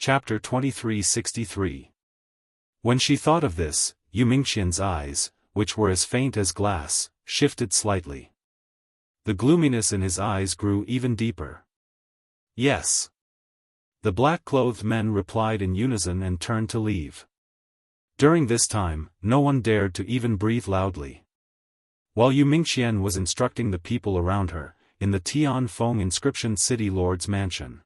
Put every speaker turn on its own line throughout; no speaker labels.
Chapter 2363. When she thought of this, Yu Mingqian's eyes, which were as faint as glass, shifted slightly. The gloominess in his eyes grew even deeper. Yes. The black-clothed men replied in unison and turned to leave. During this time, no one dared to even breathe loudly. While Yu Mingqian was instructing the people around her, in the Tianfeng Inscription City Lord's mansion.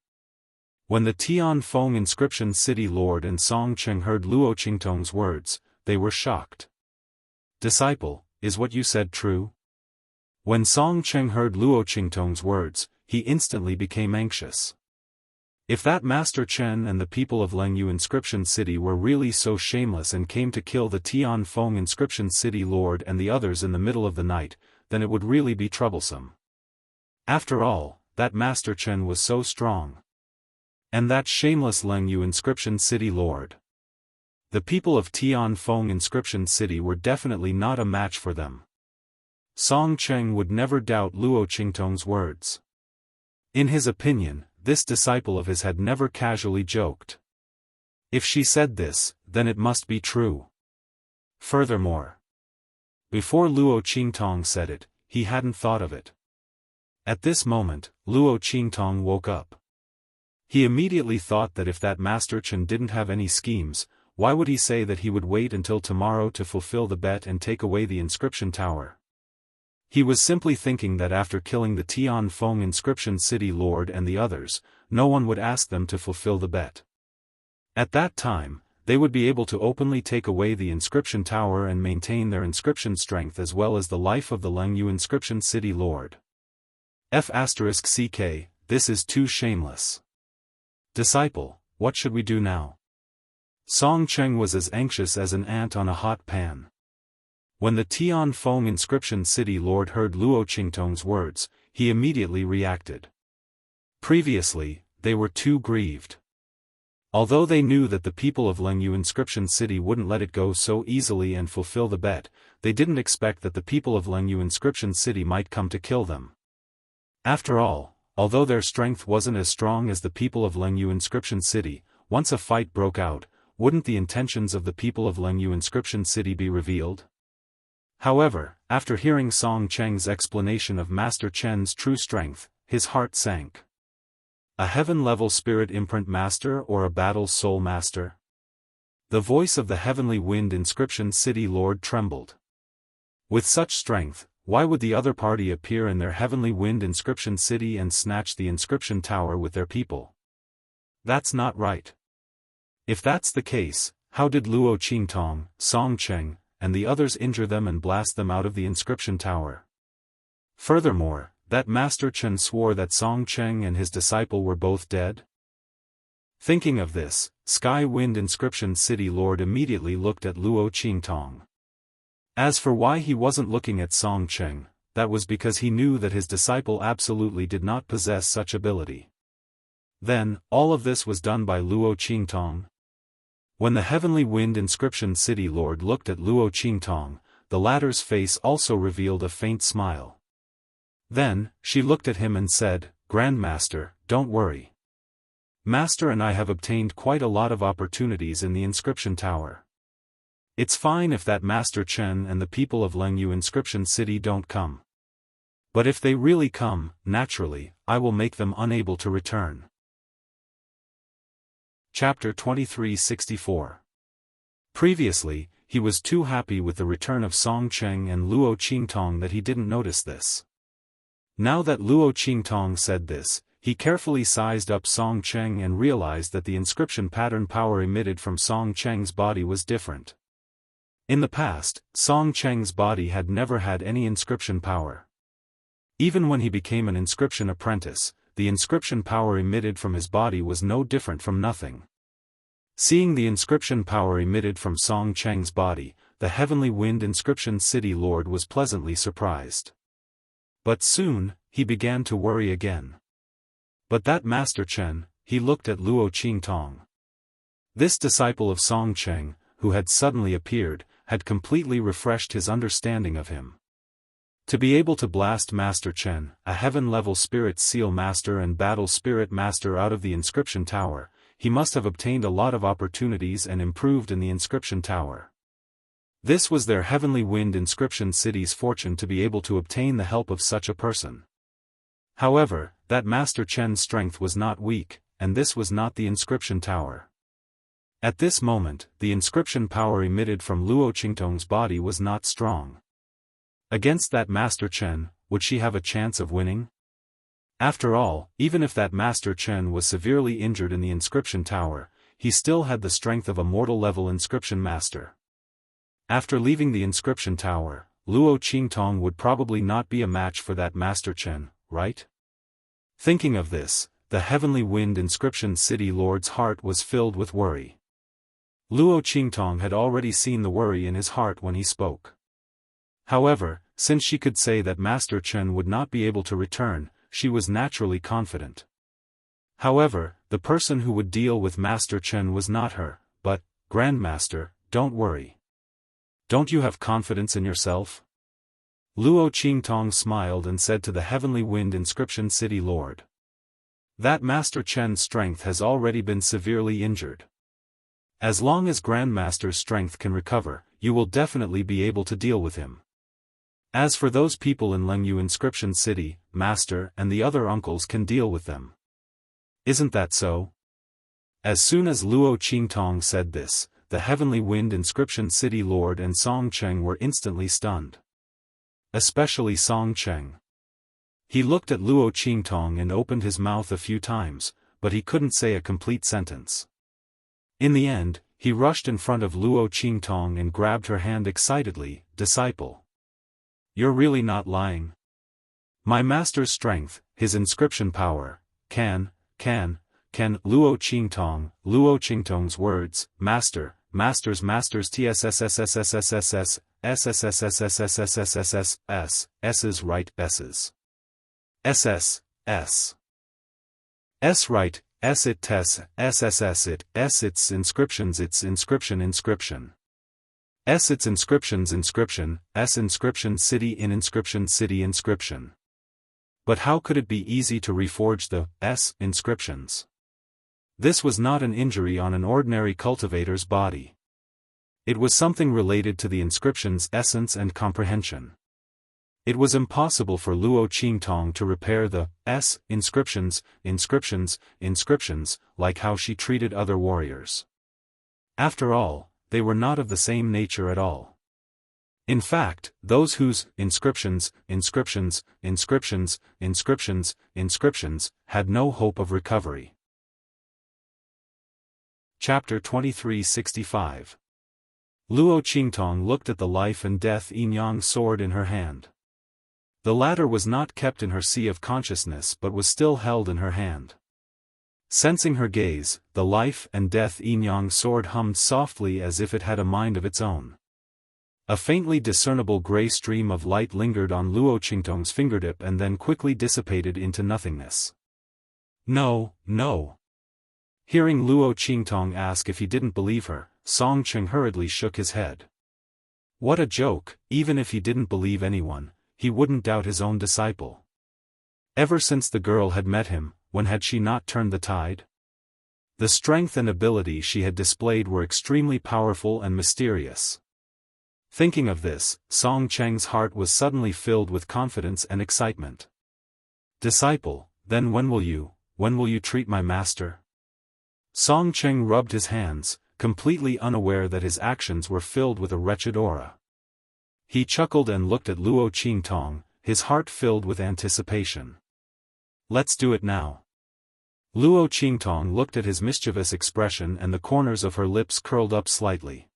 When the Tianfeng Inscription City Lord and Song Cheng heard Luo Qingtong's words, they were shocked. "Disciple, is what you said true?" When Song Cheng heard Luo Qingtong's words, he instantly became anxious. If that Master Chen and the people of Lengyu Inscription City were really so shameless and came to kill the Tianfeng Inscription City Lord and the others in the middle of the night, then it would really be troublesome. After all, that Master Chen was so strong. And that shameless Lengyu Inscription City Lord. The people of Tianfeng Inscription City were definitely not a match for them. Song Cheng would never doubt Luo Qingtong's words. In his opinion, this disciple of his had never casually joked. If she said this, then it must be true. Furthermore, before Luo Qingtong said it, he hadn't thought of it. At this moment, Luo Qingtong woke up. He immediately thought that if that Master Chen didn't have any schemes, why would he say that he would wait until tomorrow to fulfill the bet and take away the inscription tower? He was simply thinking that after killing the Tianfeng Inscription City Lord and the others, no one would ask them to fulfill the bet. At that time, they would be able to openly take away the inscription tower and maintain their inscription strength as well as the life of the Lengyu Inscription City Lord. F***ck, this is too shameless. Disciple, what should we do now? Song Cheng was as anxious as an ant on a hot pan. When the Tianfeng Inscription City Lord heard Luo Qingtong's words, he immediately reacted. Previously, they were too grieved. Although they knew that the people of Lengyu Inscription City wouldn't let it go so easily and fulfill the bet, they didn't expect that the people of Lengyu Inscription City might come to kill them. After all, although their strength wasn't as strong as the people of Lengyu Inscription City, once a fight broke out, wouldn't the intentions of the people of Lengyu Inscription City be revealed? However, after hearing Song Cheng's explanation of Master Chen's true strength, his heart sank. A heaven-level spirit imprint master or a battle soul master? The voice of the heavenly wind Inscription City Lord trembled. With such strength, why would the other party appear in their heavenly wind Inscription City and snatch the inscription tower with their people? That's not right. If that's the case, how did Luo Qingtong, Song Cheng, and the others injure them and blast them out of the inscription tower? Furthermore, that Master Chen swore that Song Cheng and his disciple were both dead? Thinking of this, Sky Wind Inscription City Lord immediately looked at Luo Qingtong. As for why he wasn't looking at Song Cheng, that was because he knew that his disciple absolutely did not possess such ability. Then, all of this was done by Luo Qingtong? When the Heavenly Wind Inscription City Lord looked at Luo Qingtong, the latter's face also revealed a faint smile. Then, she looked at him and said, "Grandmaster, don't worry. Master and I have obtained quite a lot of opportunities in the inscription tower. It's fine if that Master Chen and the people of Lengyu Inscription City don't come. But if they really come, naturally, I will make them unable to return." Chapter 2364. Previously, he was too happy with the return of Song Cheng and Luo Qingtong that he didn't notice this. Now that Luo Qingtong said this, he carefully sized up Song Cheng and realized that the inscription pattern power emitted from Song Cheng's body was different. In the past, Song Cheng's body had never had any inscription power. Even when he became an inscription apprentice, the inscription power emitted from his body was no different from nothing. Seeing the inscription power emitted from Song Cheng's body, the Heavenly Wind Inscription City Lord was pleasantly surprised. But soon, he began to worry again. But that Master Chen, he looked at Luo Qingtong. This disciple of Song Cheng, who had suddenly appeared, had completely refreshed his understanding of him. To be able to blast Master Chen, a heaven-level spirit seal master and battle spirit master out of the inscription tower, he must have obtained a lot of opportunities and improved in the inscription tower. This was their heavenly wind inscription city's fortune to be able to obtain the help of such a person. However, that Master Chen's strength was not weak, and this was not the inscription tower. At this moment, the inscription power emitted from Luo Qingtong's body was not strong. Against that Master Chen, would she have a chance of winning? After all, even if that Master Chen was severely injured in the inscription tower, he still had the strength of a mortal-level inscription master. After leaving the inscription tower, Luo Qingtong would probably not be a match for that Master Chen, right? Thinking of this, the Heavenly Wind Inscription City Lord's heart was filled with worry. Luo Qingtong had already seen the worry in his heart when he spoke. However, since she could say that Master Chen would not be able to return, she was naturally confident. However, the person who would deal with Master Chen was not her, but, Grandmaster, don't worry. Don't you have confidence in yourself? Luo Qingtong smiled and said to the Heavenly Wind Inscription City Lord. That Master Chen's strength has already been severely injured. As long as Grandmaster's strength can recover, you will definitely be able to deal with him. As for those people in Lengyu Inscription City, Master and the other uncles can deal with them. Isn't that so? As soon as Luo Qingtong said this, the Heavenly Wind Inscription City Lord and Song Cheng were instantly stunned. Especially Song Cheng. He looked at Luo Qingtong and opened his mouth a few times, but he couldn't say a complete sentence. In the end, he rushed in front of Luo Qingtong and grabbed her hand excitedly. Disciple. You're really not lying? My master's strength, his inscription power, can, Luo Qingtong's words, master's TSSSSSSSS, SSSSSSSSSS, S's right S's. SS, S. S right, S it tes, SSS it, S its inscriptions its inscription. S its inscriptions S inscription city in inscription city inscription. But how could it be easy to reforge the S inscriptions? This was not an injury on an ordinary cultivator's body. It was something related to the inscription's essence and comprehension. It was impossible for Luo Qingtong to repair the S inscriptions, like how she treated other warriors. After all, they were not of the same nature at all. In fact, those whose inscriptions had no hope of recovery. Chapter 2365. Luo Qingtong looked at the life and death yin-yang sword in her hand. The latter was not kept in her sea of consciousness but was still held in her hand. Sensing her gaze, the life and death yin-yang sword hummed softly as if it had a mind of its own. A faintly discernible gray stream of light lingered on Luo Qingtong's fingertip and then quickly dissipated into nothingness. No, no. Hearing Luo Qingtong ask if he didn't believe her, Song Cheng hurriedly shook his head. What a joke, even if he didn't believe anyone, he wouldn't doubt his own disciple. Ever since the girl had met him, when had she not turned the tide? The strength and ability she had displayed were extremely powerful and mysterious. Thinking of this, Song Cheng's heart was suddenly filled with confidence and excitement. Disciple, then when will you treat my master? Song Cheng rubbed his hands, completely unaware that his actions were filled with a wretched aura. He chuckled and looked at Luo Qingtong, his heart filled with anticipation. Let's do it now. Luo Qingtong looked at his mischievous expression and the corners of her lips curled up slightly.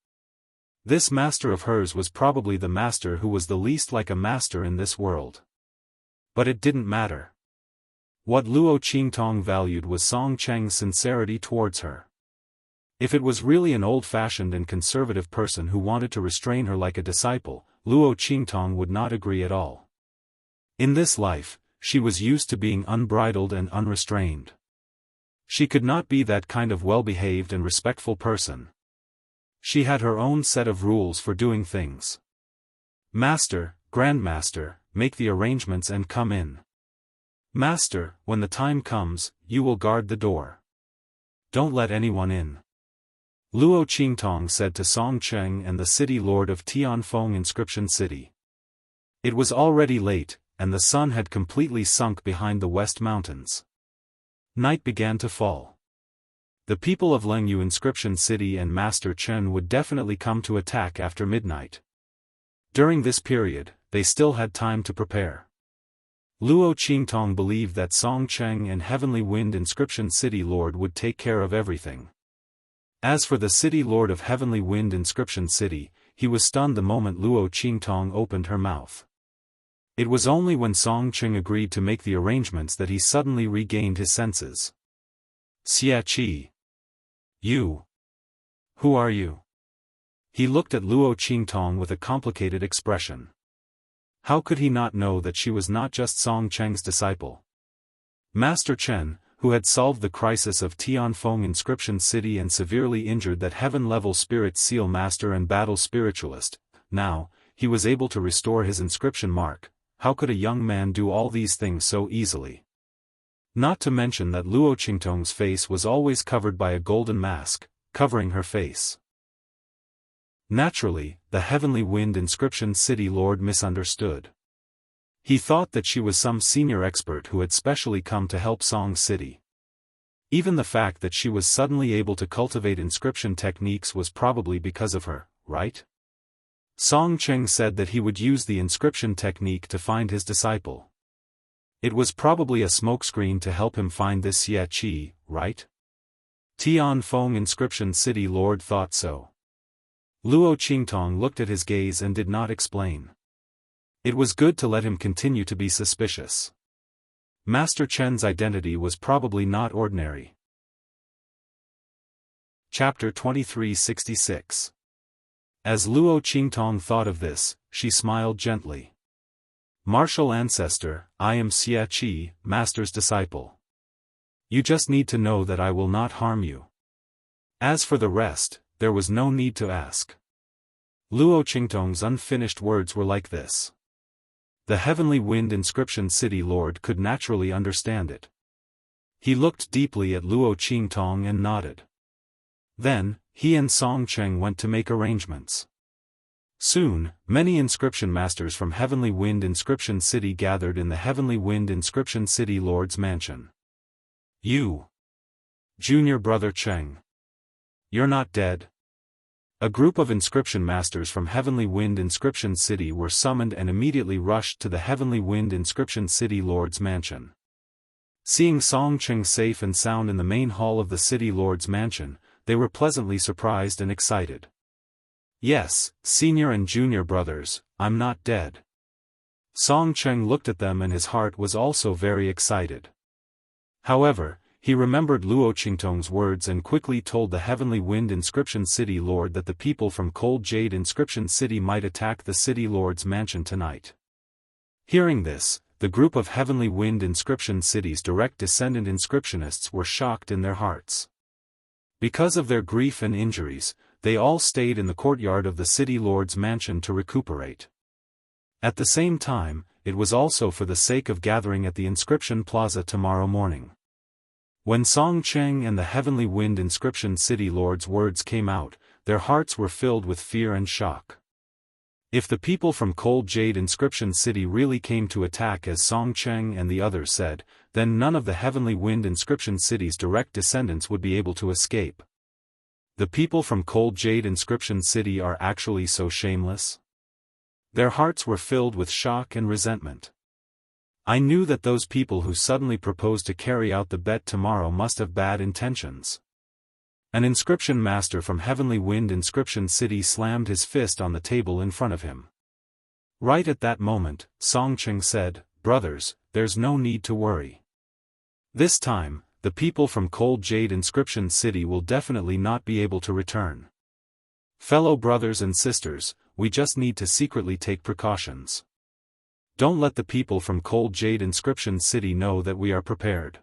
This master of hers was probably the master who was the least like a master in this world. But it didn't matter. What Luo Qingtong valued was Song Cheng's sincerity towards her. If it was really an old-fashioned and conservative person who wanted to restrain her like a disciple, Luo Qingtong would not agree at all. In this life, she was used to being unbridled and unrestrained. She could not be that kind of well-behaved and respectful person. She had her own set of rules for doing things. Master, Grandmaster, make the arrangements and come in. Master, when the time comes, you will guard the door. Don't let anyone in. Luo Qingtong said to Song Cheng and the city lord of Tianfeng Inscription City. It was already late, and the sun had completely sunk behind the west mountains. Night began to fall. The people of Lengyu Inscription City and Master Chen would definitely come to attack after midnight. During this period, they still had time to prepare. Luo Qingtong believed that Song Cheng and Heavenly Wind Inscription City Lord would take care of everything. As for the city lord of Heavenly Wind Inscription City, he was stunned the moment Luo Qingtong opened her mouth. It was only when Song Cheng agreed to make the arrangements that he suddenly regained his senses. Xia Qi. You. Who are you? He looked at Luo Qingtong with a complicated expression. How could he not know that she was not just Song Cheng's disciple? Master Chen, who had solved the crisis of Tianfeng Inscription City and severely injured that heaven-level spirit seal master and battle spiritualist, now, he was able to restore his inscription mark. How could a young man do all these things so easily? Not to mention that Luo Qingtong's face was always covered by a golden mask, covering her face. Naturally, the Heavenly Wind Inscription City Lord misunderstood. He thought that she was some senior expert who had specially come to help Song City. Even the fact that she was suddenly able to cultivate inscription techniques was probably because of her, right? Song Cheng said that he would use the inscription technique to find his disciple. It was probably a smokescreen to help him find this Xia Qi, right? Tianfeng Inscription City Lord thought so. Luo Qingtong looked at his gaze and did not explain. It was good to let him continue to be suspicious. Master Chen's identity was probably not ordinary. Chapter 2366. As Luo Qingtong thought of this, she smiled gently. Martial ancestor, I am Xia Qi, Master's disciple. You just need to know that I will not harm you. As for the rest, there was no need to ask. Luo Qingtong's unfinished words were like this. The Heavenly Wind Inscription City Lord could naturally understand it. He looked deeply at Luo Qingtong and nodded. Then, he and Song Cheng went to make arrangements. Soon, many inscription masters from Heavenly Wind Inscription City gathered in the Heavenly Wind Inscription City Lord's mansion. You. Junior brother Cheng. You're not dead. A group of inscription masters from Heavenly Wind Inscription City were summoned and immediately rushed to the Heavenly Wind Inscription City Lord's mansion. Seeing Song Cheng safe and sound in the main hall of the City Lord's mansion, they were pleasantly surprised and excited. Yes, senior and junior brothers, I'm not dead. Song Cheng looked at them and his heart was also very excited. However, he remembered Luo Qingtong's words and quickly told the Heavenly Wind Inscription City Lord that the people from Cold Jade Inscription City might attack the City Lord's mansion tonight. Hearing this, the group of Heavenly Wind Inscription City's direct descendant inscriptionists were shocked in their hearts. Because of their grief and injuries, they all stayed in the courtyard of the City Lord's mansion to recuperate. At the same time, it was also for the sake of gathering at the Inscription Plaza tomorrow morning. When Song Cheng and the Heavenly Wind Inscription City Lord's words came out, their hearts were filled with fear and shock. If the people from Cold Jade Inscription City really came to attack as Song Cheng and the others said, then none of the Heavenly Wind Inscription City's direct descendants would be able to escape. The people from Cold Jade Inscription City are actually so shameless? Their hearts were filled with shock and resentment. I knew that those people who suddenly proposed to carry out the bet tomorrow must have bad intentions. An inscription master from Heavenly Wind Inscription City slammed his fist on the table in front of him. Right at that moment, Song Cheng said, "Brothers, there's no need to worry. This time, the people from Cold Jade Inscription City will definitely not be able to return. Fellow brothers and sisters, we just need to secretly take precautions. Don't let the people from Cold Jade Inscription City know that we are prepared.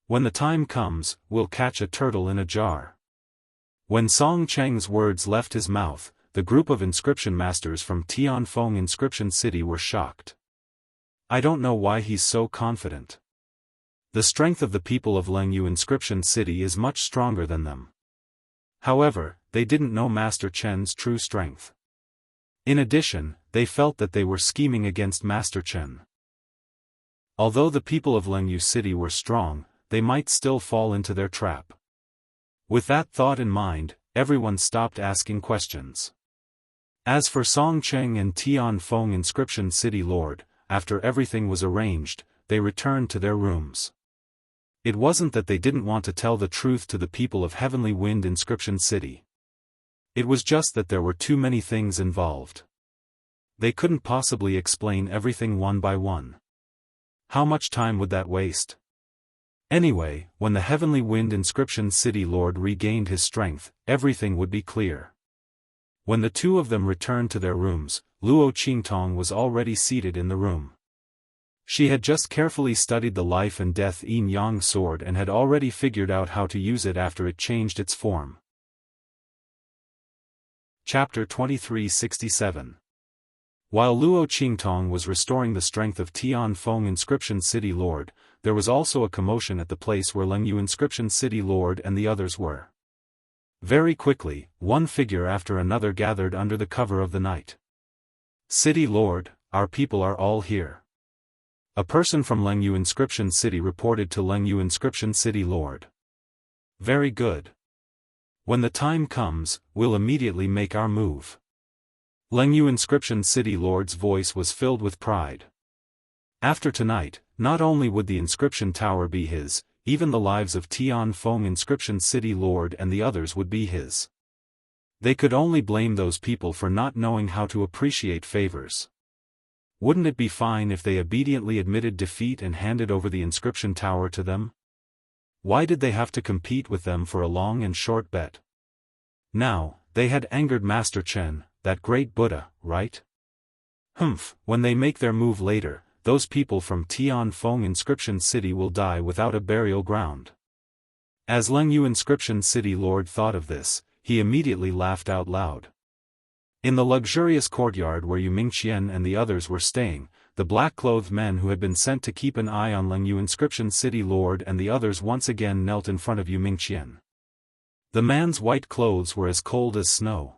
When the time comes, we'll catch a turtle in a jar." When Song Cheng's words left his mouth, the group of inscription masters from Tianfeng Inscription City were shocked. I don't know why he's so confident. The strength of the people of Lengyu Inscription City is much stronger than them. However, they didn't know Master Chen's true strength. In addition, they felt that they were scheming against Master Chen. Although the people of Lengyu City were strong, they might still fall into their trap. With that thought in mind, everyone stopped asking questions. As for Song Cheng and Tian Feng Inscription City Lord, after everything was arranged, they returned to their rooms. It wasn't that they didn't want to tell the truth to the people of Heavenly Wind Inscription City. It was just that there were too many things involved. They couldn't possibly explain everything one by one. How much time would that waste? Anyway, when the Heavenly Wind Inscription City Lord regained his strength, everything would be clear. When the two of them returned to their rooms, Luo Qingtong was already seated in the room. She had just carefully studied the life and death yin-yang sword and had already figured out how to use it after it changed its form. Chapter 2367. While Luo Qingtong was restoring the strength of Tian Feng Inscription City Lord, there was also a commotion at the place where Lengyu Inscription City Lord and the others were. Very quickly, one figure after another gathered under the cover of the night. City Lord, our people are all here. A person from Lengyu Inscription City reported to Lengyu Inscription City Lord. Very good. When the time comes, we'll immediately make our move. Lengyu Inscription City Lord's voice was filled with pride. After tonight, not only would the inscription tower be his, even the lives of Tian Feng Inscription City Lord and the others would be his. They could only blame those people for not knowing how to appreciate favors. Wouldn't it be fine if they obediently admitted defeat and handed over the inscription tower to them? Why did they have to compete with them for a long and short bet? Now, they had angered Master Chen, that great Buddha, right? When they make their move later, those people from Tian Feng Inscription City will die without a burial ground. As Lengyu Inscription City Lord thought of this, he immediately laughed out loud. In the luxurious courtyard where Yu Mingqian and the others were staying, the black-clothed men who had been sent to keep an eye on Lengyu Inscription City Lord and the others once again knelt in front of Yu Mingqian. The man's white clothes were as cold as snow.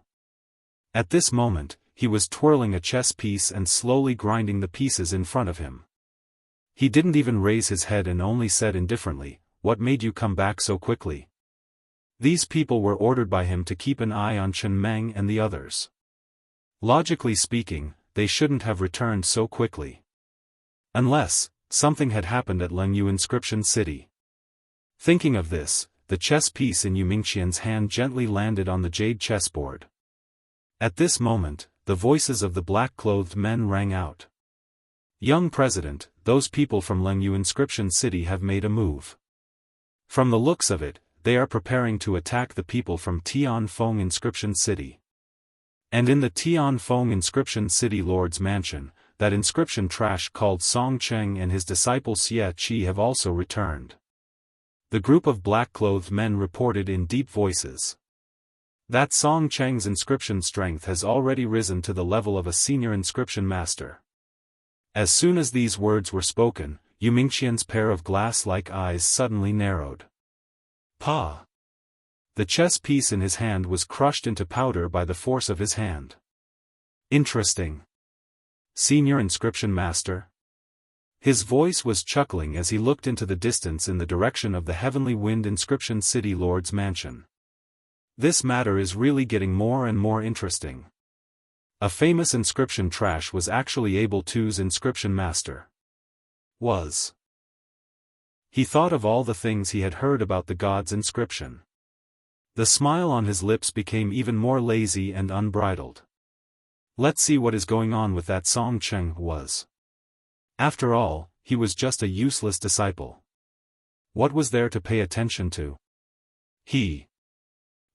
At this moment, he was twirling a chess piece and slowly grinding the pieces in front of him. He didn't even raise his head and only said indifferently, "What made you come back so quickly?" These people were ordered by him to keep an eye on Chen Meng and the others. Logically speaking, they shouldn't have returned so quickly. Unless, something had happened at Lengyu Inscription City. Thinking of this, the chess piece in Yu Mingqian's hand gently landed on the jade chessboard. At this moment, the voices of the black-clothed men rang out. "Young President, those people from Lengyu Inscription City have made a move. From the looks of it, they are preparing to attack the people from Tian Feng Inscription City. And in the Tian Feng Inscription City Lord's mansion, that inscription trash called Song Cheng and his disciple Xie Qi have also returned." The group of black-clothed men reported in deep voices. That Song Cheng's inscription strength has already risen to the level of a senior inscription master. As soon as these words were spoken, Yu Mingqian's pair of glass-like eyes suddenly narrowed. Pa! The chess piece in his hand was crushed into powder by the force of his hand. Interesting. Senior inscription master? His voice was chuckling as he looked into the distance in the direction of the Heavenly Wind Inscription City Lord's mansion. This matter is really getting more and more interesting. A famous inscription trash was actually able to's inscription master. He thought of all the things he had heard about the god's inscription. The smile on his lips became even more lazy and unbridled. Let's see what is going on with that Song Cheng was. After all, he was just a useless disciple. What was there to pay attention to?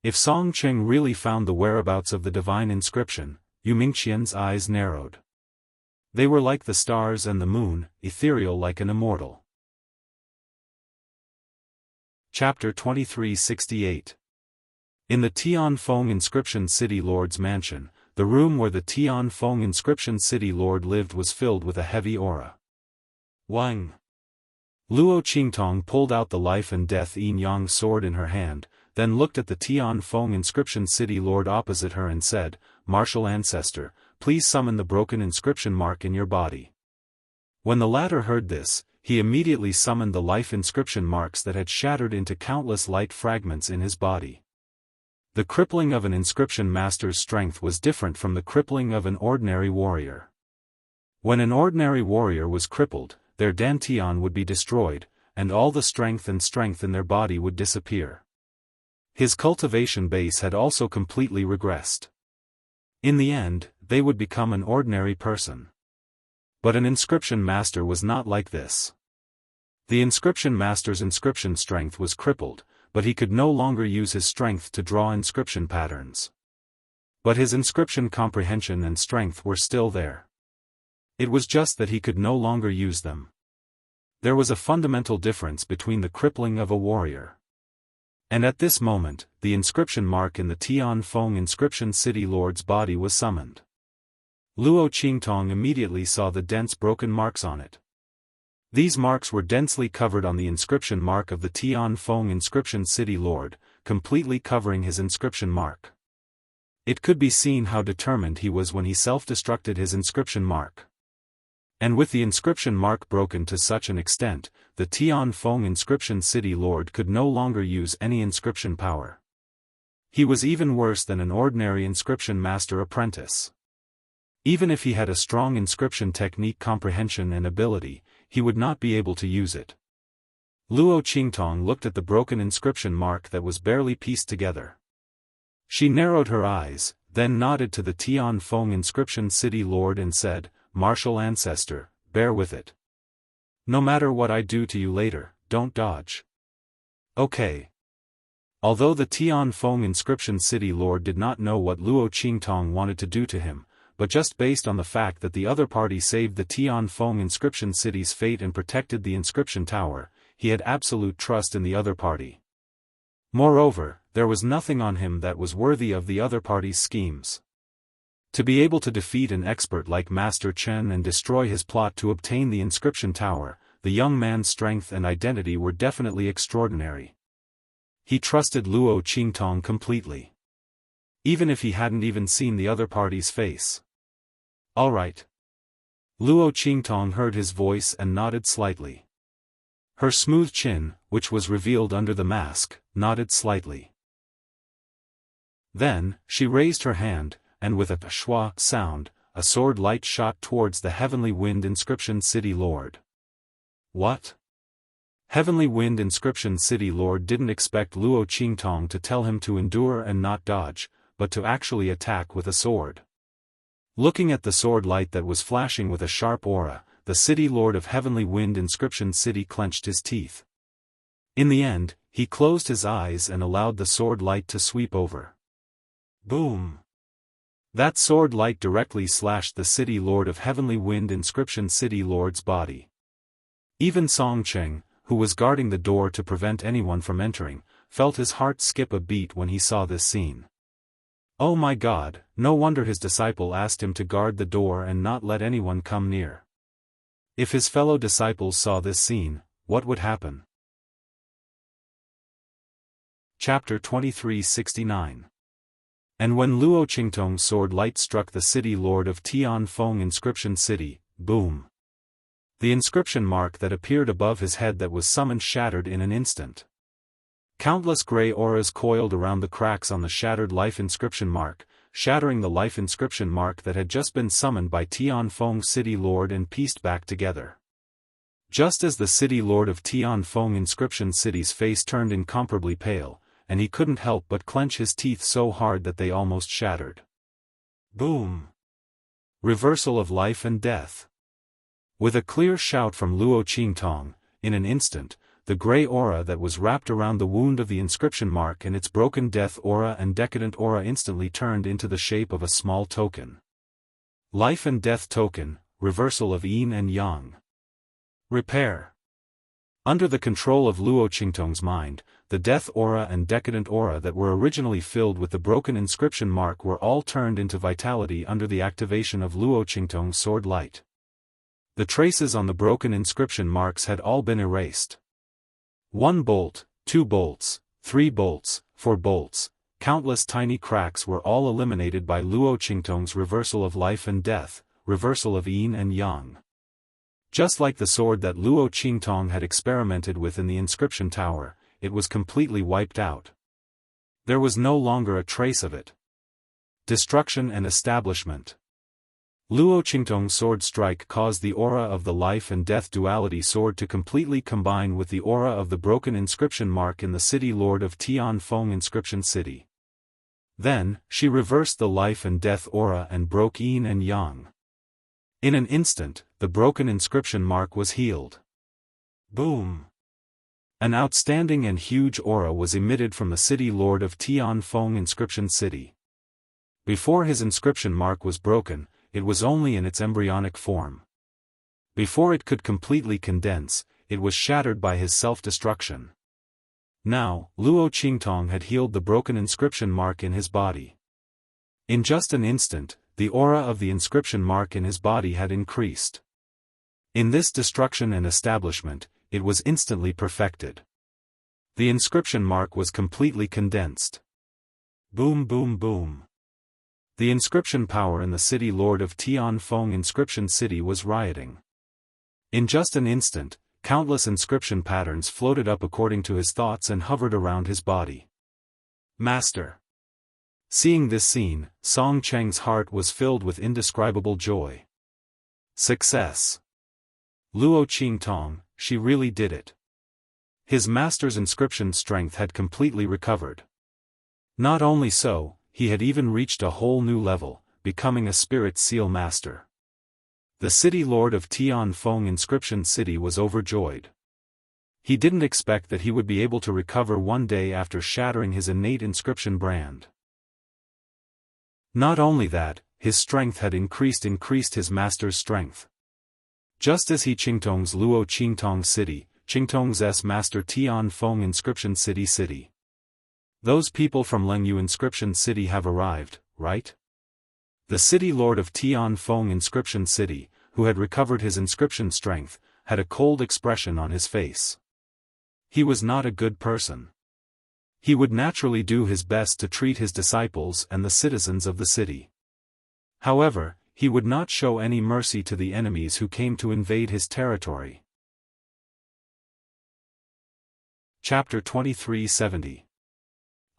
If Song Cheng really found the whereabouts of the divine inscription, Yu Mingqian's eyes narrowed. They were like the stars and the moon, ethereal like an immortal. Chapter 2368. In the Tian Feng Inscription City Lord's mansion, the room where the Tian Feng Inscription City Lord lived was filled with a heavy aura. Wang! Luo Qingtong pulled out the life and death yin-yang sword in her hand, then looked at the Tianfeng inscription city lord opposite her and said, "Martial ancestor, please summon the broken inscription mark in your body." When the latter heard this, he immediately summoned the life inscription marks that had shattered into countless light fragments in his body. The crippling of an inscription master's strength was different from the crippling of an ordinary warrior. When an ordinary warrior was crippled, their dantian would be destroyed, and all the strength in their body would disappear. His cultivation base had also completely regressed. In the end, they would become an ordinary person. But an inscription master was not like this. The inscription master's inscription strength was crippled, but he could no longer use his strength to draw inscription patterns. But his inscription comprehension and strength were still there. It was just that he could no longer use them. There was a fundamental difference between the crippling of a warrior. And at this moment, the inscription mark in the Tianfeng inscription city lord's body was summoned. Luo Qingtong immediately saw the dense broken marks on it. These marks were densely covered on the inscription mark of the Tianfeng inscription city lord, completely covering his inscription mark. It could be seen how determined he was when he self-destructed his inscription mark. And with the inscription mark broken to such an extent, the Tianfeng inscription city lord could no longer use any inscription power. He was even worse than an ordinary inscription master apprentice. Even if he had a strong inscription technique comprehension and ability, he would not be able to use it. Luo Qingtong looked at the broken inscription mark that was barely pieced together. She narrowed her eyes, then nodded to the Tianfeng inscription city lord and said, "Martial ancestor, bear with it. No matter what I do to you later, don't dodge." Okay. Although the Tianfeng inscription city lord did not know what Luo Qingtong wanted to do to him, but just based on the fact that the other party saved the Tianfeng inscription city's fate and protected the inscription tower, he had absolute trust in the other party. Moreover, there was nothing on him that was worthy of the other party's schemes. To be able to defeat an expert like Master Chen and destroy his plot to obtain the inscription tower, the young man's strength and identity were definitely extraordinary. He trusted Luo Qingtong completely. Even if he hadn't even seen the other party's face. All right. Luo Qingtong heard his voice and nodded slightly. Her smooth chin, which was revealed under the mask, nodded slightly. Then, she raised her hand, and with a schwa sound, a sword light shot towards the Heavenly Wind inscription city lord. What? Heavenly Wind inscription city lord didn't expect Luo Qingtong to tell him to endure and not dodge, but to actually attack with a sword. Looking at the sword light that was flashing with a sharp aura, the city lord of Heavenly Wind inscription city clenched his teeth. In the end, he closed his eyes and allowed the sword light to sweep over. Boom! That sword light directly slashed the city lord of Heavenly Wind inscription city lord's body. Even Song Cheng, who was guarding the door to prevent anyone from entering, felt his heart skip a beat when he saw this scene. Oh my God, no wonder his disciple asked him to guard the door and not let anyone come near. If his fellow disciples saw this scene, what would happen? Chapter 2369. And when Luo Qingtong's sword light struck the city lord of Tianfeng inscription city, boom! The inscription mark that appeared above his head that was summoned shattered in an instant. Countless gray auras coiled around the cracks on the shattered life inscription mark, shattering the life inscription mark that had just been summoned by Tianfeng city lord and pieced back together. Just as the city lord of Tianfeng inscription city's face turned incomparably pale, and he couldn't help but clench his teeth so hard that they almost shattered. Boom! Reversal of life and death. With a clear shout from Luo Qingtong, in an instant, the gray aura that was wrapped around the wound of the inscription mark and its broken death aura and decadent aura instantly turned into the shape of a small token. Life and death token, reversal of yin and yang. Repair. Under the control of Luo Qingtong's mind, the death aura and decadent aura that were originally filled with the broken inscription mark were all turned into vitality under the activation of Luo Qingtong's sword light. The traces on the broken inscription marks had all been erased. 1 bolt, 2 bolts, 3 bolts, 4 bolts, countless tiny cracks were all eliminated by Luo Qingtong's reversal of life and death, reversal of yin and yang. Just like the sword that Luo Qingtong had experimented with in the inscription tower, it was completely wiped out. There was no longer a trace of it. Destruction and establishment. Luo Qingtong's sword strike caused the aura of the life and death duality sword to completely combine with the aura of the broken inscription mark in the city lord of Tianfeng inscription city. Then, she reversed the life and death aura and broke yin and yang. In an instant, the broken inscription mark was healed. Boom! An outstanding and huge aura was emitted from the city lord of Tianfeng inscription city. Before his inscription mark was broken, it was only in its embryonic form. Before it could completely condense, it was shattered by his self-destruction. Now, Luo Qingtong had healed the broken inscription mark in his body. In just an instant, the aura of the inscription mark in his body had increased. In this destruction and establishment, it was instantly perfected. The inscription mark was completely condensed. Boom boom boom. The inscription power in the city lord of Tianfeng inscription city was rioting. In just an instant, countless inscription patterns floated up according to his thoughts and hovered around his body. Master! Seeing this scene, Song Cheng's heart was filled with indescribable joy. Success! Luo Qingtong, she really did it. His master's inscription strength had completely recovered. Not only so, he had even reached a whole new level, becoming a spirit seal master. The city lord of Tianfeng inscription city was overjoyed. He didn't expect that he would be able to recover one day after shattering his innate inscription brand. Not only that, his strength had increased his master's strength. Just as he Qingtong's Luo Qingtong city, Qingtong's master Tianfeng inscription city. Those people from Lengyu inscription city have arrived, right? The city lord of Tianfeng inscription city, who had recovered his inscription strength, had a cold expression on his face. He was not a good person. He would naturally do his best to treat his disciples and the citizens of the city. However, he would not show any mercy to the enemies who came to invade his territory. Chapter 2370.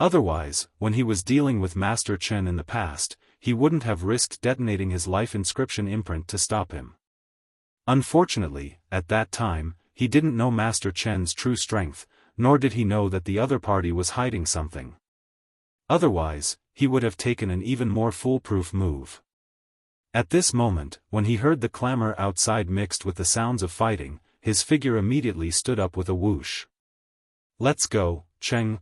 Otherwise, when he was dealing with Master Chen in the past, he wouldn't have risked detonating his life inscription imprint to stop him. Unfortunately, at that time, he didn't know Master Chen's true strength, nor did he know that the other party was hiding something. Otherwise, he would have taken an even more foolproof move. At this moment, when he heard the clamor outside mixed with the sounds of fighting, his figure immediately stood up with a whoosh. Let's go, Cheng.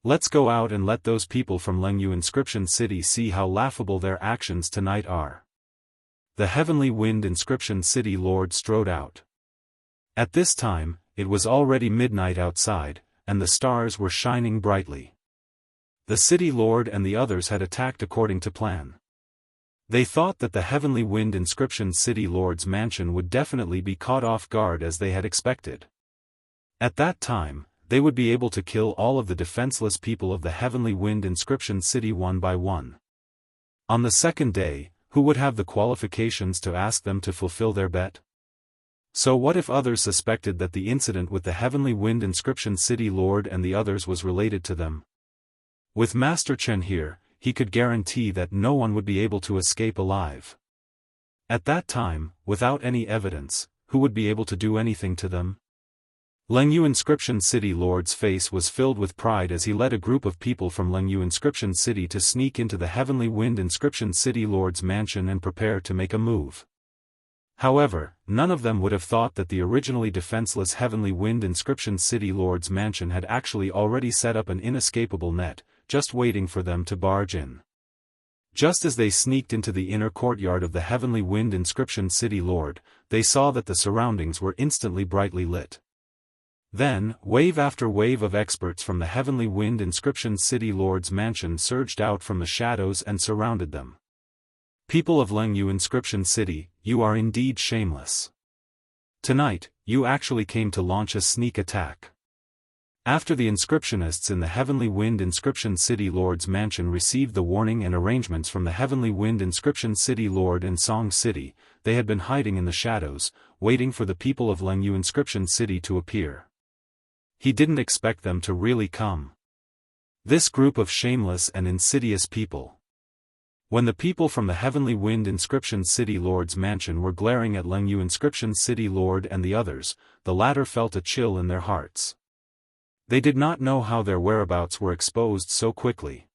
Let's go out and let those people from Lengyu inscription city see how laughable their actions tonight are. The heavenly wind inscription city lord strode out. At this time, it was already midnight outside, and the stars were shining brightly. The city lord and the others had attacked according to plan. They thought that the heavenly wind inscription city lord's mansion would definitely be caught off guard as they had expected. At that time, they would be able to kill all of the defenseless people of the heavenly wind inscription city one by one. On the second day, who would have the qualifications to ask them to fulfill their bet? So what if others suspected that the incident with the heavenly wind inscription city lord and the others was related to them? With Master Chen here, he could guarantee that no one would be able to escape alive. At that time, without any evidence, who would be able to do anything to them? Lengyu inscription city lord's face was filled with pride as he led a group of people from Lengyu inscription city to sneak into the heavenly wind inscription city lord's mansion and prepare to make a move. However, none of them would have thought that the originally defenseless heavenly wind inscription city lord's mansion had actually already set up an inescapable net, just waiting for them to barge in. Just as they sneaked into the inner courtyard of the heavenly wind inscription city lord, they saw that the surroundings were instantly brightly lit. Then, wave after wave of experts from the heavenly wind inscription city lord's mansion surged out from the shadows and surrounded them. People of Lengyu Inscription City, you are indeed shameless. Tonight, you actually came to launch a sneak attack. After the inscriptionists in the Heavenly Wind Inscription City Lord's mansion received the warning and arrangements from the Heavenly Wind Inscription City Lord in Song City, they had been hiding in the shadows, waiting for the people of Lengyu Inscription City to appear. He didn't expect them to really come. This group of shameless and insidious people. When the people from the Heavenly Wind Inscription City Lord's mansion were glaring at Lengyu Inscription City Lord and the others, the latter felt a chill in their hearts. They did not know how their whereabouts were exposed so quickly.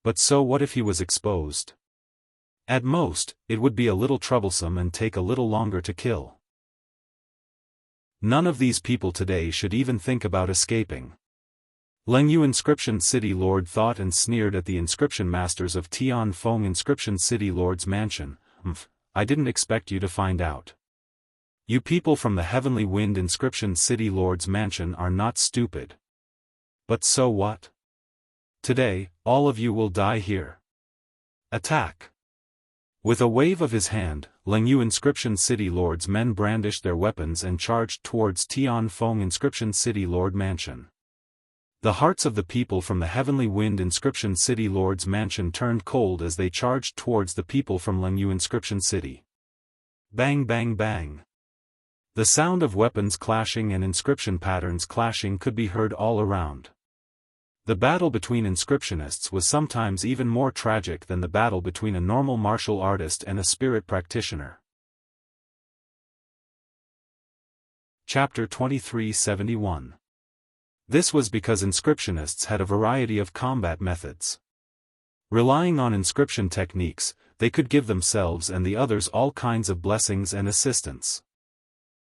But so what if he was exposed? At most, it would be a little troublesome and take a little longer to kill. None of these people today should even think about escaping. Lengyu Inscription City Lord thought and sneered at the inscription masters of Tianfeng Inscription City Lord's mansion. I didn't expect you to find out. You people from the Heavenly Wind Inscription City Lord's mansion are not stupid. But so what? Today, all of you will die here. Attack! With a wave of his hand, Lengyu Inscription City Lord's men brandished their weapons and charged towards Tianfeng Inscription City Lord mansion. The hearts of the people from the Heavenly Wind Inscription City Lord's mansion turned cold as they charged towards the people from Lengyu Inscription City. Bang bang bang. The sound of weapons clashing and inscription patterns clashing could be heard all around. The battle between inscriptionists was sometimes even more tragic than the battle between a normal martial artist and a spirit practitioner. Chapter 2371. This was because inscriptionists had a variety of combat methods. Relying on inscription techniques, they could give themselves and the others all kinds of blessings and assistance.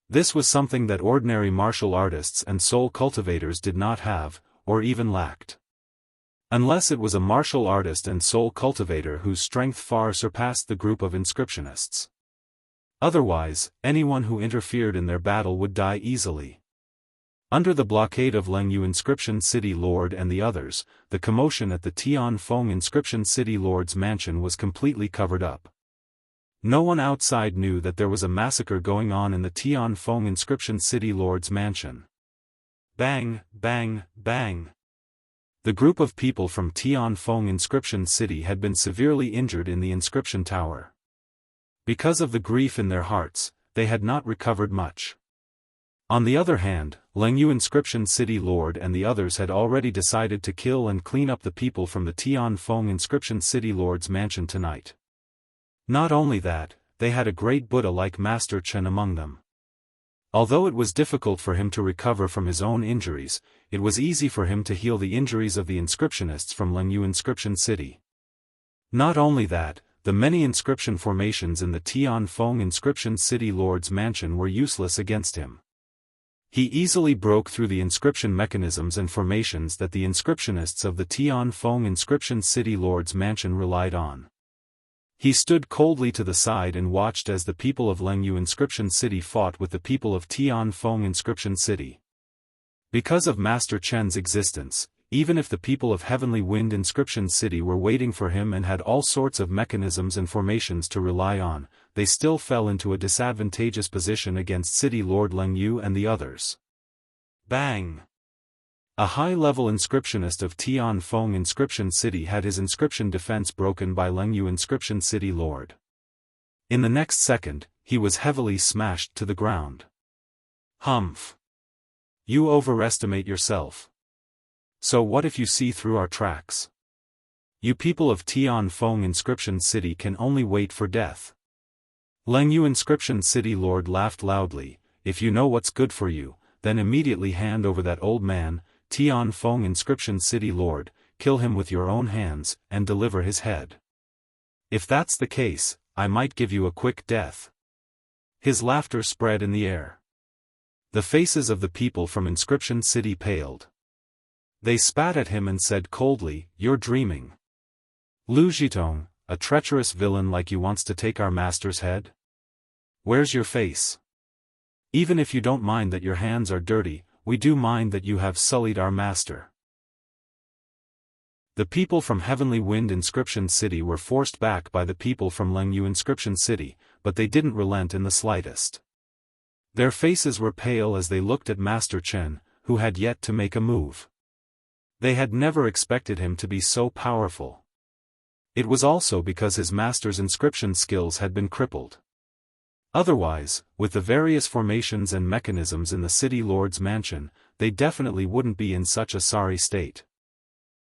This was something that ordinary martial artists and soul cultivators did not have, or even lacked. Unless it was a martial artist and soul cultivator whose strength far surpassed the group of inscriptionists. Otherwise, anyone who interfered in their battle would die easily. Under the blockade of Lengyu Inscription City Lord and the others, the commotion at the Tianfeng Inscription City Lord's mansion was completely covered up. No one outside knew that there was a massacre going on in the Tianfeng Inscription City Lord's mansion. Bang, bang, bang. The group of people from Tianfeng Inscription City had been severely injured in the inscription tower. Because of the grief in their hearts, they had not recovered much. On the other hand, Lengyu Inscription City Lord and the others had already decided to kill and clean up the people from the Tianfeng Inscription City Lord's mansion tonight. Not only that, they had a great Buddha-like Master Chen among them. Although it was difficult for him to recover from his own injuries, it was easy for him to heal the injuries of the inscriptionists from Lengyu Inscription City. Not only that, the many inscription formations in the Tianfeng Inscription City Lord's mansion were useless against him. He easily broke through the inscription mechanisms and formations that the inscriptionists of the Tianfeng Inscription City Lord's mansion relied on. He stood coldly to the side and watched as the people of Lengyu Inscription City fought with the people of Tianfeng Inscription City. Because of Master Chen's existence, even if the people of Heavenly Wind Inscription City were waiting for him and had all sorts of mechanisms and formations to rely on, they still fell into a disadvantageous position against City Lord Lengyu and the others. Bang! A high-level inscriptionist of Tianfeng Inscription City had his inscription defense broken by Lengyu Inscription City Lord. In the next second, he was heavily smashed to the ground. Humph! You overestimate yourself. So what if you see through our tracks? You people of Tianfeng Inscription City can only wait for death. Lengyu Inscription City Lord laughed loudly. If you know what's good for you, then immediately hand over that old man, Tianfeng Inscription City Lord, kill him with your own hands, and deliver his head. If that's the case, I might give you a quick death. His laughter spread in the air. The faces of the people from Inscription City paled. They spat at him and said coldly, "You're dreaming. Lu Zhitong, a treacherous villain like you wants to take our master's head? Where's your face? Even if you don't mind that your hands are dirty, we do mind that you have sullied our master." The people from Heavenly Wind Inscription City were forced back by the people from Lengyu Inscription City, but they didn't relent in the slightest. Their faces were pale as they looked at Master Chen, who had yet to make a move. They had never expected him to be so powerful. It was also because his master's inscription skills had been crippled. Otherwise, with the various formations and mechanisms in the City Lord's mansion, they definitely wouldn't be in such a sorry state.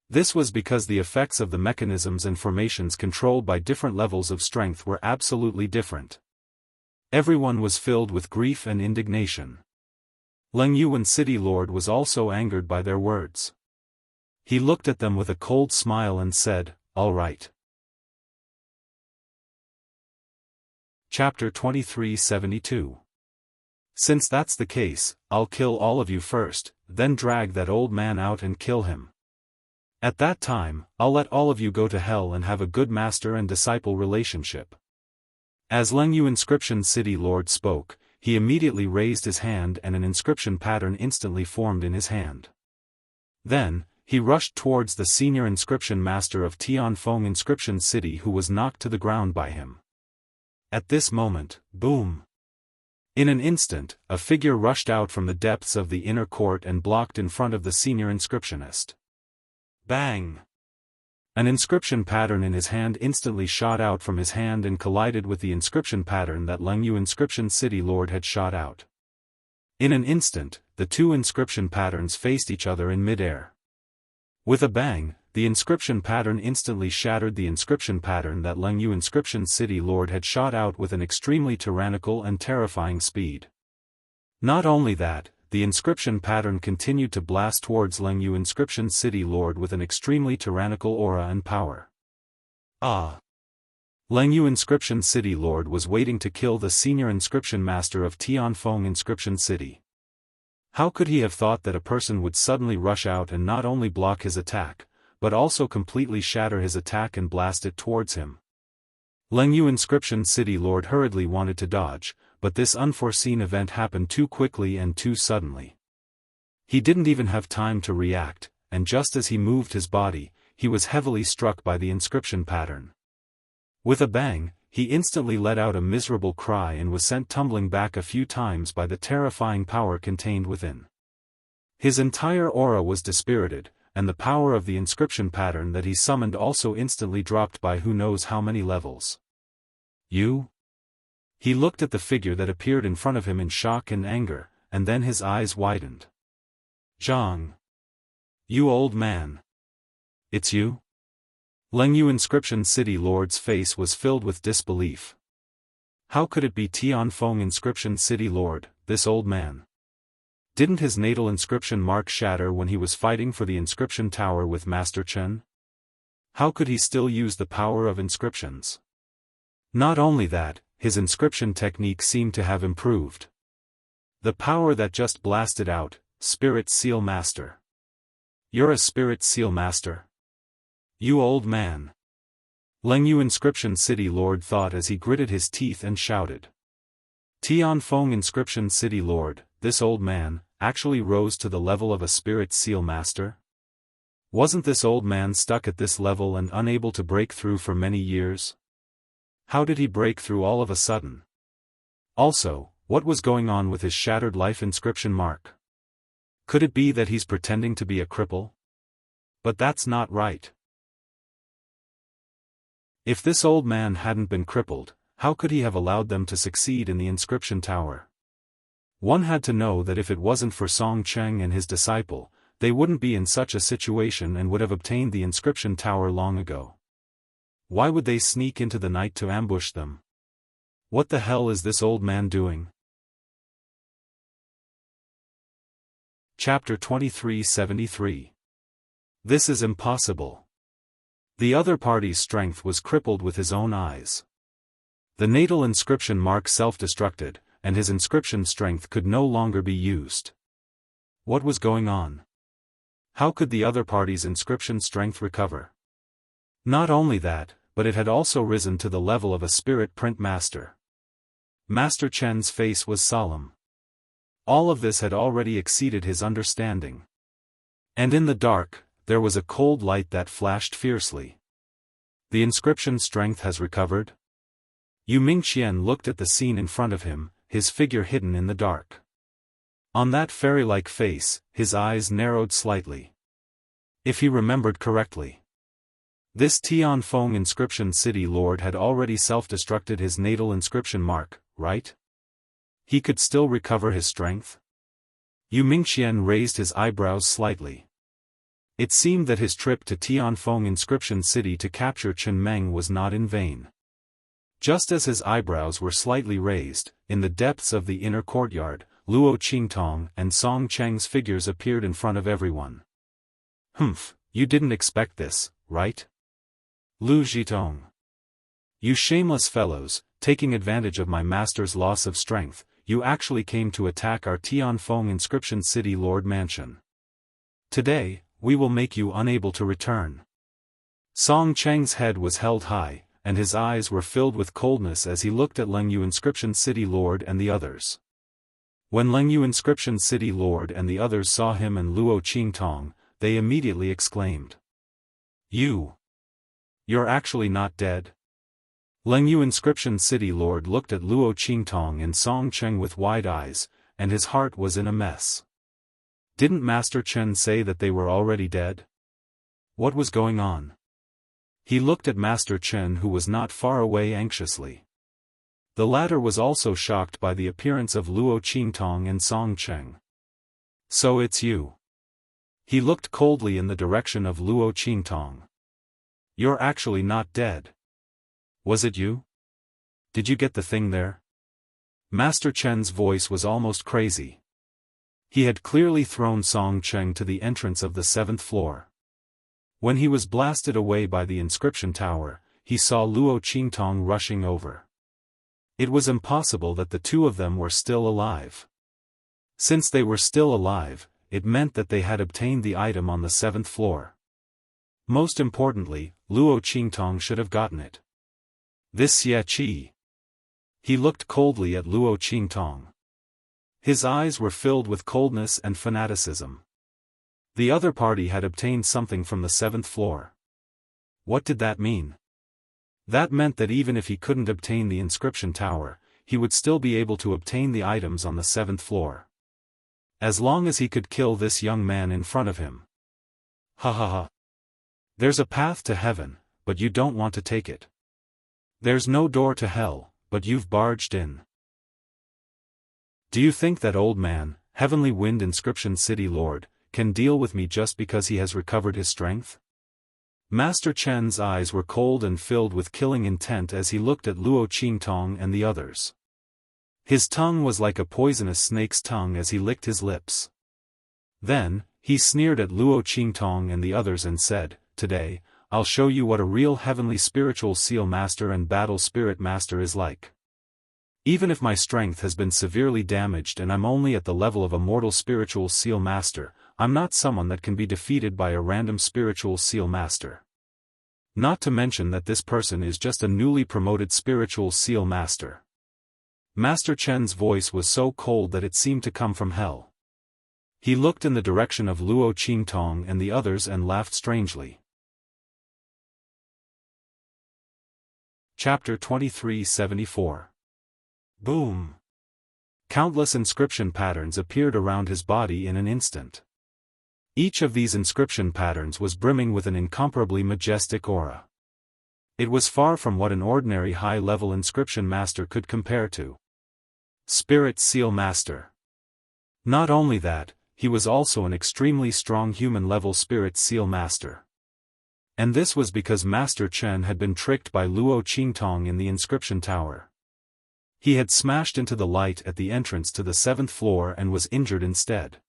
This was because the effects of the mechanisms and formations controlled by different levels of strength were absolutely different. Everyone was filled with grief and indignation. Leng Yuan City Lord was also angered by their words. He looked at them with a cold smile and said, "All right." Chapter 2372. Since that's the case, I'll kill all of you first, then drag that old man out and kill him. At that time, I'll let all of you go to hell and have a good master and disciple relationship. As Lengyu Inscription City Lord spoke, he immediately raised his hand and an inscription pattern instantly formed in his hand. Then, he rushed towards the senior inscription master of Tianfeng Inscription City, who was knocked to the ground by him. At this moment, boom! In an instant, a figure rushed out from the depths of the inner court and blocked in front of the senior inscriptionist. Bang! An inscription pattern in his hand instantly shot out from his hand and collided with the inscription pattern that Lengyu Inscription City Lord had shot out. In an instant, the two inscription patterns faced each other in midair. With a bang, the inscription pattern instantly shattered the inscription pattern that Lengyu Inscription City Lord had shot out with an extremely tyrannical and terrifying speed. Not only that, the inscription pattern continued to blast towards Lengyu Inscription City Lord with an extremely tyrannical aura and power. Ah! Lengyu Inscription City Lord was waiting to kill the senior inscription master of Tianfeng Inscription City. How could he have thought that a person would suddenly rush out and not only block his attack, but also completely shatter his attack and blast it towards him? Lengyu Inscription City Lord hurriedly wanted to dodge, but this unforeseen event happened too quickly and too suddenly. He didn't even have time to react, and just as he moved his body, he was heavily struck by the inscription pattern. With a bang, he instantly let out a miserable cry and was sent tumbling back a few times by the terrifying power contained within. His entire aura was dispirited, and the power of the inscription pattern that he summoned also instantly dropped by who knows how many levels. You? He looked at the figure that appeared in front of him in shock and anger, and then his eyes widened. Zhang! You old man! It's you? Lengyu Inscription City Lord's face was filled with disbelief. How could it be Tianfeng Inscription City Lord, this old man? Didn't his natal inscription mark shatter when he was fighting for the inscription tower with Master Chen? How could he still use the power of inscriptions? Not only that, his inscription technique seemed to have improved. The power that just blasted out, Spirit Seal Master. You're a Spirit Seal Master? You old man! Lengyu Inscription City Lord thought as he gritted his teeth and shouted. Tianfeng Inscription City Lord, this old man, actually rose to the level of a Spirit Seal Master? Wasn't this old man stuck at this level and unable to break through for many years? How did he break through all of a sudden? Also, what was going on with his shattered life inscription mark? Could it be that he's pretending to be a cripple? But that's not right. If this old man hadn't been crippled, how could he have allowed them to succeed in the inscription tower? One had to know that if it wasn't for Song Cheng and his disciple, they wouldn't be in such a situation and would have obtained the inscription tower long ago. Why would they sneak into the night to ambush them? What the hell is this old man doing? Chapter 2373. This is impossible. The other party's strength was crippled with his own eyes. The natal inscription mark self-destructed, and his inscription strength could no longer be used. What was going on? How could the other party's inscription strength recover? Not only that, but it had also risen to the level of a spirit print master. Master Chen's face was solemn. All of this had already exceeded his understanding. And in the dark, there was a cold light that flashed fiercely. The inscription strength has recovered? Yu Mingqian looked at the scene in front of him, his figure hidden in the dark. On that fairy-like face, his eyes narrowed slightly. If he remembered correctly, this Tianfeng inscription city lord had already self-destructed his natal inscription mark, right? He could still recover his strength? Yu Mingqian raised his eyebrows slightly. It seemed that his trip to Tianfeng inscription city to capture Chen Meng was not in vain. Just as his eyebrows were slightly raised, in the depths of the inner courtyard, Luo Qingtong and Song Cheng's figures appeared in front of everyone. Humph, you didn't expect this, right? Lu Zhitong. You shameless fellows, taking advantage of my master's loss of strength, you actually came to attack our Tianfeng inscription city lord mansion. Today, we will make you unable to return. Song Cheng's head was held high, and his eyes were filled with coldness as he looked at Lengyu inscription city lord and the others. When Lengyu inscription city lord and the others saw him and Luo Qingtong, they immediately exclaimed. You're actually not dead? Lengyu inscription city lord looked at Luo Qingtong and Song Cheng with wide eyes, and his heart was in a mess. Didn't Master Chen say that they were already dead? What was going on? He looked at Master Chen who was not far away anxiously. The latter was also shocked by the appearance of Luo Qingtong and Song Cheng. So it's you. He looked coldly in the direction of Luo Qingtong. You're actually not dead. Was it you? Did you get the thing there? Master Chen's voice was almost crazy. He had clearly thrown Song Cheng to the entrance of the 7th floor. When he was blasted away by the inscription tower, he saw Luo Qingtong rushing over. It was impossible that the two of them were still alive. Since they were still alive, it meant that they had obtained the item on the 7th floor. Most importantly, Luo Qingtong should have gotten it. This Xie Qi. He looked coldly at Luo Qingtong. His eyes were filled with coldness and fanaticism. The other party had obtained something from the 7th floor. What did that mean? That meant that even if he couldn't obtain the inscription tower, he would still be able to obtain the items on the 7th floor. As long as he could kill this young man in front of him. Ha ha ha. There's a path to heaven, but you don't want to take it. There's no door to hell, but you've barged in. Do you think that old man, Heavenly Wind Inscription City Lord, can deal with me just because he has recovered his strength? Master Chen's eyes were cold and filled with killing intent as he looked at Luo Qingtong and the others. His tongue was like a poisonous snake's tongue as he licked his lips. Then, he sneered at Luo Qingtong and the others and said, "Today, I'll show you what a real heavenly spiritual seal master and battle spirit master is like. Even if my strength has been severely damaged and I'm only at the level of a mortal spiritual seal master, I'm not someone that can be defeated by a random spiritual seal master. Not to mention that this person is just a newly promoted spiritual seal master." Master Chen's voice was so cold that it seemed to come from hell. He looked in the direction of Luo Qingtong and the others and laughed strangely. Chapter 2374. Boom! Countless inscription patterns appeared around his body in an instant. Each of these inscription patterns was brimming with an incomparably majestic aura. It was far from what an ordinary high-level inscription master could compare to. Spirit Seal Master. Not only that, he was also an extremely strong human-level Spirit Seal Master. And this was because Master Chen had been tricked by Luo Qingtong in the inscription tower. He had smashed into the light at the entrance to the 7th floor and was injured instead.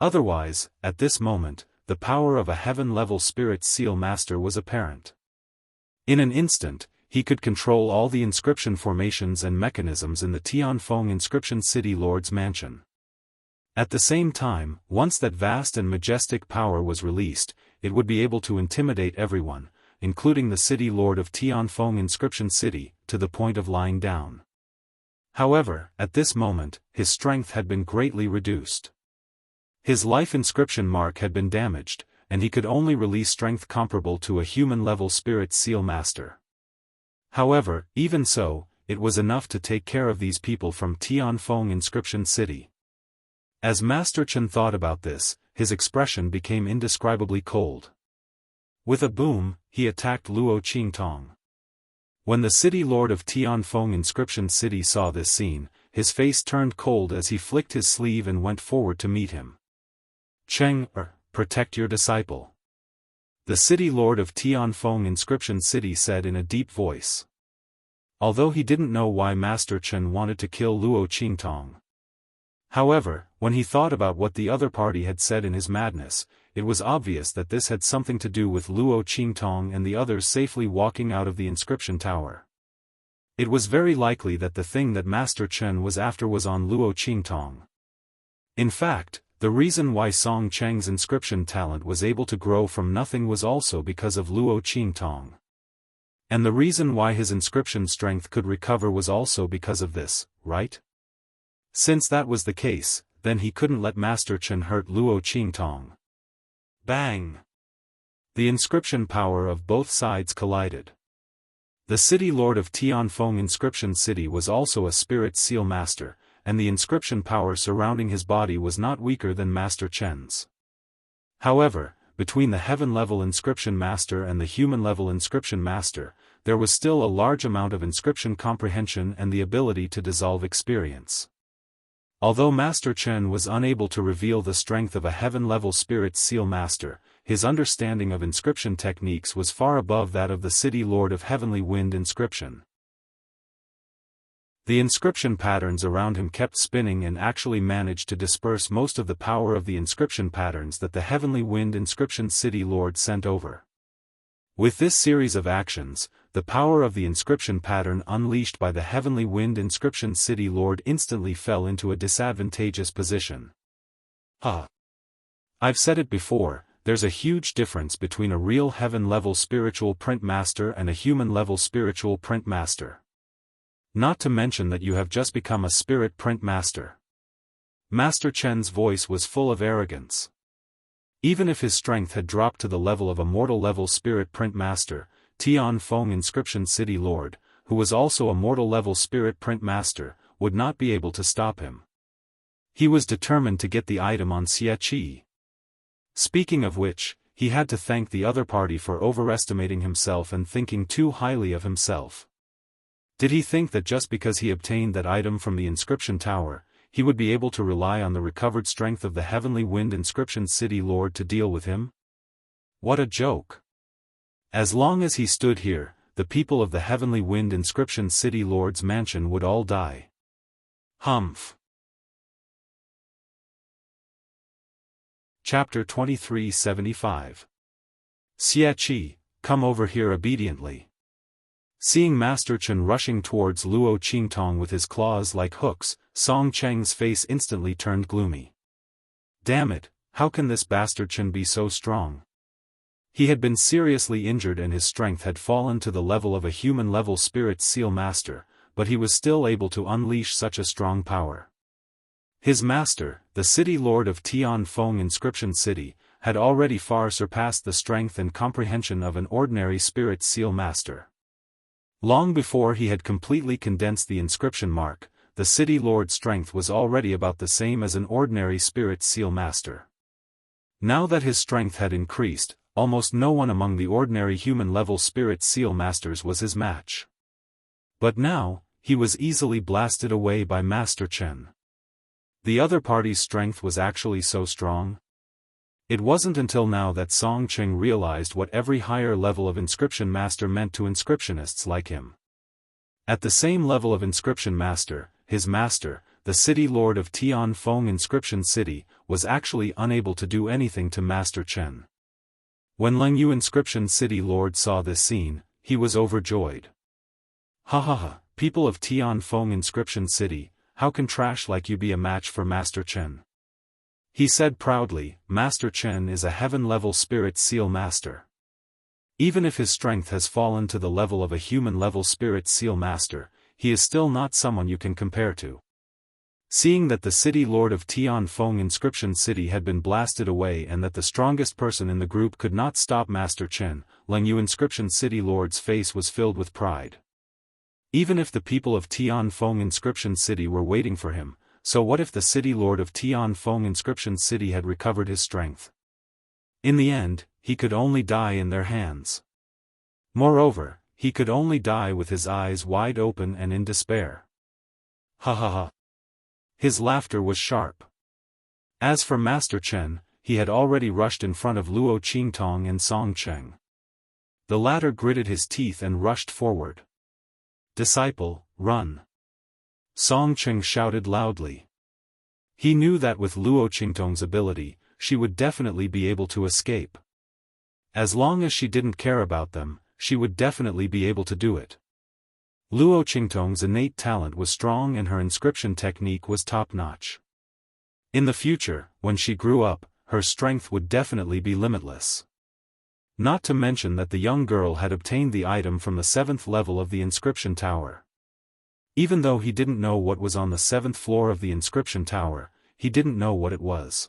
Otherwise, at this moment, the power of a heaven-level Spirit Seal Master was apparent. In an instant, he could control all the inscription formations and mechanisms in the Tianfeng Inscription City Lord's mansion. At the same time, once that vast and majestic power was released, it would be able to intimidate everyone, including the City Lord of Tianfeng Inscription City, to the point of lying down. However, at this moment, his strength had been greatly reduced. His life inscription mark had been damaged, and he could only release strength comparable to a human-level spirit seal master. However, even so, it was enough to take care of these people from Tianfeng Inscription City. As Master Chen thought about this, his expression became indescribably cold. With a boom, he attacked Luo Qingtong. When the city lord of Tianfeng Inscription City saw this scene, his face turned cold as he flicked his sleeve and went forward to meet him. Cheng, protect your disciple. The city lord of Tianfeng Inscription City said in a deep voice. Although he didn't know why Master Chen wanted to kill Luo Qingtong. However, when he thought about what the other party had said in his madness, it was obvious that this had something to do with Luo Qingtong and the others safely walking out of the inscription tower. It was very likely that the thing that Master Chen was after was on Luo Qingtong. In fact, the reason why Song Cheng's inscription talent was able to grow from nothing was also because of Luo Qingtong. And the reason why his inscription strength could recover was also because of this, right? Since that was the case, then he couldn't let Master Chen hurt Luo Qingtong. Bang! The inscription power of both sides collided. The city lord of Tianfeng Inscription City was also a spirit seal master, and the inscription power surrounding his body was not weaker than Master Chen's. However, between the heaven-level inscription master and the human-level inscription master, there was still a large amount of inscription comprehension and the ability to dissolve experience. Although Master Chen was unable to reveal the strength of a heaven-level spirit seal master, his understanding of inscription techniques was far above that of the city lord of Heavenly Wind Inscription. The inscription patterns around him kept spinning and actually managed to disperse most of the power of the inscription patterns that the Heavenly Wind Inscription City Lord sent over. With this series of actions, the power of the inscription pattern unleashed by the Heavenly Wind Inscription City Lord instantly fell into a disadvantageous position. I've said it before, there's a huge difference between a real heaven-level spiritual print master and a human-level spiritual print master. Not to mention that you have just become a spirit print master. Master Chen's voice was full of arrogance. Even if his strength had dropped to the level of a mortal-level spirit print master, Tianfeng Inscription City Lord, who was also a mortal-level spirit print master, would not be able to stop him. He was determined to get the item on Xie. Speaking of which, he had to thank the other party for overestimating himself and thinking too highly of himself. Did he think that just because he obtained that item from the inscription tower, he would be able to rely on the recovered strength of the Heavenly Wind Inscription City Lord to deal with him? What a joke! As long as he stood here, the people of the Heavenly Wind Inscription City Lord's mansion would all die. Humph. Chapter 2375. Xie, come over here obediently. Seeing Master Chen rushing towards Luo Qingtong with his claws like hooks, Song Cheng's face instantly turned gloomy. Damn it, how can this bastard Chen be so strong? He had been seriously injured and his strength had fallen to the level of a human-level spirit seal master, but he was still able to unleash such a strong power. His master, the city lord of Tianfeng Inscription City, had already far surpassed the strength and comprehension of an ordinary spirit seal master. Long before he had completely condensed the inscription mark, the city lord's strength was already about the same as an ordinary spirit seal master. Now that his strength had increased, almost no one among the ordinary human-level spirit seal masters was his match. But now, he was easily blasted away by Master Chen. The other party's strength was actually so strong. It wasn't until now that Song Cheng realized what every higher level of inscription master meant to inscriptionists like him. At the same level of inscription master, his master, the city lord of Tianfeng Inscription City, was actually unable to do anything to Master Chen. When Lengyu Inscription City Lord saw this scene, he was overjoyed. Ha, people of Tianfeng Inscription City, how can trash like you be a match for Master Chen? He said proudly, Master Chen is a heaven-level spirit seal master. Even if his strength has fallen to the level of a human-level spirit seal master, he is still not someone you can compare to. Seeing that the city lord of Tianfeng Inscription City had been blasted away and that the strongest person in the group could not stop Master Chen, Lengyu Inscription City Lord's face was filled with pride. Even if the people of Tianfeng Inscription City were waiting for him, so what if the city lord of Tianfeng Inscription City had recovered his strength? In the end, he could only die in their hands. Moreover, he could only die with his eyes wide open and in despair. Ha ha ha. His laughter was sharp. As for Master Chen, he had already rushed in front of Luo Qingtong and Song Cheng. The latter gritted his teeth and rushed forward. "Disciple, run!" Song Cheng shouted loudly. He knew that with Luo Qingtong's ability, she would definitely be able to escape. As long as she didn't care about them, she would definitely be able to do it. Luo Qingtong's innate talent was strong and her inscription technique was top-notch. In the future, when she grew up, her strength would definitely be limitless. Not to mention that the young girl had obtained the item from the 7th level of the inscription tower. Even though he didn't know what was on the 7th floor of the inscription tower, he didn't know what it was.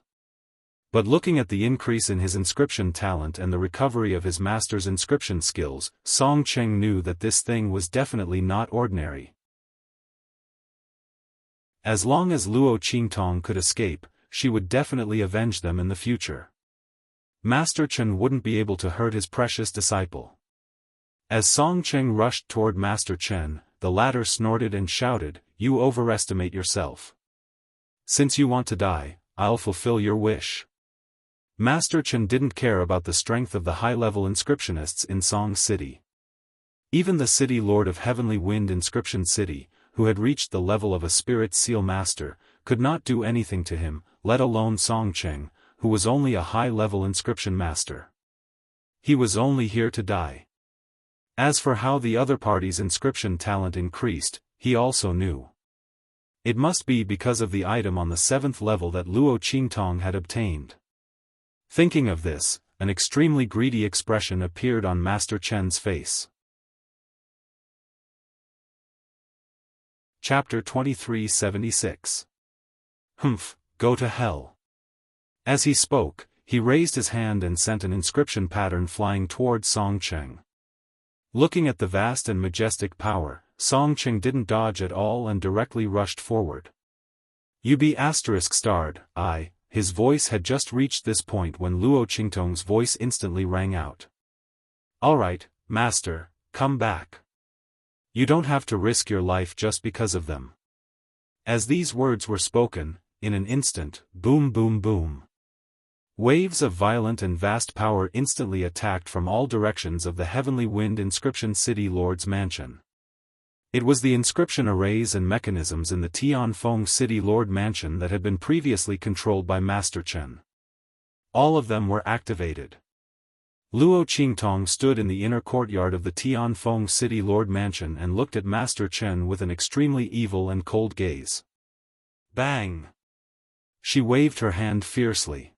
But looking at the increase in his inscription talent and the recovery of his master's inscription skills, Song Cheng knew that this thing was definitely not ordinary. As long as Luo Qingtong could escape, she would definitely avenge them in the future. Master Chen wouldn't be able to hurt his precious disciple. As Song Cheng rushed toward Master Chen, the latter snorted and shouted, "You overestimate yourself. Since you want to die, I'll fulfill your wish." Master Chen didn't care about the strength of the high-level inscriptionists in Song City. Even the city lord of Heavenly Wind Inscription City, who had reached the level of a spirit seal master, could not do anything to him, let alone Song Cheng, who was only a high-level inscription master. He was only here to die. As for how the other party's inscription talent increased, he also knew. It must be because of the item on the 7th level that Luo Qingtong had obtained. Thinking of this, an extremely greedy expression appeared on Master Chen's face. Chapter 2376. Humph, go to hell. As he spoke, he raised his hand and sent an inscription pattern flying toward Song Cheng. Looking at the vast and majestic power, Song Cheng didn't dodge at all and directly rushed forward. "You be *******, his voice had just reached this point when Luo Qingtong's voice instantly rang out. "Alright, master, come back. You don't have to risk your life just because of them." As these words were spoken, in an instant, boom boom boom. Waves of violent and vast power instantly attacked from all directions of the Heavenly Wind Inscription City Lord's mansion. It was the inscription arrays and mechanisms in the Tianfeng City Lord Mansion that had been previously controlled by Master Chen. All of them were activated. Luo Qingtong stood in the inner courtyard of the Tianfeng City Lord Mansion and looked at Master Chen with an extremely evil and cold gaze. Bang! She waved her hand fiercely.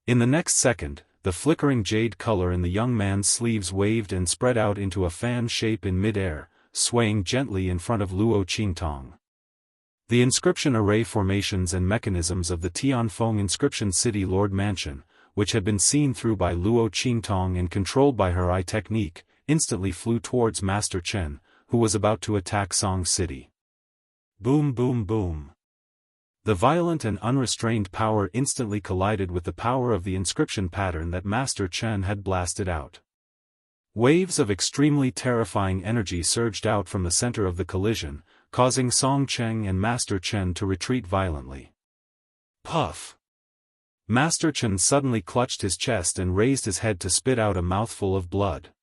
In the next second, the flickering jade color in the young man's sleeves waved and spread out into a fan shape in mid-air, swaying gently in front of Luo Qingtong. The inscription array formations and mechanisms of the Tianfeng Inscription City Lord Mansion, which had been seen through by Luo Qingtong and controlled by her eye technique, instantly flew towards Master Chen, who was about to attack Song City. Boom boom boom. The violent and unrestrained power instantly collided with the power of the inscription pattern that Master Chen had blasted out. Waves of extremely terrifying energy surged out from the center of the collision, causing Song Cheng and Master Chen to retreat violently. Puff! Master Chen suddenly clutched his chest and raised his head to spit out a mouthful of blood.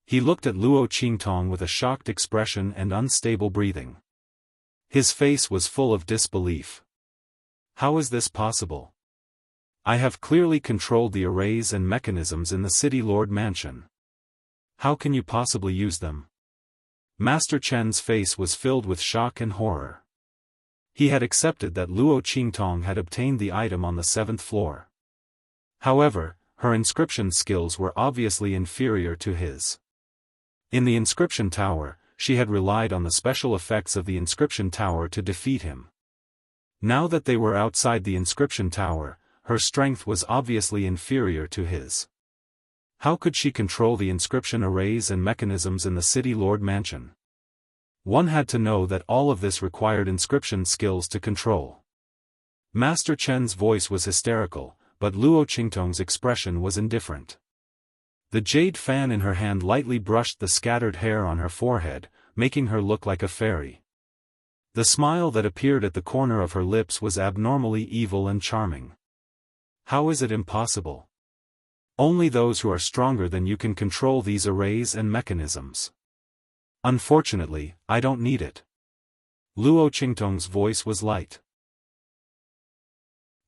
He looked at Luo Qingtong with a shocked expression and unstable breathing. His face was full of disbelief. How is this possible? I have clearly controlled the arrays and mechanisms in the City Lord Mansion. How can you possibly use them? Master Chen's face was filled with shock and horror. He had accepted that Luo Qingtong had obtained the item on the 7th floor. However, her inscription skills were obviously inferior to his. In the inscription tower, she had relied on the special effects of the inscription tower to defeat him. Now that they were outside the inscription tower, her strength was obviously inferior to his. How could she control the inscription arrays and mechanisms in the City Lord Mansion? One had to know that all of this required inscription skills to control. Master Chen's voice was hysterical, but Luo Qingtong's expression was indifferent. The jade fan in her hand lightly brushed the scattered hair on her forehead, making her look like a fairy. The smile that appeared at the corner of her lips was abnormally evil and charming. How is it impossible? Only those who are stronger than you can control these arrays and mechanisms. Unfortunately, I don't need it. Luo Qingtong's voice was light.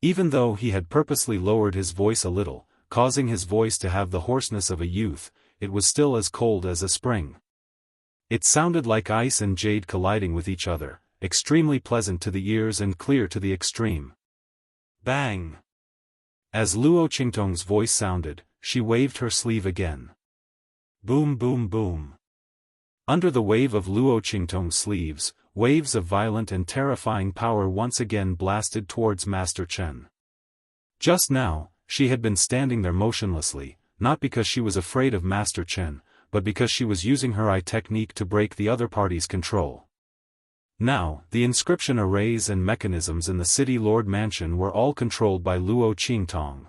Even though he had purposely lowered his voice a little, causing his voice to have the hoarseness of a youth, it was still as cold as a spring. It sounded like ice and jade colliding with each other, extremely pleasant to the ears and clear to the extreme. Bang! As Luo Qingtong's voice sounded, she waved her sleeve again. Boom boom boom. Under the wave of Luo Qingtong's sleeves, waves of violent and terrifying power once again blasted towards Master Chen. Just now, she had been standing there motionlessly, not because she was afraid of Master Chen, but because she was using her eye technique to break the other party's control. Now, the inscription arrays and mechanisms in the City Lord Mansion were all controlled by Luo Qingtong.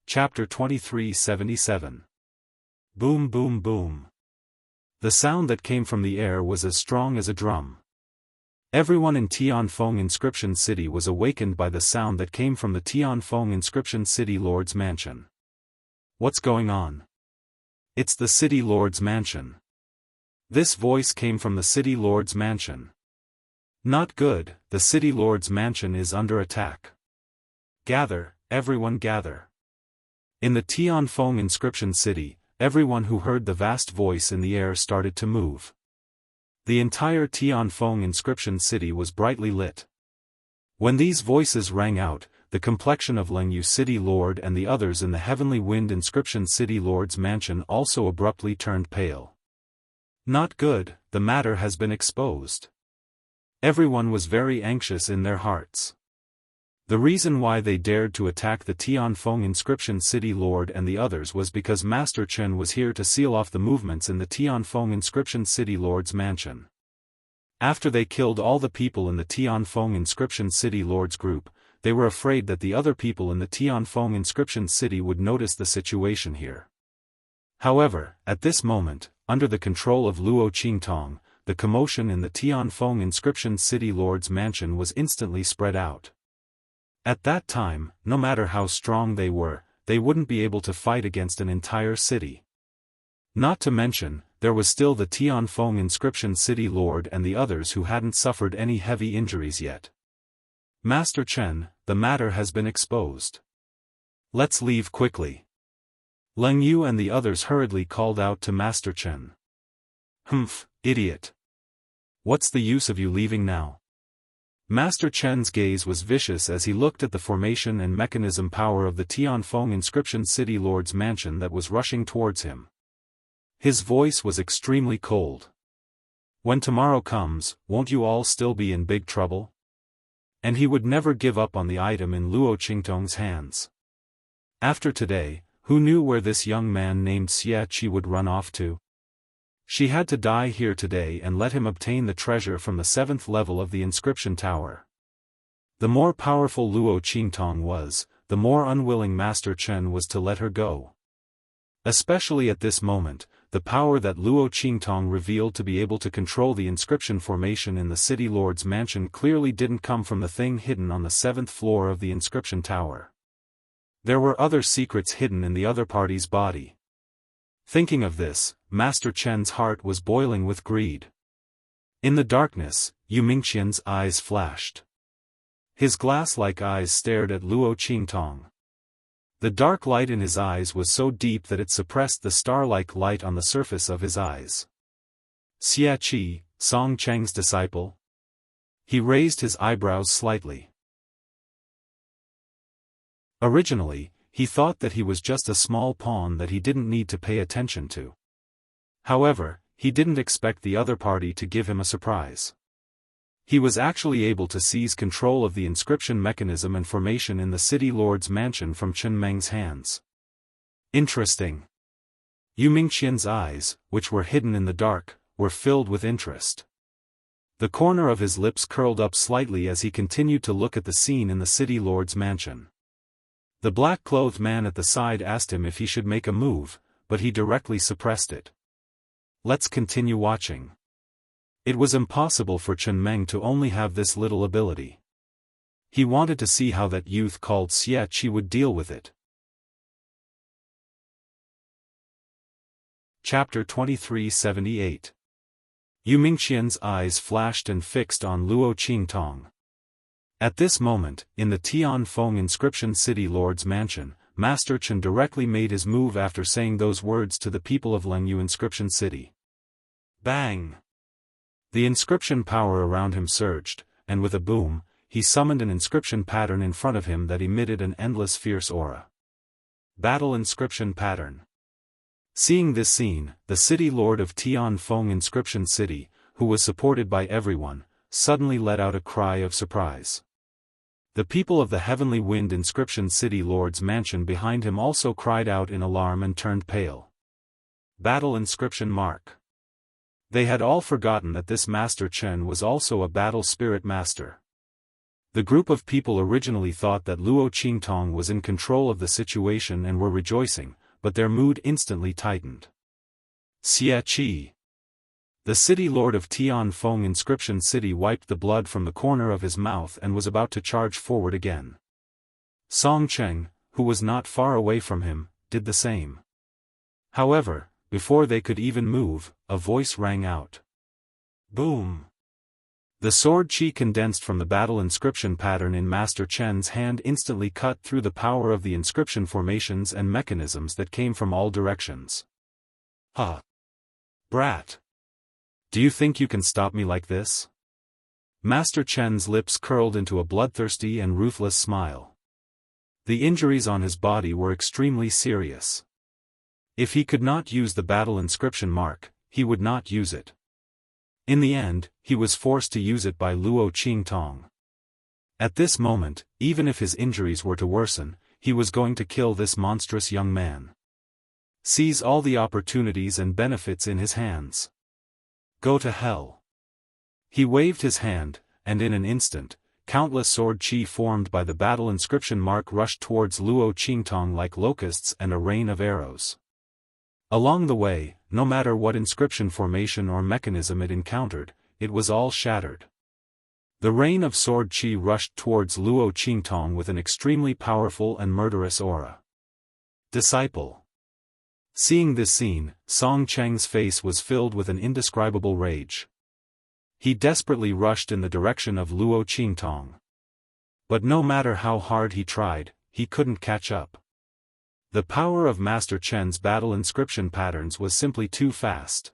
Chapter 2377. Boom boom boom. The sound that came from the air was as strong as a drum. Everyone in Tianfeng Inscription City was awakened by the sound that came from the Tianfeng Inscription City Lord's Mansion. What's going on? It's the City Lord's Mansion. This voice came from the City Lord's Mansion. Not good, the City Lord's Mansion is under attack. Gather, everyone gather. In the Tianfeng Inscription City, everyone who heard the vast voice in the air started to move. The entire Tianfeng Inscription City was brightly lit. When these voices rang out, the complexion of Lengyu City Lord and the others in the Heavenly Wind Inscription City Lord's Mansion also abruptly turned pale. Not good, the matter has been exposed. Everyone was very anxious in their hearts. The reason why they dared to attack the Tianfeng Inscription City Lord and the others was because Master Chen was here to seal off the movements in the Tianfeng Inscription City Lord's Mansion. After they killed all the people in the Tianfeng Inscription City Lord's group, they were afraid that the other people in the Tianfeng Inscription City would notice the situation here. However, at this moment, under the control of Luo Qingtong, the commotion in the Tianfeng Inscription City Lord's Mansion was instantly spread out. At that time, no matter how strong they were, they wouldn't be able to fight against an entire city. Not to mention, there was still the Tianfeng Inscription City Lord and the others who hadn't suffered any heavy injuries yet. Master Chen, the matter has been exposed. Let's leave quickly. Leng Yu and the others hurriedly called out to Master Chen. Humph, idiot. What's the use of you leaving now? Master Chen's gaze was vicious as he looked at the formation and mechanism power of the Tianfeng Inscription City Lord's Mansion that was rushing towards him. His voice was extremely cold. When tomorrow comes, won't you all still be in big trouble? And he would never give up on the item in Luo Qingtong's hands. After today, who knew where this young man named Xia would run off to? She had to die here today and let him obtain the treasure from the 7th level of the inscription tower. The more powerful Luo Qingtong was, the more unwilling Master Chen was to let her go. Especially at this moment, the power that Luo Qingtong revealed to be able to control the inscription formation in the City Lord's Mansion clearly didn't come from the thing hidden on the 7th floor of the inscription tower. There were other secrets hidden in the other party's body. Thinking of this, Master Chen's heart was boiling with greed. In the darkness, Yu Mingqian's eyes flashed. His glass-like eyes stared at Luo Qingtong. The dark light in his eyes was so deep that it suppressed the star-like light on the surface of his eyes. Xia Qi, Song Cheng's disciple? He raised his eyebrows slightly. Originally, he thought that he was just a small pawn that he didn't need to pay attention to. However, he didn't expect the other party to give him a surprise. He was actually able to seize control of the inscription mechanism and formation in the city lord's mansion from Chen Meng's hands. Interesting. Yu Mingqian's eyes, which were hidden in the dark, were filled with interest. The corner of his lips curled up slightly as he continued to look at the scene in the city lord's mansion. The black-clothed man at the side asked him if he should make a move, but he directly suppressed it. Let's continue watching. It was impossible for Chen Meng to only have this little ability. He wanted to see how that youth called Xie would deal with it. Chapter 2378. Yu Mingqian's eyes flashed and fixed on Luo Qingtong. At this moment, in the Tianfeng inscription city lord's mansion, Master Chen directly made his move after saying those words to the people of Lengyu inscription city. Bang! The inscription power around him surged, and with a boom, he summoned an inscription pattern in front of him that emitted an endless fierce aura. Battle inscription pattern. Seeing this scene, the city lord of Tianfeng inscription city, who was supported by everyone, suddenly let out a cry of surprise. The people of the Heavenly Wind inscription city lord's mansion behind him also cried out in alarm and turned pale. Battle inscription mark. They had all forgotten that this Master Chen was also a battle spirit master. The group of people originally thought that Luo Qingtong was in control of the situation and were rejoicing, but their mood instantly tightened. Xie Qi. The city lord of Tianfeng inscription city wiped the blood from the corner of his mouth and was about to charge forward again. Song Cheng, who was not far away from him, did the same. However, before they could even move, a voice rang out. Boom! The sword qi condensed from the battle inscription pattern in Master Chen's hand instantly cut through the power of the inscription formations and mechanisms that came from all directions. Huh! Brat! Do you think you can stop me like this? Master Chen's lips curled into a bloodthirsty and ruthless smile. The injuries on his body were extremely serious. If he could not use the battle inscription mark, he would not use it. In the end, he was forced to use it by Luo Qingtong. At this moment, even if his injuries were to worsen, he was going to kill this monstrous young man. Seize all the opportunities and benefits in his hands. Go to hell. He waved his hand, and in an instant, countless sword qi formed by the battle inscription mark rushed towards Luo Qingtong like locusts and a rain of arrows. Along the way, no matter what inscription formation or mechanism it encountered, it was all shattered. The rain of sword qi rushed towards Luo Qingtong with an extremely powerful and murderous aura. Disciple. Seeing this scene, Song Cheng's face was filled with an indescribable rage. He desperately rushed in the direction of Luo Qingtong. But no matter how hard he tried, he couldn't catch up. The power of Master Chen's battle inscription patterns was simply too fast.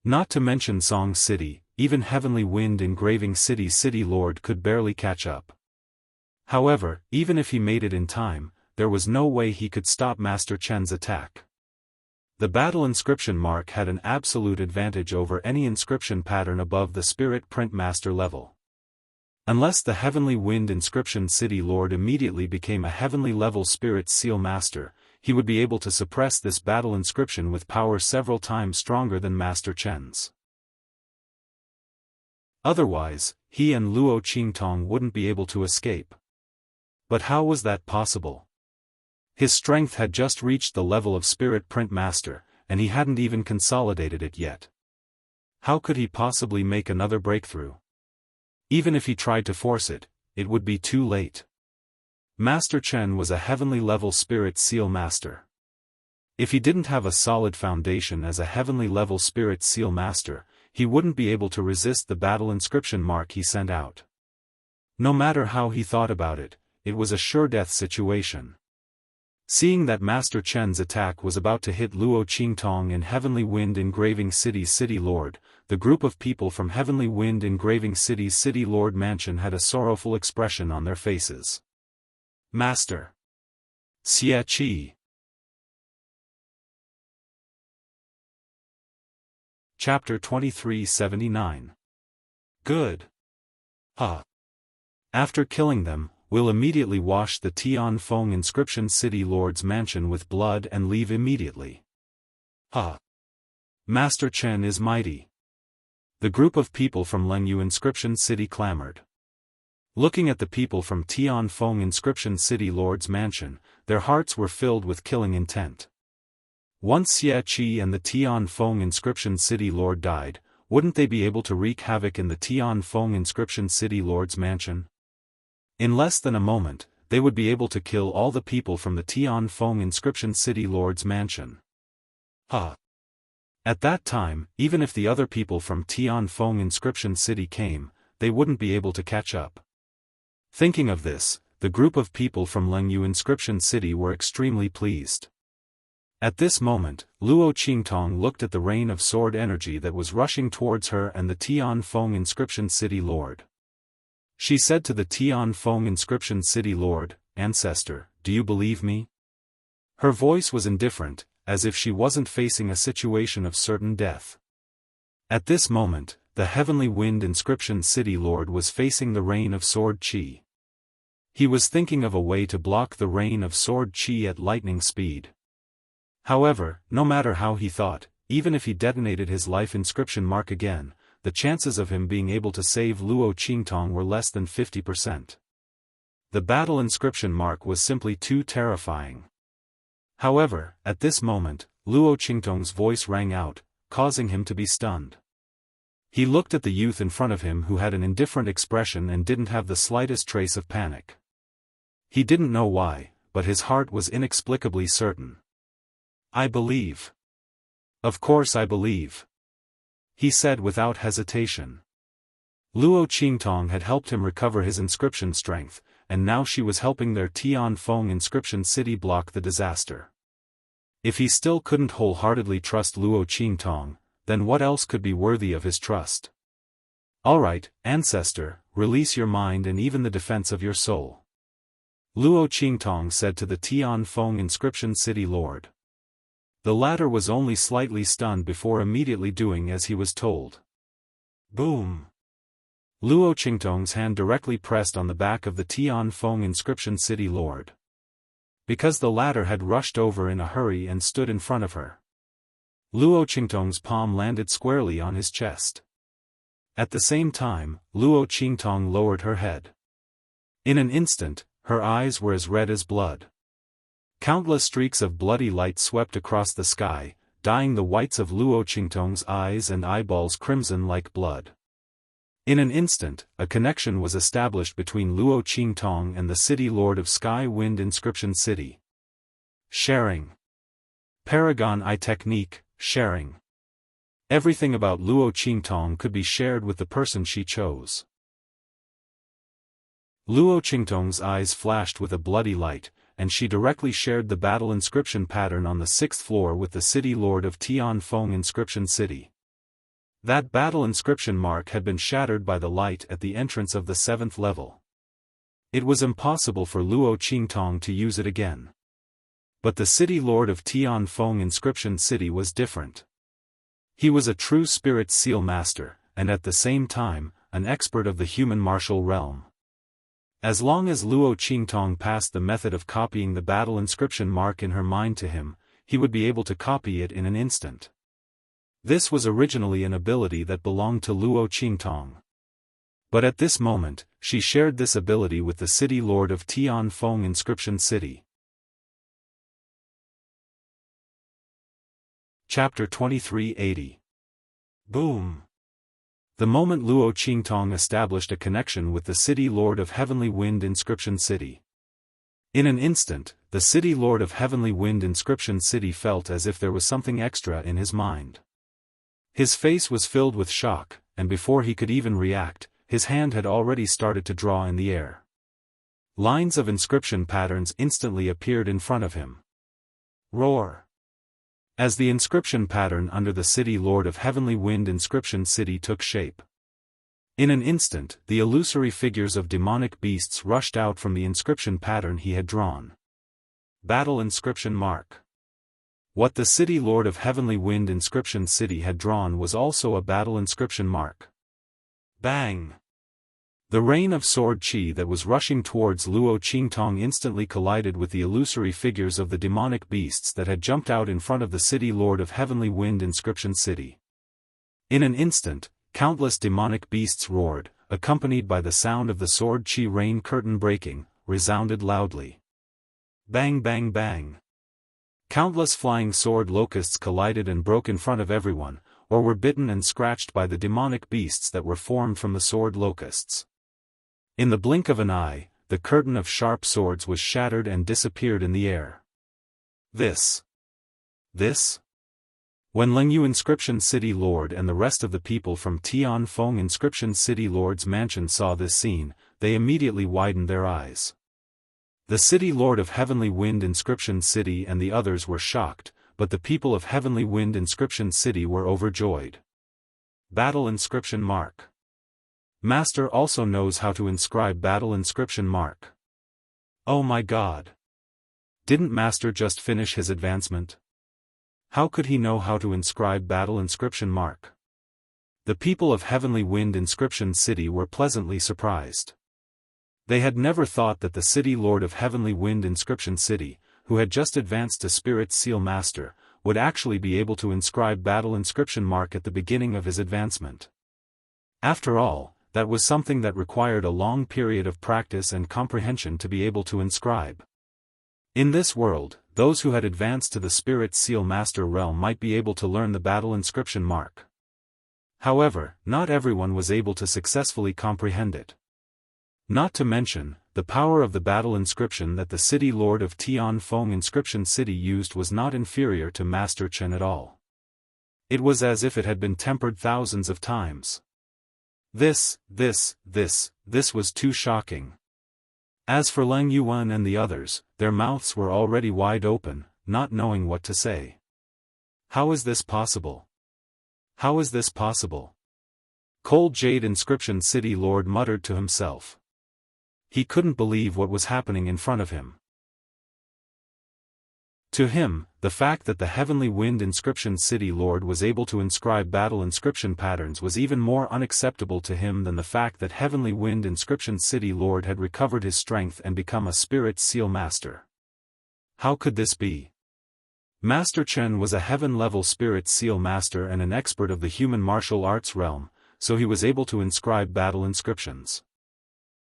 Not to mention Song City, even Heavenly Wind engraving city lord could barely catch up. However, even if he made it in time, there was no way he could stop Master Chen's attack. The battle inscription mark had an absolute advantage over any inscription pattern above the spirit print master level. Unless the Heavenly Wind inscription city lord immediately became a heavenly level spirit seal master, he would be able to suppress this battle inscription with power several times stronger than Master Chen's. Otherwise, he and Luo Qingtong wouldn't be able to escape. But how was that possible? His strength had just reached the level of Spirit Print Master, and he hadn't even consolidated it yet. How could he possibly make another breakthrough? Even if he tried to force it, it would be too late. Master Chen was a heavenly level Spirit Seal Master. If he didn't have a solid foundation as a heavenly level Spirit Seal Master, he wouldn't be able to resist the battle inscription mark he sent out. No matter how he thought about it, it was a sure death situation. Seeing that Master Chen's attack was about to hit Luo Qingtong in Heavenly Wind engraving city's city lord, the group of people from Heavenly Wind engraving city's city lord mansion had a sorrowful expression on their faces. Master. Xie Qi. Chapter 2379. Good. After killing them, we'll immediately wash the Tianfeng Inscription City Lord's mansion with blood and leave immediately. Master Chen is mighty. The group of people from Lengyu Inscription City clamored. Looking at the people from Tianfeng Inscription City Lord's mansion, their hearts were filled with killing intent. Once Xie Qi and the Tianfeng Inscription City Lord died, wouldn't they be able to wreak havoc in the Tianfeng Inscription City Lord's mansion? In less than a moment, they would be able to kill all the people from the Tianfeng Inscription City Lord's mansion. At that time, even if the other people from Tianfeng Inscription City came, they wouldn't be able to catch up. Thinking of this, the group of people from Lengyu Inscription City were extremely pleased. At this moment, Luo Qingtong looked at the rain of sword energy that was rushing towards her and the Tianfeng Inscription City Lord. She said to the Tianfeng Inscription City Lord, "Ancestor, do you believe me?" Her voice was indifferent, as if she wasn't facing a situation of certain death. At this moment, the Heavenly Wind Inscription City Lord was facing the rain of sword qi. He was thinking of a way to block the rain of sword qi at lightning speed. However, no matter how he thought, even if he detonated his life inscription mark again, the chances of him being able to save Luo Qingtong were less than 50%. The battle inscription mark was simply too terrifying. However, at this moment, Luo Qingtong's voice rang out, causing him to be stunned. He looked at the youth in front of him who had an indifferent expression and didn't have the slightest trace of panic. He didn't know why, but his heart was inexplicably certain. "I believe. Of course I believe," he said without hesitation. Luo Qingtong had helped him recover his inscription strength, and now she was helping their Tianfeng Inscription City block the disaster. If he still couldn't wholeheartedly trust Luo Qingtong, then what else could be worthy of his trust? "Alright, Ancestor, release your mind and even the defense of your soul," Luo Qingtong said to the Tianfeng Inscription City Lord. The latter was only slightly stunned before immediately doing as he was told. Boom! Luo Qingtong's hand directly pressed on the back of the Tianfeng Inscription City Lord. Because the latter had rushed over in a hurry and stood in front of her, Luo Qingtong's palm landed squarely on his chest. At the same time, Luo Qingtong lowered her head. In an instant, her eyes were as red as blood. Countless streaks of bloody light swept across the sky, dyeing the whites of Luo Qingtong's eyes and eyeballs crimson like blood. In an instant, a connection was established between Luo Qingtong and the City Lord of Sky Wind Inscription City. Sharing. Paragon I technique, sharing. Everything about Luo Qingtong could be shared with the person she chose. Luo Qingtong's eyes flashed with a bloody light, and she directly shared the battle inscription pattern on the 6th floor with the City Lord of Tianfeng Inscription City. That battle inscription mark had been shattered by the light at the entrance of the 7th level. It was impossible for Luo Qingtong to use it again. But the City Lord of Tianfeng Inscription City was different. He was a true spirit seal master, and at the same time, an expert of the human martial realm. As long as Luo Qingtong passed the method of copying the battle inscription mark in her mind to him, he would be able to copy it in an instant. This was originally an ability that belonged to Luo Qingtong. But at this moment, she shared this ability with the City Lord of Tianfeng Inscription City. Chapter 2380. Boom! The moment Luo Qingtong established a connection with the City Lord of Heavenly Wind Inscription City. In an instant, the City Lord of Heavenly Wind Inscription City felt as if there was something extra in his mind. His face was filled with shock, and before he could even react, his hand had already started to draw in the air. Lines of inscription patterns instantly appeared in front of him. Roar! As the inscription pattern under the City Lord of Heavenly Wind Inscription City took shape. In an instant, the illusory figures of demonic beasts rushed out from the inscription pattern he had drawn. Battle inscription mark. What the city lord of Heavenly Wind Inscription City had drawn was also a battle inscription mark. Bang! The rain of sword chi that was rushing towards Luo Qingtong instantly collided with the illusory figures of the demonic beasts that had jumped out in front of the city lord of Heavenly Wind Inscription City. In an instant, countless demonic beasts roared, accompanied by the sound of the sword chi rain curtain breaking, resounded loudly. Bang bang bang. Countless flying sword locusts collided and broke in front of everyone, or were bitten and scratched by the demonic beasts that were formed from the sword locusts. In the blink of an eye, the curtain of sharp swords was shattered and disappeared in the air. This. When Lengyu Inscription City Lord and the rest of the people from Tianfeng Inscription City Lord's mansion saw this scene, they immediately widened their eyes. The City Lord of Heavenly Wind Inscription City and the others were shocked, but the people of Heavenly Wind Inscription City were overjoyed. Battle Inscription Mark. Master also knows how to inscribe battle inscription mark. Oh my God! Didn't Master just finish his advancement? How could he know how to inscribe battle inscription mark? The people of Heavenly Wind Inscription City were pleasantly surprised. They had never thought that the City Lord of Heavenly Wind Inscription City, who had just advanced to Spirit Seal Master, would actually be able to inscribe battle inscription mark at the beginning of his advancement. After all, that was something that required a long period of practice and comprehension to be able to inscribe. In this world, those who had advanced to the Spirit Seal Master realm might be able to learn the battle inscription mark. However, not everyone was able to successfully comprehend it. Not to mention, the power of the battle inscription that the City Lord of Tianfeng Inscription City used was not inferior to Master Chen at all. It was as if it had been tempered thousands of times. This was too shocking. As for Lang Yuan and the others, their mouths were already wide open, not knowing what to say. How is this possible? How is this possible? Cold Jade Inscription City Lord muttered to himself. He couldn't believe what was happening in front of him. To him, the fact that the Heavenly Wind Inscription City Lord was able to inscribe battle inscription patterns was even more unacceptable to him than the fact that Heavenly Wind Inscription City Lord had recovered his strength and become a Spirit Seal Master. How could this be? Master Chen was a heaven-level Spirit Seal Master and an expert of the human martial arts realm, so he was able to inscribe battle inscriptions.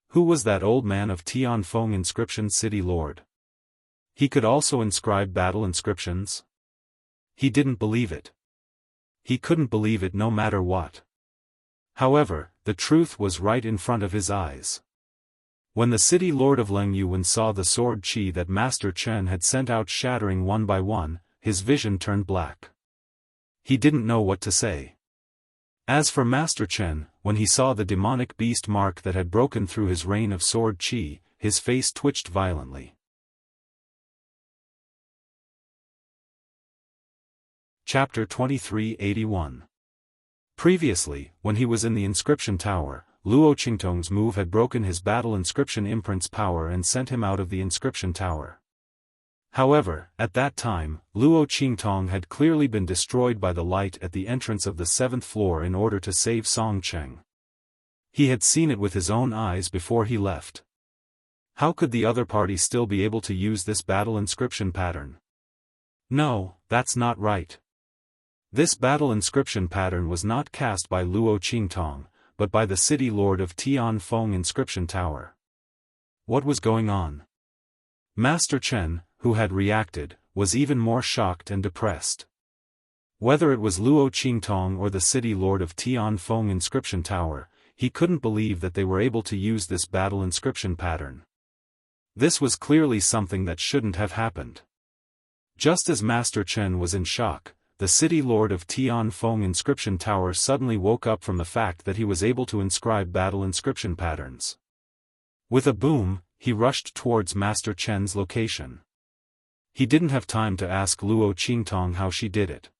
Who was that old man of Tianfeng Inscription City Lord? He could also inscribe battle inscriptions? He didn't believe it. He couldn't believe it no matter what. However, the truth was right in front of his eyes. When the City Lord of Lengyuan saw the sword chi that Master Chen had sent out shattering one by one, his vision turned black. He didn't know what to say. As for Master Chen, when he saw the demonic beast mark that had broken through his rain of sword chi, his face twitched violently. Chapter 2381. Previously, when he was in the inscription tower, Luo Qingtong's move had broken his battle inscription imprint's power and sent him out of the inscription tower. However, at that time, Luo Qingtong had clearly been destroyed by the light at the entrance of the 7th floor in order to save Song Cheng. He had seen it with his own eyes before he left. How could the other party still be able to use this battle inscription pattern? No, that's not right. This battle inscription pattern was not cast by Luo Qingtong, but by the City Lord of Tianfeng Inscription Tower. What was going on? Master Chen, who had reacted, was even more shocked and depressed. Whether it was Luo Qingtong or the City Lord of Tianfeng Inscription Tower, he couldn't believe that they were able to use this battle inscription pattern. This was clearly something that shouldn't have happened. Just as Master Chen was in shock, the City Lord of Tianfeng Inscription Tower suddenly woke up from the fact that he was able to inscribe battle inscription patterns. With a boom, he rushed towards Master Chen's location. He didn't have time to ask Luo Qingtong how she did it.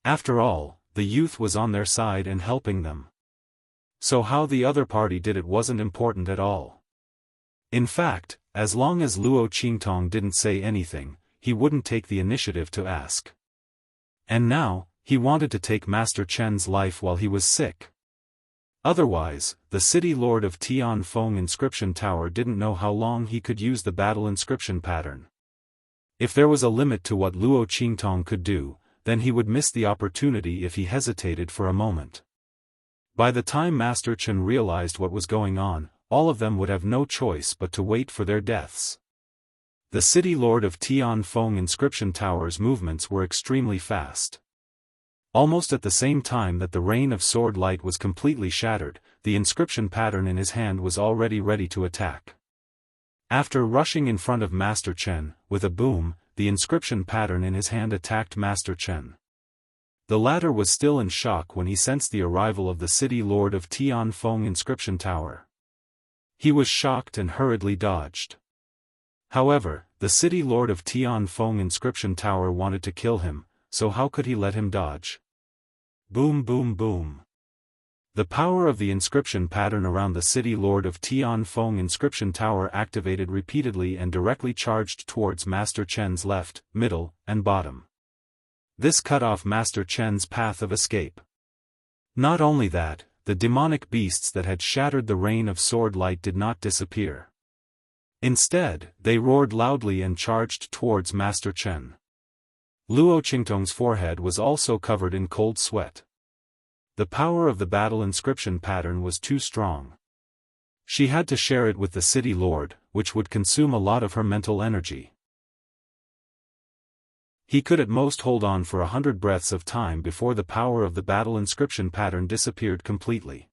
After all, the youth was on their side and helping them. So how the other party did it wasn't important at all. In fact, as long as Luo Qingtong didn't say anything, he wouldn't take the initiative to ask. And now, he wanted to take Master Chen's life while he was sick. Otherwise, the city lord of Tianfeng inscription tower didn't know how long he could use the battle inscription pattern. If there was a limit to what Luo Qingtong could do, then he would miss the opportunity if he hesitated for a moment. By the time Master Chen realized what was going on, all of them would have no choice but to wait for their deaths. The city lord of Tianfeng inscription tower's movements were extremely fast. Almost at the same time that the rain of sword light was completely shattered, the inscription pattern in his hand was already ready to attack. After rushing in front of Master Chen, with a boom, the inscription pattern in his hand attacked Master Chen. The latter was still in shock when he sensed the arrival of the city lord of Tianfeng inscription tower. He was shocked and hurriedly dodged. However, the city lord of Tianfeng inscription tower wanted to kill him, so how could he let him dodge? Boom boom boom. The power of the inscription pattern around the city lord of Tianfeng inscription tower activated repeatedly and directly charged towards Master Chen's left, middle, and bottom. This cut off Master Chen's path of escape. Not only that, the demonic beasts that had shattered the rain of sword light did not disappear. Instead, they roared loudly and charged towards Master Chen. Luo Qingtong's forehead was also covered in cold sweat. The power of the battle inscription pattern was too strong. She had to share it with the city lord, which would consume a lot of her mental energy. He could at most hold on for 100 breaths of time before the power of the battle inscription pattern disappeared completely.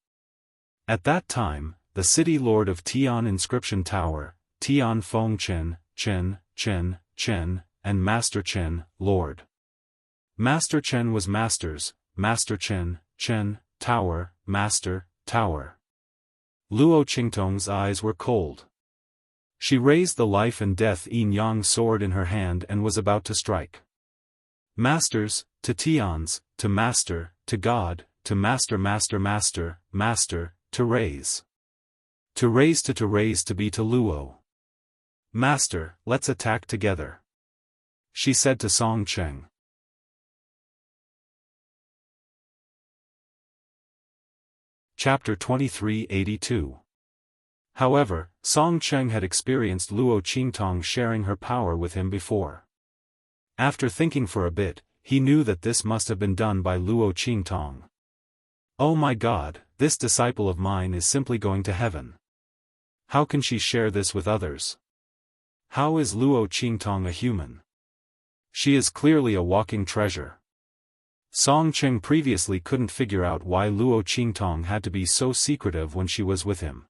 At that time, the city lord of Tian inscription tower, Tianfeng Chen, and Master Chen, Lord. Master Chen was masters, Master Chen, Tower, Master, Tower. Luo Qingtong's eyes were cold. She raised the life and death yin-yang sword in her hand and was about to strike. Masters, to Tians, to Master, to God, to Master, to raise. To raise to be to Luo. Master, let's attack together, she said to Song Cheng. Chapter 2382. However, Song Cheng had experienced Luo Qingtong sharing her power with him before. After thinking for a bit, he knew that this must have been done by Luo Qingtong. Oh my God, this disciple of mine is simply going to heaven. How can she share this with others? How is Luo Qingtong a human? She is clearly a walking treasure. Song Cheng previously couldn't figure out why Luo Qingtong had to be so secretive when she was with him.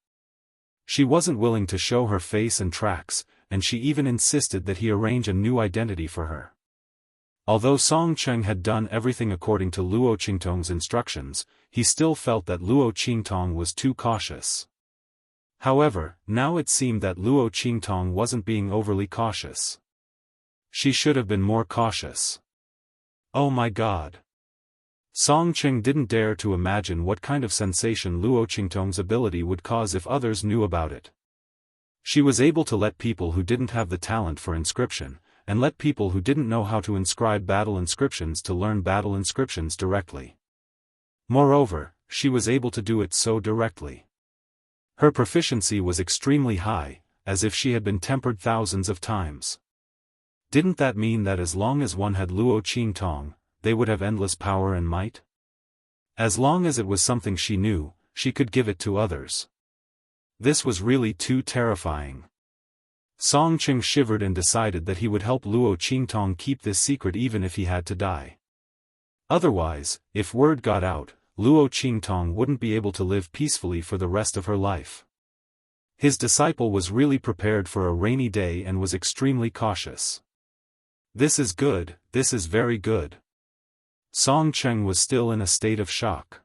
She wasn't willing to show her face and tracks, and she even insisted that he arrange a new identity for her. Although Song Cheng had done everything according to Luo Qingtong's instructions, he still felt that Luo Qingtong was too cautious. However, now it seemed that Luo Qingtong wasn't being overly cautious. She should have been more cautious. Oh my God. Song Cheng didn't dare to imagine what kind of sensation Luo Qingtong's ability would cause if others knew about it. She was able to let people who didn't have the talent for inscription, and let people who didn't know how to inscribe battle inscriptions to learn battle inscriptions directly. Moreover, she was able to do it so directly. Her proficiency was extremely high, as if she had been tempered thousands of times. Didn't that mean that as long as one had Luo Qingtong, they would have endless power and might? As long as it was something she knew, she could give it to others. This was really too terrifying. Song Cheng shivered and decided that he would help Luo Qingtong keep this secret even if he had to die. Otherwise, if word got out, Luo Qingtong wouldn't be able to live peacefully for the rest of her life. His disciple was really prepared for a rainy day and was extremely cautious. This is good, this is very good. Song Cheng was still in a state of shock.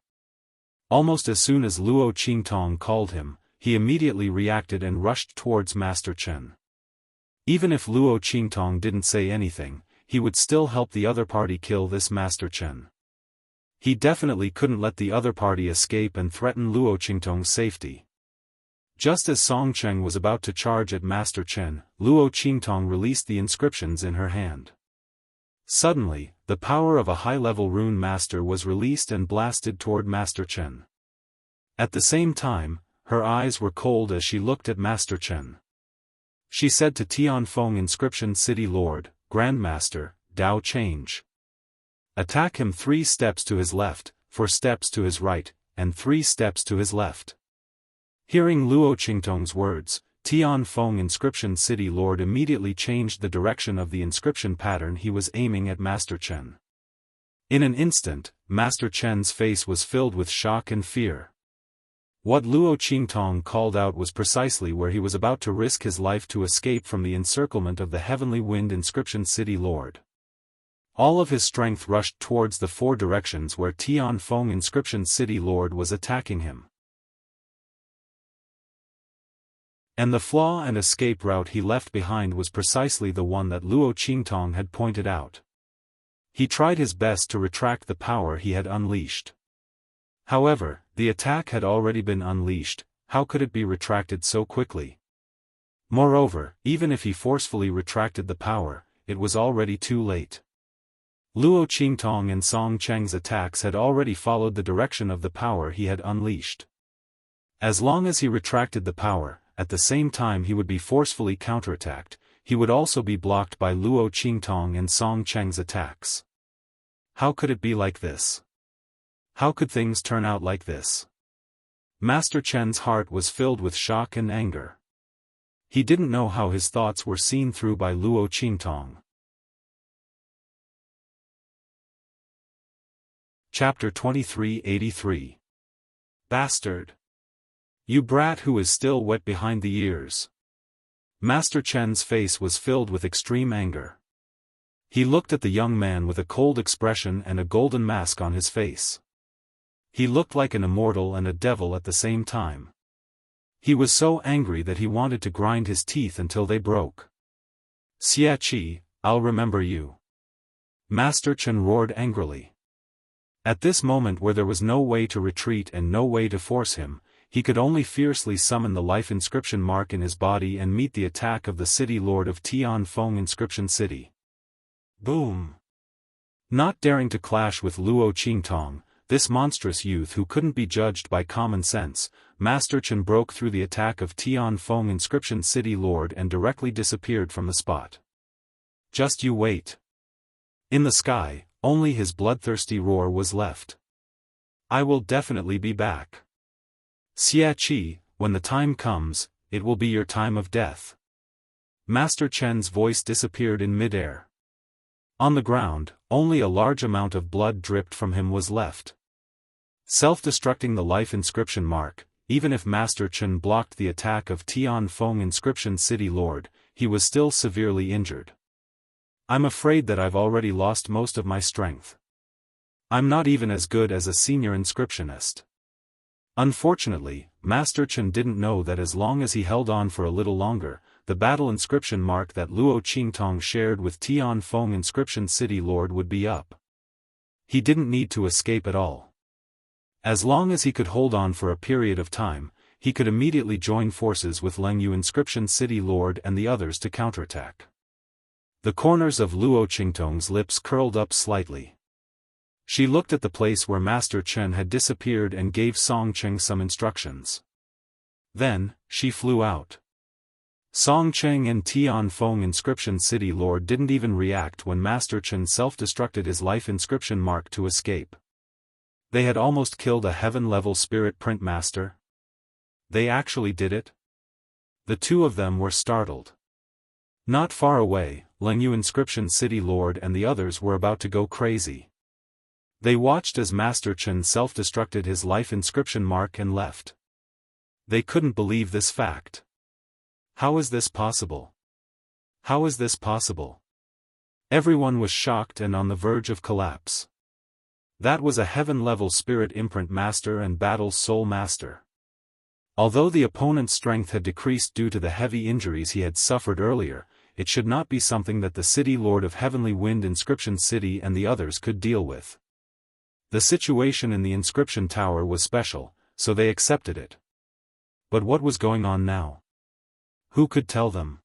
Almost as soon as Luo Qingtong called him, he immediately reacted and rushed towards Master Chen. Even if Luo Qingtong didn't say anything, he would still help the other party kill this Master Chen. He definitely couldn't let the other party escape and threaten Luo Qingtong's safety. Just as Song Cheng was about to charge at Master Chen, Luo Qingtong released the inscriptions in her hand. Suddenly, the power of a high-level rune master was released and blasted toward Master Chen. At the same time, her eyes were cold as she looked at Master Chen. She said to Tianfeng Inscription City Lord, Grandmaster, Dao change. Attack him 3 steps to his left, 4 steps to his right, and 3 steps to his left. Hearing Luo Qingtong's words, Tianfeng Inscription City Lord immediately changed the direction of the inscription pattern he was aiming at Master Chen. In an instant, Master Chen's face was filled with shock and fear. What Luo Qingtong called out was precisely where he was about to risk his life to escape from the encirclement of the Heavenly Wind Inscription City Lord. All of his strength rushed towards the 4 directions where Tianfeng Inscription City Lord was attacking him. And the flaw and escape route he left behind was precisely the one that Luo Qingtong had pointed out. He tried his best to retract the power he had unleashed. However, the attack had already been unleashed. How could it be retracted so quickly? Moreover, even if he forcefully retracted the power, it was already too late. Luo Qingtong and Song Cheng's attacks had already followed the direction of the power he had unleashed. As long as he retracted the power, at the same time he would be forcefully counterattacked, he would also be blocked by Luo Qingtong and Song Cheng's attacks. How could it be like this? How could things turn out like this? Master Chen's heart was filled with shock and anger. He didn't know how his thoughts were seen through by Luo Qingtong. Chapter 2383. Bastard! You brat who is still wet behind the ears. Master Chen's face was filled with extreme anger. He looked at the young man with a cold expression and a golden mask on his face. He looked like an immortal and a devil at the same time. He was so angry that he wanted to grind his teeth until they broke. Xia Qi, I'll remember you. Master Chen roared angrily. At this moment where there was no way to retreat and no way to force him, he could only fiercely summon the life inscription mark in his body and meet the attack of the city lord of Tianfeng Inscription City. Boom! Not daring to clash with Luo Qingtong, this monstrous youth who couldn't be judged by common sense, Master Chen broke through the attack of Tianfeng Inscription City Lord and directly disappeared from the spot. Just you wait. In the sky, only his bloodthirsty roar was left. I will definitely be back. Xia Qi, when the time comes, it will be your time of death. Master Chen's voice disappeared in midair. On the ground, only a large amount of blood dripped from him was left. Self-destructing the life inscription mark, even if Master Chen blocked the attack of Tianfeng Inscription City Lord, he was still severely injured. I'm afraid that I've already lost most of my strength. I'm not even as good as a senior inscriptionist. Unfortunately, Master Chen didn't know that as long as he held on for a little longer, the battle inscription mark that Luo Qingtong shared with Tianfeng Inscription City Lord would be up. He didn't need to escape at all. As long as he could hold on for a period of time, he could immediately join forces with Lengyu Inscription City Lord and the others to counterattack. The corners of Luo Qingtong's lips curled up slightly. She looked at the place where Master Chen had disappeared and gave Song Cheng some instructions. Then, she flew out. Song Cheng and Tianfeng Inscription City Lord didn't even react when Master Chen self-destructed his life inscription mark to escape. They had almost killed a heaven-level spirit print master. They actually did it? The two of them were startled. Not far away, Lengyu Inscription City Lord and the others were about to go crazy. They watched as Master Chen self-destructed his life inscription mark and left. They couldn't believe this fact. How is this possible? How is this possible? Everyone was shocked and on the verge of collapse. That was a heaven-level spirit imprint master and battle soul master. Although the opponent's strength had decreased due to the heavy injuries he had suffered earlier, it should not be something that the city lord of Heavenly Wind Inscription City and the others could deal with. The situation in the inscription tower was special, so they accepted it. But what was going on now? Who could tell them?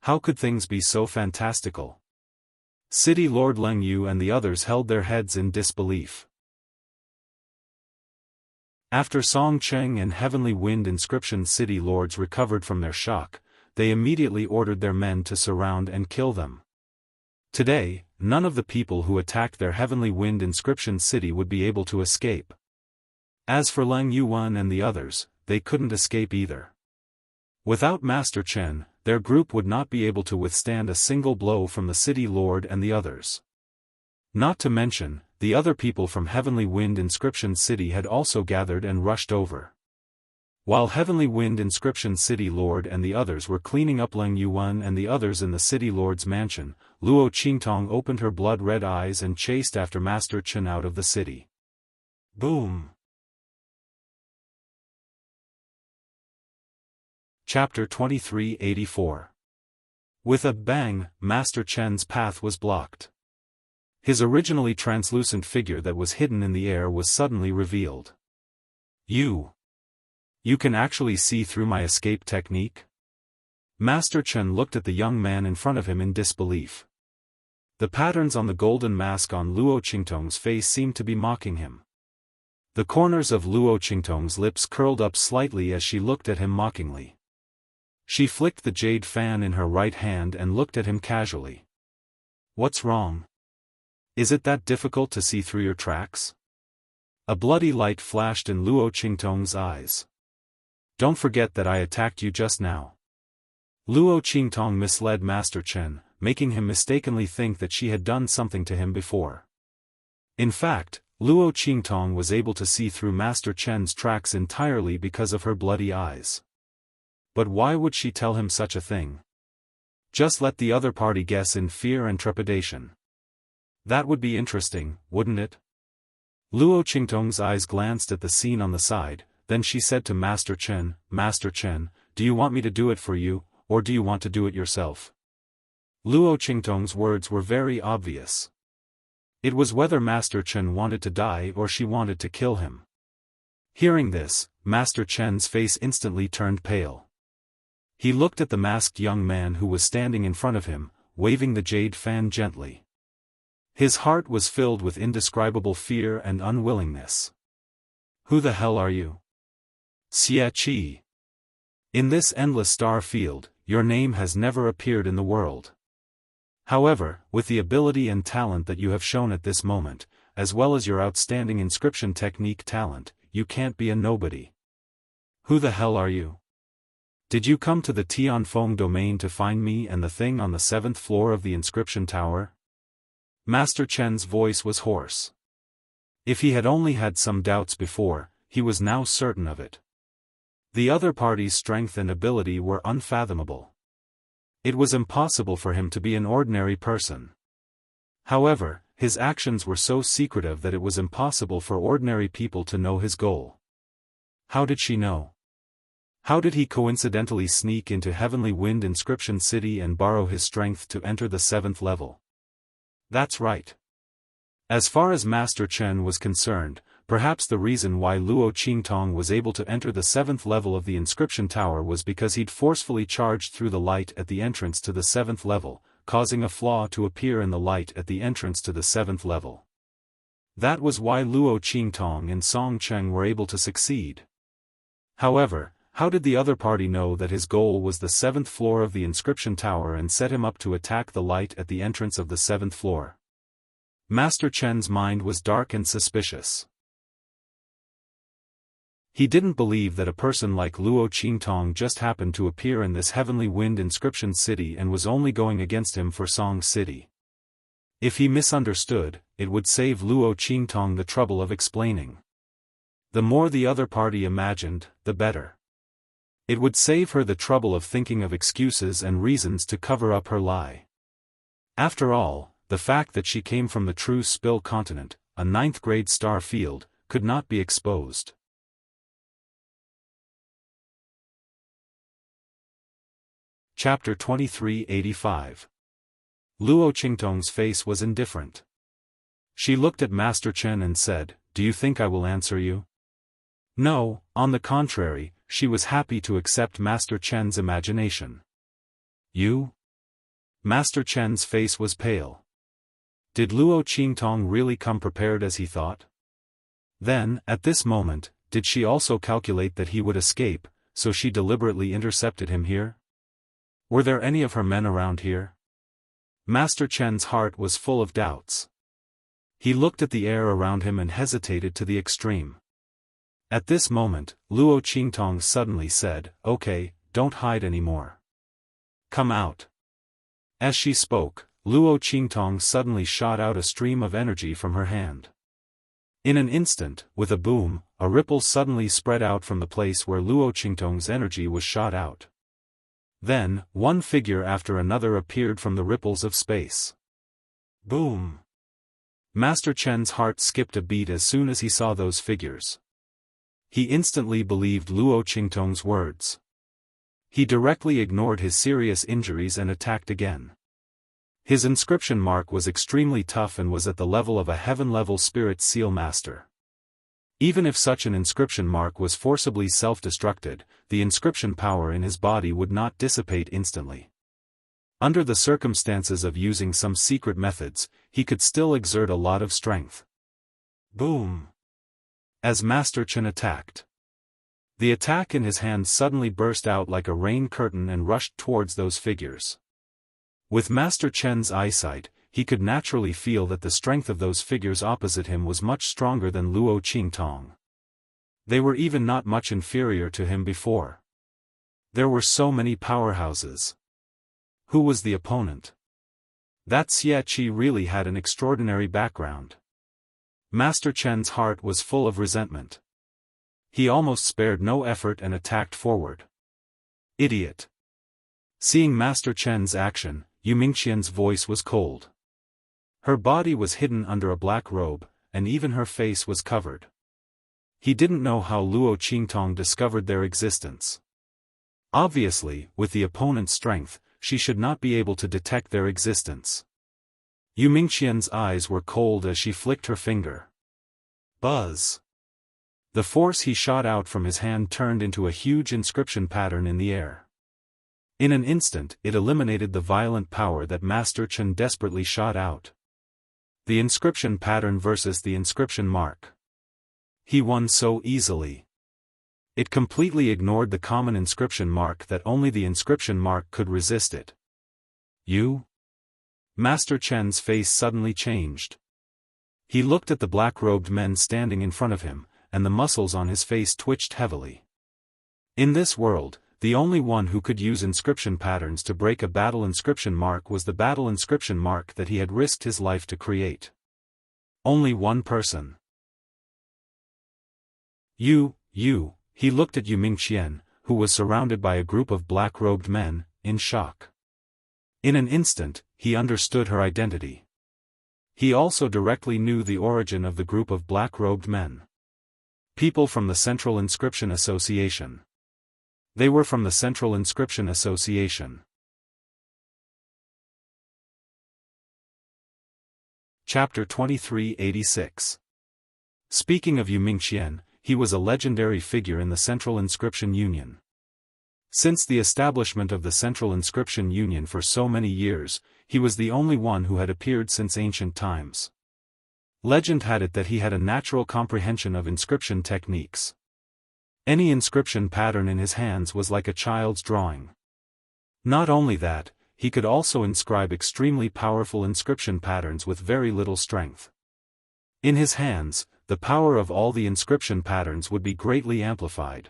How could things be so fantastical? City Lord Leng Yu and the others held their heads in disbelief. After Song Cheng and Heavenly Wind Inscription City Lords recovered from their shock, they immediately ordered their men to surround and kill them. Today, none of the people who attacked their Heavenly Wind Inscription City would be able to escape. As for Leng Yuan and the others, they couldn't escape either. Without Master Chen, their group would not be able to withstand a single blow from the City Lord and the others. Not to mention, the other people from Heavenly Wind Inscription City had also gathered and rushed over. While Heavenly Wind Inscription City Lord and the others were cleaning up Leng Yuan and the others in the City Lord's mansion, Luo Qingtong opened her blood-red eyes and chased after Master Chen out of the city. Boom! Chapter 2384. With a bang, Master Chen's path was blocked. His originally translucent figure that was hidden in the air was suddenly revealed. You can actually see through my escape technique? Master Chen looked at the young man in front of him in disbelief. The patterns on the golden mask on Luo Qingtong's face seemed to be mocking him. The corners of Luo Qingtong's lips curled up slightly as she looked at him mockingly. She flicked the jade fan in her right hand and looked at him casually. What's wrong? Is it that difficult to see through your tracks? A bloody light flashed in Luo Qingtong's eyes. Don't forget that I attacked you just now. Luo Qingtong misled Master Chen, making him mistakenly think that she had done something to him before. In fact, Luo Qingtong was able to see through Master Chen's tracks entirely because of her bloody eyes. But why would she tell him such a thing? Just let the other party guess in fear and trepidation. That would be interesting, wouldn't it? Luo Qingtong's eyes glanced at the scene on the side, then she said to Master Chen, "Master Chen, do you want me to do it for you, or do you want to do it yourself?" Luo Qingtong's words were very obvious. It was whether Master Chen wanted to die or she wanted to kill him. Hearing this, Master Chen's face instantly turned pale. He looked at the masked young man who was standing in front of him, waving the jade fan gently. His heart was filled with indescribable fear and unwillingness. Who the hell are you? Xie Qi. In this endless star field, your name has never appeared in the world. However, with the ability and talent that you have shown at this moment, as well as your outstanding inscription technique talent, you can't be a nobody. Who the hell are you? Did you come to the Tianfeng domain to find me and the thing on the 7th floor of the inscription tower? Master Chen's voice was hoarse. If he had only had some doubts before, he was now certain of it. The other party's strength and ability were unfathomable. It was impossible for him to be an ordinary person. However, his actions were so secretive that it was impossible for ordinary people to know his goal. How did she know? How did he coincidentally sneak into Heavenly Wind Inscription City and borrow his strength to enter the 7th level? That's right. As far as Master Chen was concerned, perhaps the reason why Luo Qingtong was able to enter the 7th level of the inscription tower was because he'd forcefully charged through the light at the entrance to the 7th level, causing a flaw to appear in the light at the entrance to the 7th level. That was why Luo Qingtong and Song Cheng were able to succeed. However, how did the other party know that his goal was the 7th floor of the inscription tower and set him up to attack the light at the entrance of the 7th floor? Master Chen's mind was dark and suspicious. He didn't believe that a person like Luo Qingtong just happened to appear in this Heavenly Wind Inscription City and was only going against him for Song City. If he misunderstood, it would save Luo Qingtong the trouble of explaining. The more the other party imagined, the better. It would save her the trouble of thinking of excuses and reasons to cover up her lie. After all, the fact that she came from the true Spill continent, a 9th-grade star field, could not be exposed. Chapter 2385. Luo Qingtong's face was indifferent. She looked at Master Chen and said, "Do you think I will answer you?" No, on the contrary, she was happy to accept Master Chen's imagination. You? Master Chen's face was pale. Did Luo Qingtong really come prepared as he thought? Then, at this moment, did she also calculate that he would escape, so she deliberately intercepted him here? Were there any of her men around here? Master Chen's heart was full of doubts. He looked at the air around him and hesitated to the extreme. At this moment, Luo Qingtong suddenly said, "Okay, don't hide anymore. Come out." As she spoke, Luo Qingtong suddenly shot out a stream of energy from her hand. In an instant, with a boom, a ripple suddenly spread out from the place where Luo Qingtong's energy was shot out. Then, one figure after another appeared from the ripples of space. Boom! Master Chen's heart skipped a beat as soon as he saw those figures. He instantly believed Luo Qingtong's words. He directly ignored his serious injuries and attacked again. His inscription mark was extremely tough and was at the level of a heaven-level spirit seal master. Even if such an inscription mark was forcibly self-destructed, the inscription power in his body would not dissipate instantly. Under the circumstances of using some secret methods, he could still exert a lot of strength. Boom! As Master Chen attacked. The attack in his hand suddenly burst out like a rain curtain and rushed towards those figures. With Master Chen's eyesight, he could naturally feel that the strength of those figures opposite him was much stronger than Luo Qingtong. They were even not much inferior to him before. There were so many powerhouses. Who was the opponent? That Xie Qi really had an extraordinary background. Master Chen's heart was full of resentment. He almost spared no effort and attacked forward. Idiot! Seeing Master Chen's action, Yu Mingqian's voice was cold. Her body was hidden under a black robe, and even her face was covered. He didn't know how Luo Qingtong discovered their existence. Obviously, with the opponent's strength, she should not be able to detect their existence. Yu Mingqian's eyes were cold as she flicked her finger. Buzz! The force he shot out from his hand turned into a huge inscription pattern in the air. In an instant, it eliminated the violent power that Master Chen desperately shot out. The inscription pattern versus the inscription mark. He won so easily. It completely ignored the common inscription mark that only the inscription mark could resist it. You? Master Chen's face suddenly changed. He looked at the black-robed men standing in front of him, and the muscles on his face twitched heavily. In this world, the only one who could use inscription patterns to break a battle inscription mark was the battle inscription mark that he had risked his life to create. Only one person. You, he looked at Yu Mingqian, who was surrounded by a group of black-robed men, in shock. In an instant, he understood her identity. He also directly knew the origin of the group of black-robed men. People from the Central Inscription Association. They were from the Central Inscription Association. Chapter 2386. Speaking of Yu Mingqian, he was a legendary figure in the Central Inscription Union. Since the establishment of the Central Inscription Union for so many years, he was the only one who had appeared since ancient times. Legend had it that he had a natural comprehension of inscription techniques. Any inscription pattern in his hands was like a child's drawing. Not only that, he could also inscribe extremely powerful inscription patterns with very little strength. In his hands, the power of all the inscription patterns would be greatly amplified.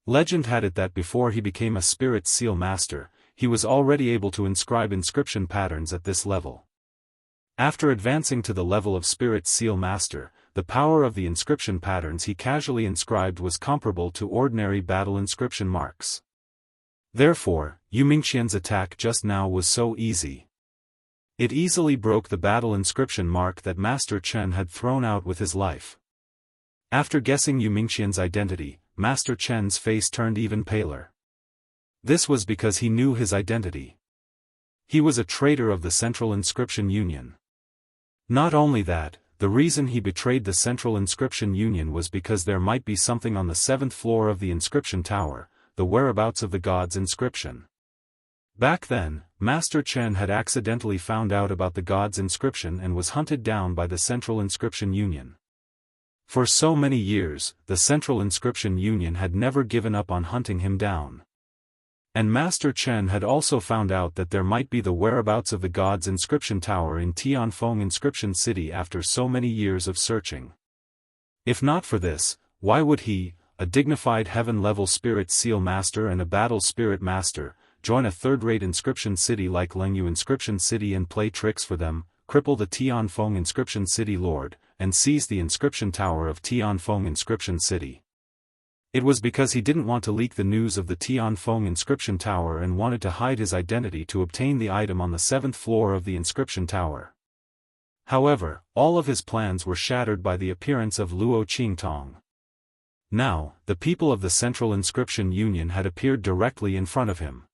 Legend had it that before he became a spirit seal master, he was already able to inscribe inscription patterns at this level. After advancing to the level of spirit seal master, the power of the inscription patterns he casually inscribed was comparable to ordinary battle inscription marks. Therefore, Yu Mingqian's attack just now was so easy. It easily broke the battle inscription mark that Master Chen had thrown out with his life. After guessing Yu Mingqian's identity, Master Chen's face turned even paler. This was because he knew his identity. He was a traitor of the Central Inscription Union. Not only that, the reason he betrayed the Central Inscription Union was because there might be something on the 7th floor of the inscription tower, the whereabouts of the god's inscription. Back then, Master Chen had accidentally found out about the god's inscription and was hunted down by the Central Inscription Union. For so many years, the Central Inscription Union had never given up on hunting him down. And Master Chen had also found out that there might be the whereabouts of the god's inscription tower in Tianfeng Inscription City after so many years of searching. If not for this, why would he, a dignified heaven-level spirit seal master and a battle spirit master, join a third-rate inscription city like Lengyu Inscription City and play tricks for them, cripple the Tianfeng Inscription City Lord, and seize the inscription tower of Tianfeng Inscription City? It was because he didn't want to leak the news of the Tianfeng Inscription Tower and wanted to hide his identity to obtain the item on the 7th floor of the inscription tower. However, all of his plans were shattered by the appearance of Luo Qingtong. Now, the people of the Central Inscription Union had appeared directly in front of him.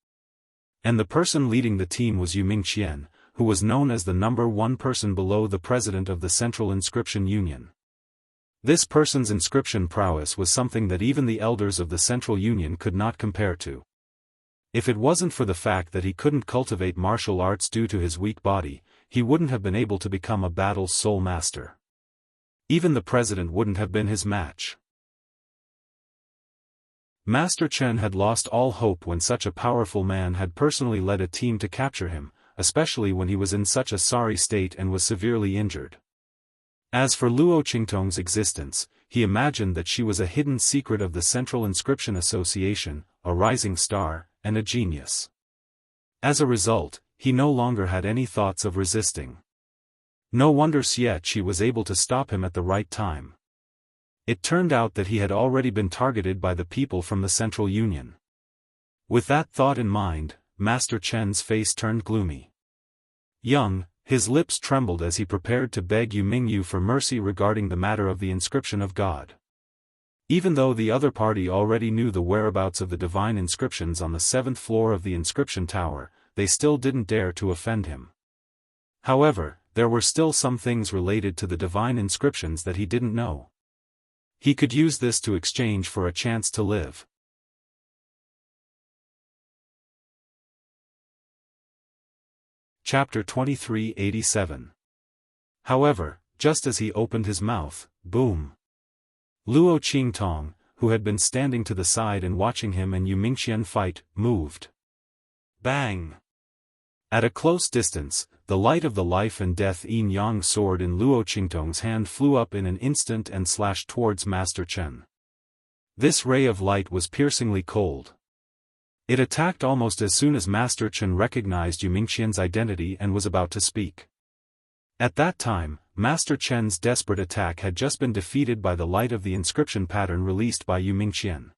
And the person leading the team was Yu Mingqian, who was known as the #1 person below the president of the Central Inscription Union. This person's inscription prowess was something that even the elders of the Central Union could not compare to. If it wasn't for the fact that he couldn't cultivate martial arts due to his weak body, he wouldn't have been able to become a battle soul master. Even the president wouldn't have been his match. Master Chen had lost all hope when such a powerful man had personally led a team to capture him, especially when he was in such a sorry state and was severely injured. As for Luo Qingtong's existence, he imagined that she was a hidden secret of the Central Inscription Association, a rising star, and a genius. As a result, he no longer had any thoughts of resisting. No wonder she was able to stop him at the right time. It turned out that he had already been targeted by the people from the Central Union. With that thought in mind, Master Chen's face turned gloomy. His lips trembled as he prepared to beg Yu Mingyu for mercy regarding the matter of the inscription of God. Even though the other party already knew the whereabouts of the divine inscriptions on the 7th floor of the inscription tower, they still didn't dare to offend him. However, there were still some things related to the divine inscriptions that he didn't know. He could use this to exchange for a chance to live. Chapter 2387. However, just as he opened his mouth, boom! Luo Qingtong, who had been standing to the side and watching him and Yu Mingqian fight, moved. Bang! At a close distance, the light of the life and death yin-yang sword in Luo Qingtong's hand flew up in an instant and slashed towards Master Chen. This ray of light was piercingly cold. It attacked almost as soon as Master Chen recognized Yu Mingqian's identity and was about to speak. At that time, Master Chen's desperate attack had just been defeated by the light of the inscription pattern released by Yu Mingqian.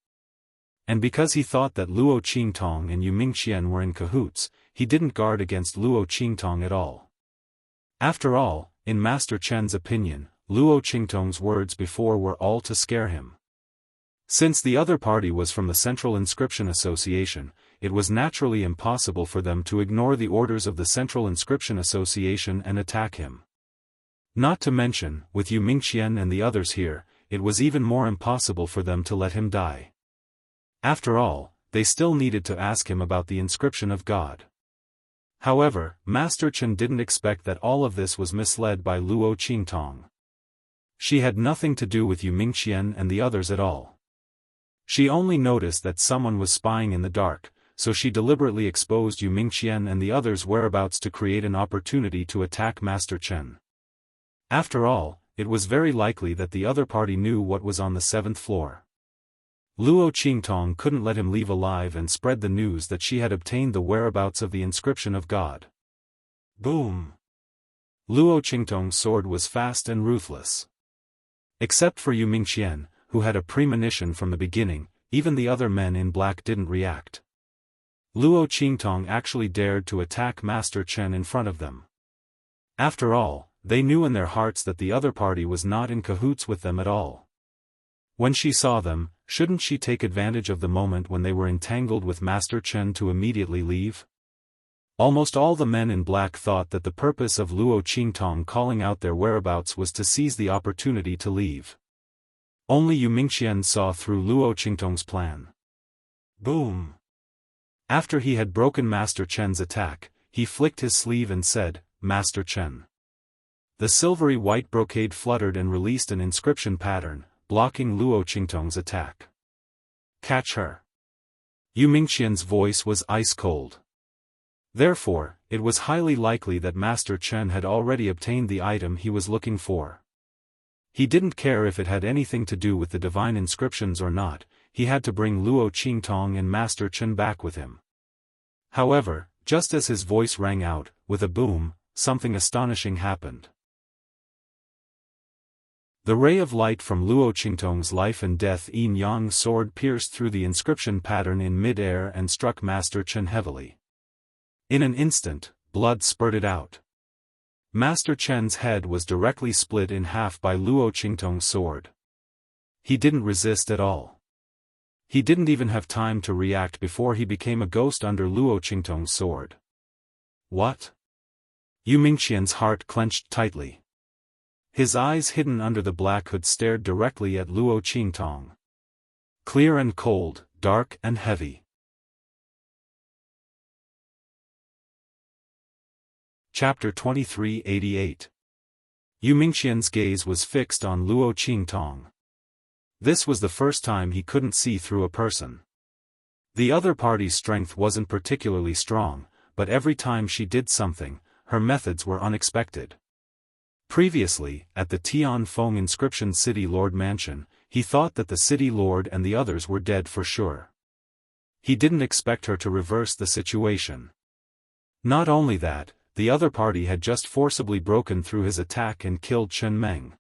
And because he thought that Luo Qingtong and Yu Mingqian were in cahoots, he didn't guard against Luo Qingtong at all. After all, in Master Chen's opinion, Luo Qingtong's words before were all to scare him. Since the other party was from the Central Inscription Association, it was naturally impossible for them to ignore the orders of the Central Inscription Association and attack him. Not to mention, with Yu Mingqian and the others here, it was even more impossible for them to let him die. After all, they still needed to ask him about the inscription of God. However, Master Chen didn't expect that all of this was misled by Luo Qingtong. She had nothing to do with Yu Mingqian and the others at all. She only noticed that someone was spying in the dark, so she deliberately exposed Yu Mingqian and the others' whereabouts to create an opportunity to attack Master Chen. After all, it was very likely that the other party knew what was on the 7th floor. Luo Qingtong couldn't let him leave alive and spread the news that she had obtained the whereabouts of the inscription of God. Boom! Luo Qingtong's sword was fast and ruthless. Except for Yu Mingqian, who had a premonition from the beginning, even the other men in black didn't react. Luo Qingtong actually dared to attack Master Chen in front of them. After all, they knew in their hearts that the other party was not in cahoots with them at all. When she saw them, shouldn't she take advantage of the moment when they were entangled with Master Chen to immediately leave? Almost all the men in black thought that the purpose of Luo Qingtong calling out their whereabouts was to seize the opportunity to leave. Only Yu Mingqian saw through Luo Qingtong's plan. Boom! After he had broken Master Chen's attack, he flicked his sleeve and said, "Master Chen." The silvery white brocade fluttered and released an inscription pattern, blocking Luo Qingtong's attack. "Catch her." Yu Mingqian's voice was ice-cold. Therefore, it was highly likely that Master Chen had already obtained the item he was looking for. He didn't care if it had anything to do with the divine inscriptions or not, he had to bring Luo Qingtong and Master Chen back with him. However, just as his voice rang out, with a boom, something astonishing happened. The ray of light from Luo Qingtong's life and death yin-yang sword pierced through the inscription pattern in mid-air and struck Master Chen heavily. In an instant, blood spurted out. Master Chen's head was directly split in half by Luo Qingtong's sword. He didn't resist at all. He didn't even have time to react before he became a ghost under Luo Qingtong's sword. What? Yu Mingqian's heart clenched tightly. His eyes hidden under the black hood stared directly at Luo Qingtong. Clear and cold, dark and heavy. Chapter 2388. Yu Mingqian's gaze was fixed on Luo Qingtong. This was the first time he couldn't see through a person. The other party's strength wasn't particularly strong, but every time she did something, her methods were unexpected. Previously, at the Tianfeng Inscription City Lord Mansion, he thought that the City Lord and the others were dead for sure. He didn't expect her to reverse the situation. Not only that, the other party had just forcibly broken through his attack and killed Chen Meng.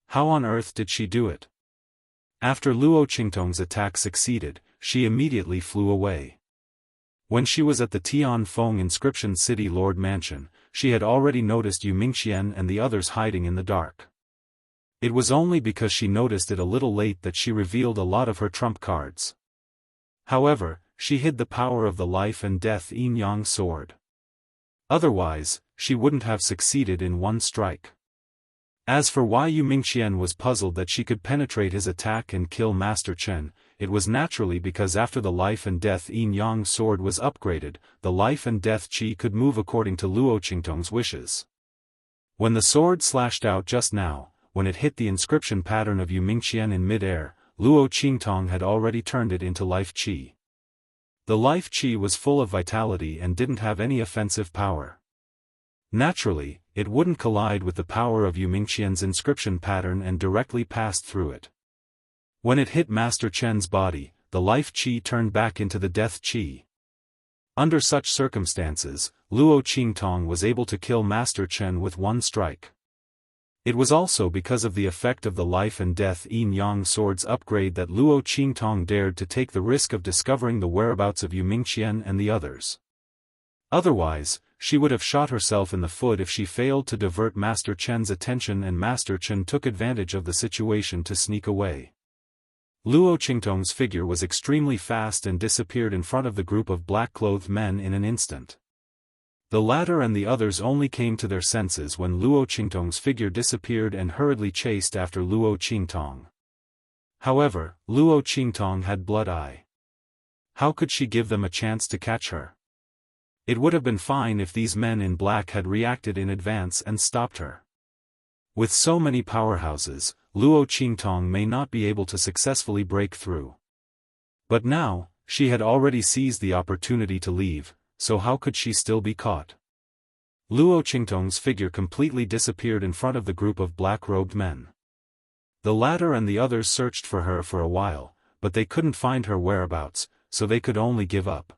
How on earth did she do it? After Luo Qingtong's attack succeeded, she immediately flew away. When she was at the Tianfeng Inscription City Lord Mansion, she had already noticed Yu Mingqian and the others hiding in the dark. It was only because she noticed it a little late that she revealed a lot of her trump cards. However, she hid the power of the life and death yin-yang sword. Otherwise, she wouldn't have succeeded in one strike. As for why Yu Mingqian was puzzled that she could penetrate his attack and kill Master Chen, it was naturally because after the life and death yin-yang sword was upgraded, the life and death qi could move according to Luo Qingtong's wishes. When the sword slashed out just now, when it hit the inscription pattern of Yu Mingqian in mid-air, Luo Qingtong had already turned it into life qi. The life qi was full of vitality and didn't have any offensive power. Naturally, it wouldn't collide with the power of Yu Mingqian's inscription pattern and directly passed through it. When it hit Master Chen's body, the life qi turned back into the death qi. Under such circumstances, Luo Qingtong was able to kill Master Chen with one strike. It was also because of the effect of the life and death yin-yang sword's upgrade that Luo Qingtong dared to take the risk of discovering the whereabouts of Yu Mingqian and the others. Otherwise, she would have shot herself in the foot if she failed to divert Master Chen's attention and Master Chen took advantage of the situation to sneak away. Luo Qingtong's figure was extremely fast and disappeared in front of the group of black-clothed men in an instant. The latter and the others only came to their senses when Luo Qingtong's figure disappeared and hurriedly chased after Luo Qingtong. However, Luo Qingtong had blood eye. How could she give them a chance to catch her? It would have been fine if these men in black had reacted in advance and stopped her. With so many powerhouses, Luo Qingtong may not be able to successfully break through. But now, she had already seized the opportunity to leave, so how could she still be caught? Luo Qingtong's figure completely disappeared in front of the group of black-robed men. The latter and the others searched for her for a while, but they couldn't find her whereabouts, so they could only give up.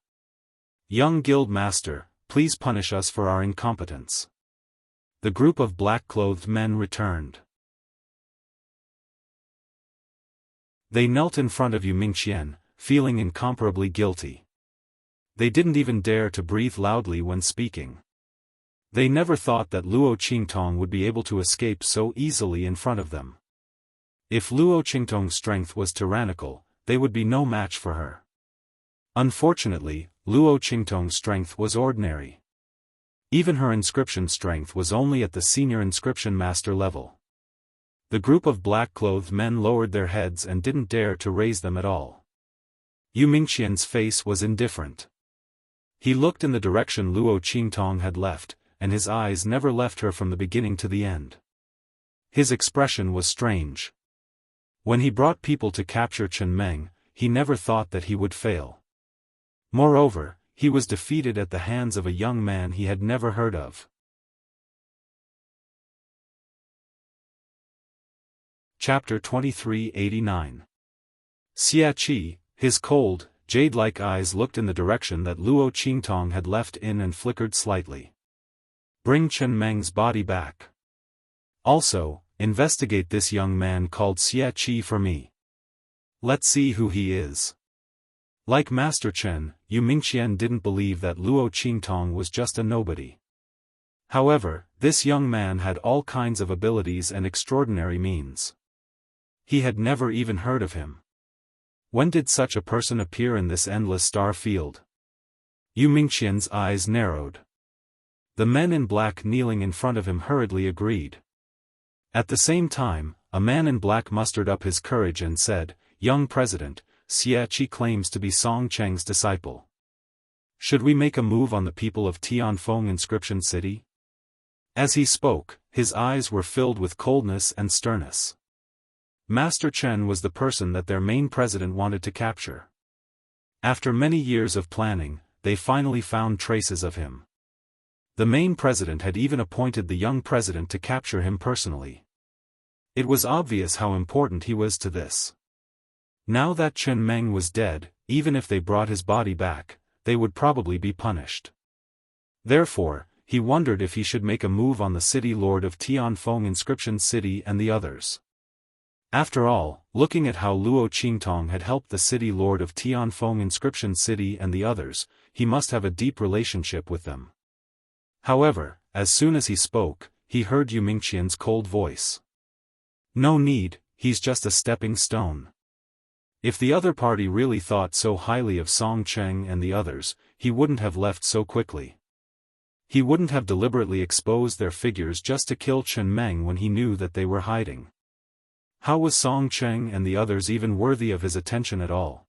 "Young guild master, please punish us for our incompetence." The group of black-clothed men returned. They knelt in front of Yu Mingqian, feeling incomparably guilty. They didn't even dare to breathe loudly when speaking. They never thought that Luo Qingtong would be able to escape so easily in front of them. If Luo Qingtong's strength was tyrannical, they would be no match for her. Unfortunately, Luo Qingtong's strength was ordinary. Even her inscription strength was only at the senior inscription master level. The group of black-clothed men lowered their heads and didn't dare to raise them at all. Yu Mingqian's face was indifferent. He looked in the direction Luo Qingtong had left, and his eyes never left her from the beginning to the end. His expression was strange. When he brought people to capture Chen Meng, he never thought that he would fail. Moreover, he was defeated at the hands of a young man he had never heard of. Chapter 2389. Xia Qi, his cold, jade-like eyes looked in the direction that Luo Qingtong had left in and flickered slightly. Bring Chen Meng's body back. Also, investigate this young man called Xia Qi for me. Let's see who he is. Like Master Chen, Yu Mingqian didn't believe that Luo Qingtong was just a nobody. However, this young man had all kinds of abilities and extraordinary means. He had never even heard of him. When did such a person appear in this endless star field? Yu Mingqian's eyes narrowed. The men in black kneeling in front of him hurriedly agreed. At the same time, a man in black mustered up his courage and said, "Young President, Xia Qi claims to be Song Cheng's disciple. Should we make a move on the people of Tianfeng Inscription City?" As he spoke, his eyes were filled with coldness and sternness. Master Chen was the person that their main president wanted to capture. After many years of planning, they finally found traces of him. The main president had even appointed the young president to capture him personally. It was obvious how important he was to this. Now that Chen Meng was dead, even if they brought his body back, they would probably be punished. Therefore, he wondered if he should make a move on the city lord of Tianfeng Inscription City and the others. After all, looking at how Luo Qingtong had helped the city lord of Tianfeng Inscription City and the others, he must have a deep relationship with them. However, as soon as he spoke, he heard Yu Mingqian's cold voice. "No need, he's just a stepping stone." If the other party really thought so highly of Song Cheng and the others, he wouldn't have left so quickly. He wouldn't have deliberately exposed their figures just to kill Chen Meng when he knew that they were hiding. How was Song Cheng and the others even worthy of his attention at all?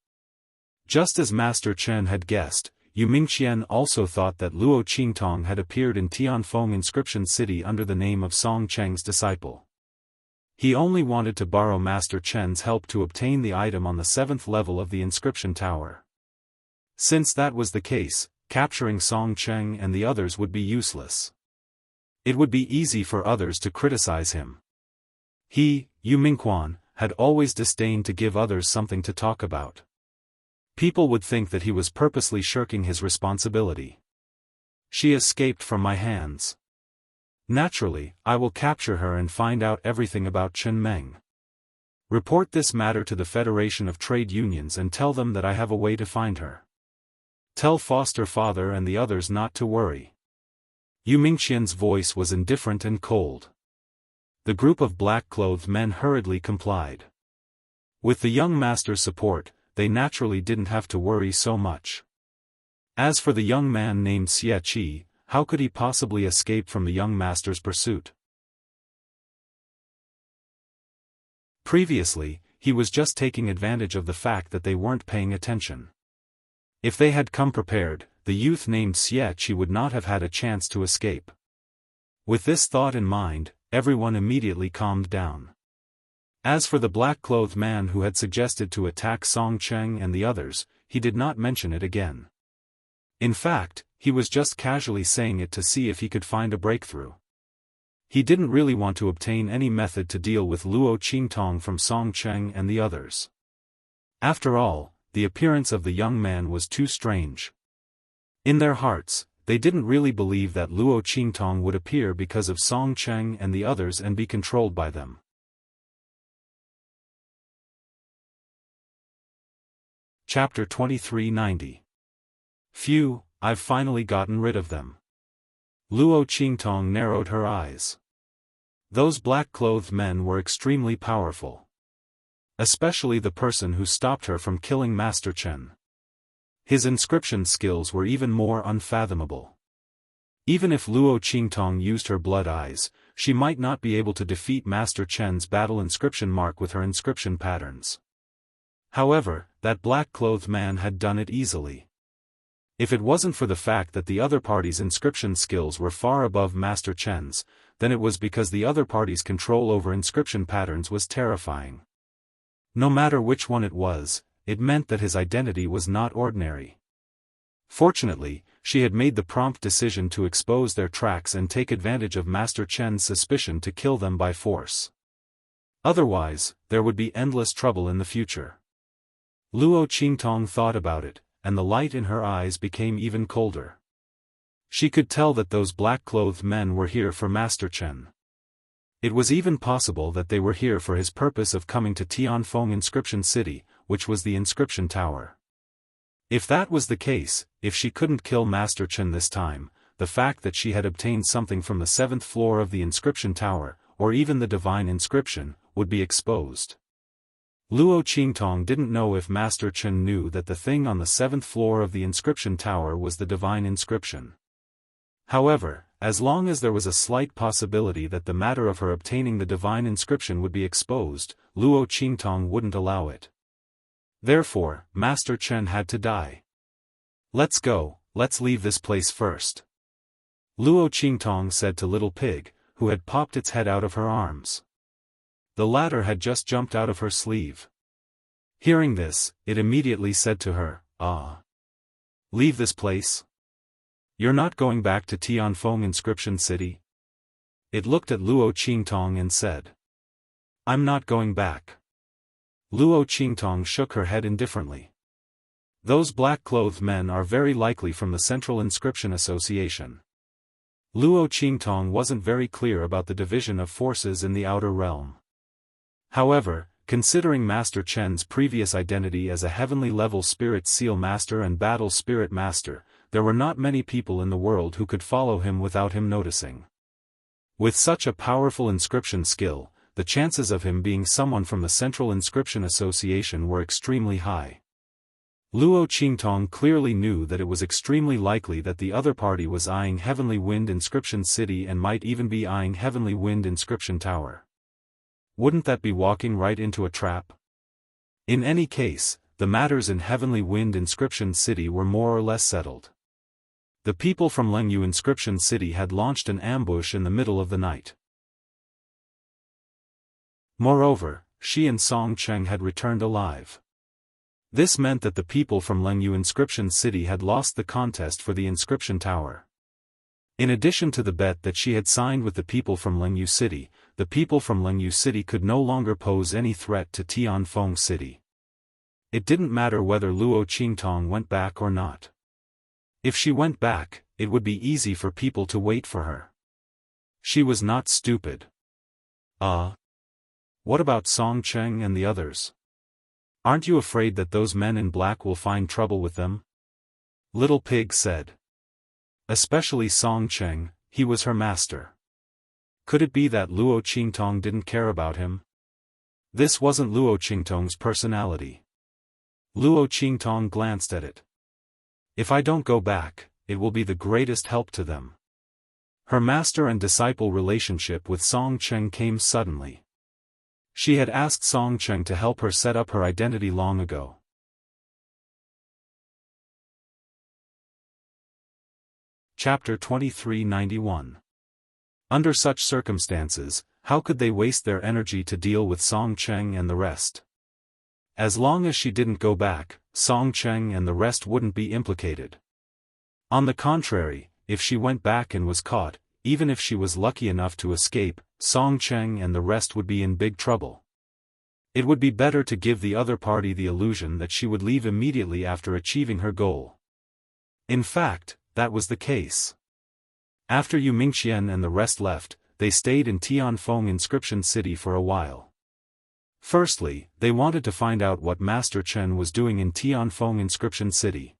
Just as Master Chen had guessed, Yu Mingqian also thought that Luo Qingtong had appeared in Tianfeng Inscription City under the name of Song Cheng's disciple. He only wanted to borrow Master Chen's help to obtain the item on the 7th level of the inscription tower. Since that was the case, capturing Song Cheng and the others would be useless. It would be easy for others to criticize him. He, Yu Mingqian, had always disdained to give others something to talk about. People would think that he was purposely shirking his responsibility. She escaped from my hands. Naturally, I will capture her and find out everything about Chen Meng. Report this matter to the Federation of Trade Unions and tell them that I have a way to find her. Tell foster father and the others not to worry. Yu Mingqian's voice was indifferent and cold. The group of black-clothed men hurriedly complied. With the young master's support, they naturally didn't have to worry so much. As for the young man named Xia Qi, how could he possibly escape from the young master's pursuit? Previously, he was just taking advantage of the fact that they weren't paying attention. If they had come prepared, the youth named Xia Qi would not have had a chance to escape. With this thought in mind, everyone immediately calmed down. As for the black-clothed man who had suggested to attack Song Cheng and the others, he did not mention it again. In fact, he was just casually saying it to see if he could find a breakthrough. He didn't really want to obtain any method to deal with Luo Qingtong from Song Cheng and the others. After all, the appearance of the young man was too strange. In their hearts, they didn't really believe that Luo Qingtong would appear because of Song Cheng and the others and be controlled by them. Chapter 2390. Phew, I've finally gotten rid of them. Luo Qingtong narrowed her eyes. Those black-clothed men were extremely powerful. Especially the person who stopped her from killing Master Chen. His inscription skills were even more unfathomable. Even if Luo Qingtong used her blood eyes, she might not be able to defeat Master Chen's battle inscription mark with her inscription patterns. However, that black-clothed man had done it easily. If it wasn't for the fact that the other party's inscription skills were far above Master Chen's, then it was because the other party's control over inscription patterns was terrifying. No matter which one it was, it meant that his identity was not ordinary. Fortunately, she had made the prompt decision to expose their tracks and take advantage of Master Chen's suspicion to kill them by force. Otherwise, there would be endless trouble in the future. Luo Qingtong thought about it, and the light in her eyes became even colder. She could tell that those black-clothed men were here for Master Chen. It was even possible that they were here for his purpose of coming to Tianfeng Inscription City, which was the inscription tower. If that was the case, if she couldn't kill Master Chen this time, the fact that she had obtained something from the 7th floor of the inscription tower, or even the divine inscription, would be exposed. Luo Qingtong didn't know if Master Chen knew that the thing on the 7th floor of the inscription tower was the divine inscription. However, as long as there was a slight possibility that the matter of her obtaining the divine inscription would be exposed, Luo Qingtong wouldn't allow it. Therefore, Master Chen had to die. "Let's go, let's leave this place first," Luo Qingtong said to Little Pig, who had popped its head out of her arms. The latter had just jumped out of her sleeve. Hearing this, it immediately said to her, "Ah. Leave this place? You're not going back to Tianfeng Inscription City?" It looked at Luo Qingtong and said, "I'm not going back." Luo Qingtong shook her head indifferently. "Those black-clothed men are very likely from the Central Inscription Association." Luo Qingtong wasn't very clear about the division of forces in the outer realm. However, considering Master Chen's previous identity as a heavenly-level Spirit Seal Master and Battle Spirit Master, there were not many people in the world who could follow him without him noticing. With such a powerful inscription skill, the chances of him being someone from the Central Inscription Association were extremely high. Luo Qingtong clearly knew that it was extremely likely that the other party was eyeing Heavenly Wind Inscription City and might even be eyeing Heavenly Wind Inscription Tower. Wouldn't that be walking right into a trap? In any case, the matters in Heavenly Wind Inscription City were more or less settled. The people from Lengyu Inscription City had launched an ambush in the middle of the night. Moreover, she and Song Cheng had returned alive. This meant that the people from Lengyu Inscription City had lost the contest for the inscription tower. In addition to the bet that she had signed with the people from Lengyu City, the people from Lengyu City could no longer pose any threat to Tianfeng City. It didn't matter whether Luo Qingtong went back or not. If she went back, it would be easy for people to wait for her. She was not stupid. What about Song Cheng and the others? Aren't you afraid that those men in black will find trouble with them? Little Pig said. Especially Song Cheng, he was her master. Could it be that Luo Qingtong didn't care about him? This wasn't Luo Qingtong's personality. Luo Qingtong glanced at it. If I don't go back, it will be the greatest help to them. Her master and disciple relationship with Song Cheng came suddenly. She had asked Song Cheng to help her set up her identity long ago. Chapter 2391. Under such circumstances, how could they waste their energy to deal with Song Cheng and the rest? As long as she didn't go back, Song Cheng and the rest wouldn't be implicated. On the contrary, if she went back and was caught, even if she was lucky enough to escape, Song Cheng and the rest would be in big trouble. It would be better to give the other party the illusion that she would leave immediately after achieving her goal. In fact, that was the case. After Yu Mingqian and the rest left, they stayed in Tianfeng Inscription City for a while. Firstly, they wanted to find out what Master Chen was doing in Tianfeng Inscription City.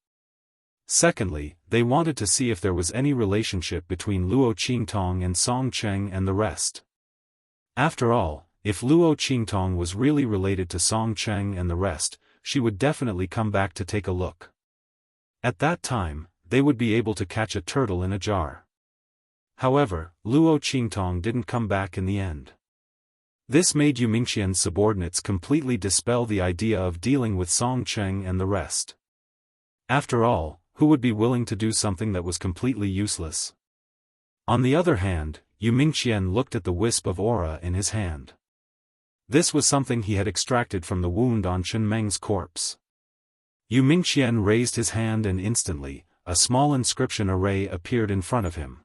Secondly, they wanted to see if there was any relationship between Luo Qingtong and Song Cheng and the rest. After all, if Luo Qingtong was really related to Song Cheng and the rest, she would definitely come back to take a look. At that time, they would be able to catch a turtle in a jar. However, Luo Qingtong didn't come back in the end. This made Yu Mingqian's subordinates completely dispel the idea of dealing with Song Cheng and the rest. After all, who would be willing to do something that was completely useless? On the other hand, Yu Mingqian looked at the wisp of aura in his hand. This was something he had extracted from the wound on Chen Meng's corpse. Yu Mingqian raised his hand and instantly, a small inscription array appeared in front of him.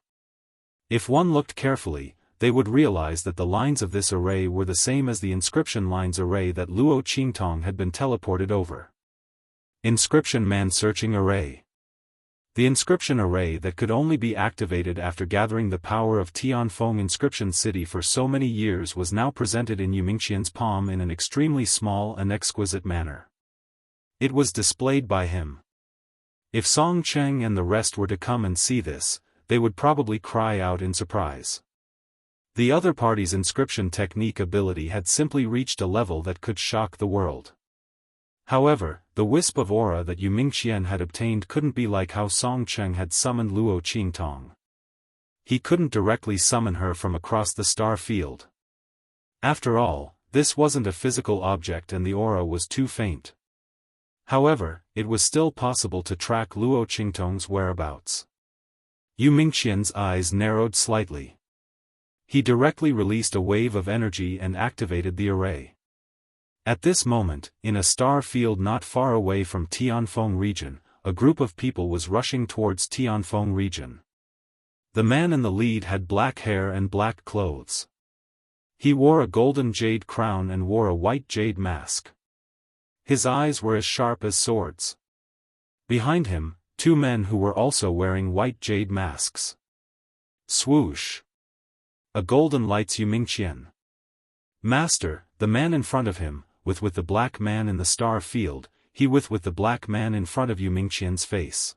If one looked carefully, they would realize that the lines of this array were the same as the inscription lines array that Luo Qingtong had been teleported over. Inscription Man Searching Array. The inscription array that could only be activated after gathering the power of Tianfeng Inscription City for so many years was now presented in Yu Mingqian's palm in an extremely small and exquisite manner. It was displayed by him. If Song Cheng and the rest were to come and see this, they would probably cry out in surprise. The other party's inscription technique ability had simply reached a level that could shock the world. However, the wisp of aura that Yu Mingqian had obtained couldn't be like how Song Cheng had summoned Luo Qingtong. He couldn't directly summon her from across the star field. After all, this wasn't a physical object and the aura was too faint. However, it was still possible to track Luo Qingtong's whereabouts. Yu Mingqian's eyes narrowed slightly. He directly released a wave of energy and activated the array. At this moment, in a star field not far away from Tianfeng region, a group of people was rushing towards Tianfeng region. The man in the lead had black hair and black clothes. He wore a golden jade crown and wore a white jade mask. His eyes were as sharp as swords. Behind him, two men who were also wearing white jade masks. Swoosh! A golden lights Yu Mingqian. Master, the man in front of him, with the black man in the star field, he with the black man in front of Yu Mingqian's face.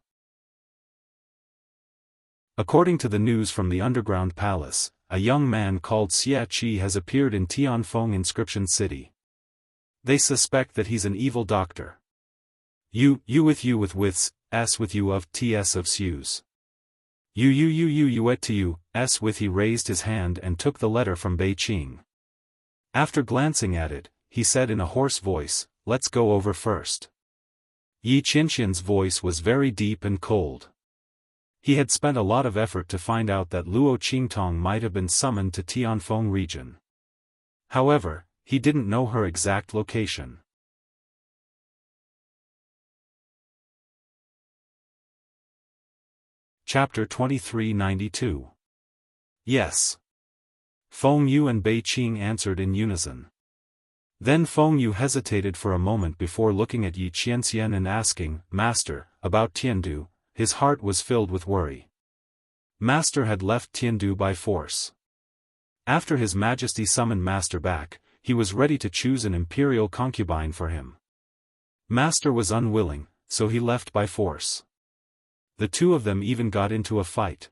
According to the news from the underground palace, a young man called Xia Qi has appeared in Tianfeng Inscription City. They suspect that he's an evil doctor. You with S with you of TS of Sues. You et to you, S with he raised his hand and took the letter from Beijing. After glancing at it, he said in a hoarse voice, "Let's go over first." Yi Qianxian's voice was very deep and cold. He had spent a lot of effort to find out that Luo Qingtong might have been summoned to Tianfeng region. However, he didn't know her exact location. Chapter 2392. Yes. Feng Yu and Bei Qing answered in unison. Then Feng Yu hesitated for a moment before looking at Yi Qianxian and asking, "Master, about Tiandu." His heart was filled with worry. Master had left Tiandu by force. After His Majesty summoned Master back, he was ready to choose an imperial concubine for him. Master was unwilling, so he left by force. The two of them even got into a fight.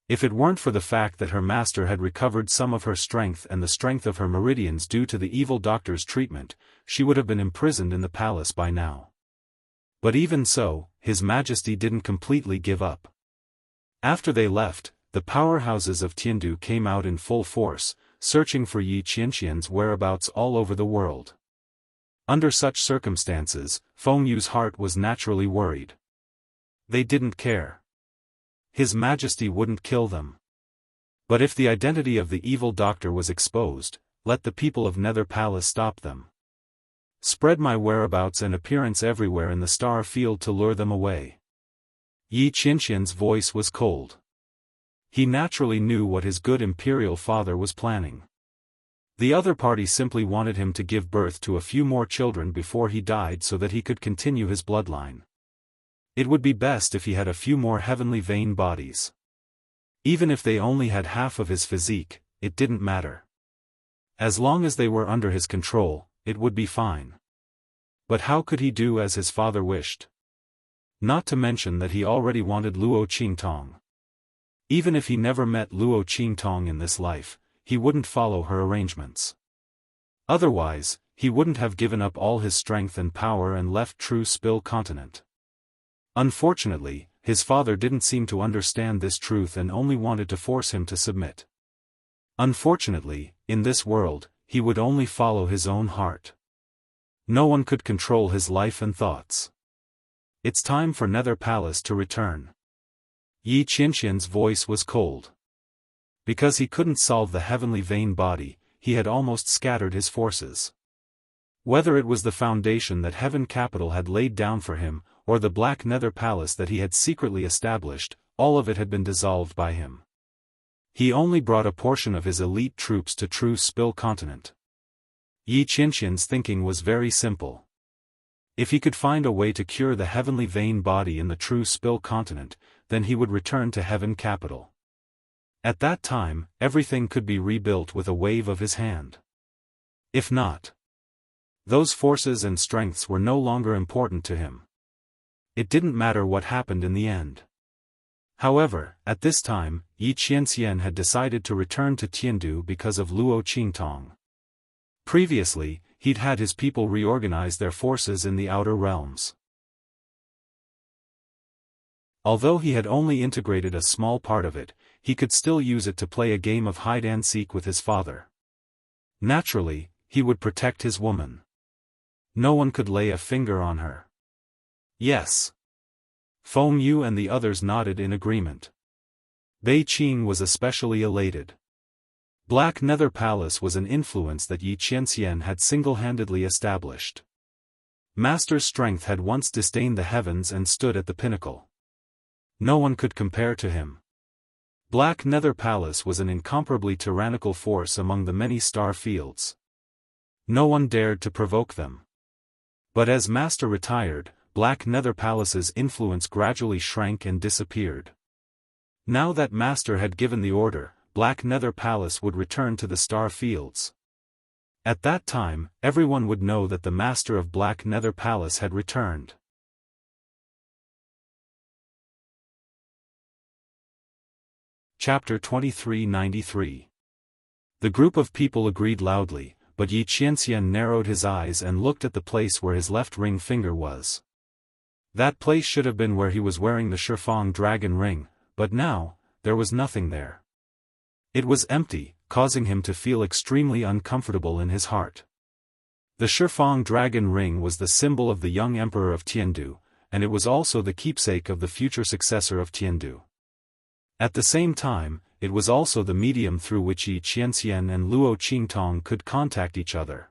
If it weren't for the fact that her master had recovered some of her strength and the strength of her meridians due to the evil doctor's treatment, she would have been imprisoned in the palace by now. But even so, His Majesty didn't completely give up. After they left, the powerhouses of Tiandu came out in full force, searching for Yi Qianxian's whereabouts all over the world. Under such circumstances, Feng Yu's heart was naturally worried. They didn't care. His Majesty wouldn't kill them. But if the identity of the evil doctor was exposed, let the people of Nether Palace stop them. Spread my whereabouts and appearance everywhere in the star field to lure them away. Yi Qianxian's voice was cold. He naturally knew what his good imperial father was planning. The other party simply wanted him to give birth to a few more children before he died so that he could continue his bloodline. It would be best if he had a few more heavenly vein bodies. Even if they only had half of his physique, it didn't matter. As long as they were under his control, it would be fine. But how could he do as his father wished? Not to mention that he already wanted Luo Qingtong. Even if he never met Luo Qingtong in this life, he wouldn't follow her arrangements. Otherwise, he wouldn't have given up all his strength and power and left True Spill continent. Unfortunately, his father didn't seem to understand this truth and only wanted to force him to submit. Unfortunately, in this world, he would only follow his own heart. No one could control his life and thoughts. It's time for Nether Palace to return. Yi Qianxian's voice was cold. Because he couldn't solve the heavenly vein body, he had almost scattered his forces. Whether it was the foundation that Heaven Capital had laid down for him, or the Black Nether Palace that he had secretly established, all of it had been dissolved by him. He only brought a portion of his elite troops to True Spill Continent. Yi Qianxian's thinking was very simple. If he could find a way to cure the heavenly vein body in the True Spill Continent, then he would return to Heaven Capital. At that time, everything could be rebuilt with a wave of his hand. If not, those forces and strengths were no longer important to him. It didn't matter what happened in the end. However, at this time, Yi Qianxian had decided to return to Tiandu because of Luo Qingtong. Previously, he'd had his people reorganize their forces in the outer realms. Although he had only integrated a small part of it, he could still use it to play a game of hide-and-seek with his father. Naturally, he would protect his woman. No one could lay a finger on her. Yes. Feng Yu and the others nodded in agreement. Bei Qing was especially elated. Black Nether Palace was an influence that Yi Qianxian had single-handedly established. Master's strength had once disdained the heavens and stood at the pinnacle. No one could compare to him. Black Nether Palace was an incomparably tyrannical force among the many star fields. No one dared to provoke them. But as Master retired, Black Nether Palace's influence gradually shrank and disappeared. Now that Master had given the order, Black Nether Palace would return to the star fields. At that time, everyone would know that the Master of Black Nether Palace had returned. Chapter 2393. The group of people agreed loudly, but Yi Qianxian narrowed his eyes and looked at the place where his left ring finger was. That place should have been where he was wearing the Xiaofan dragon ring, but now, there was nothing there. It was empty, causing him to feel extremely uncomfortable in his heart. The Xiaofan dragon ring was the symbol of the young emperor of Tiandu, and it was also the keepsake of the future successor of Tiandu. At the same time, it was also the medium through which Yi Qianxian and Luo Qingtong could contact each other.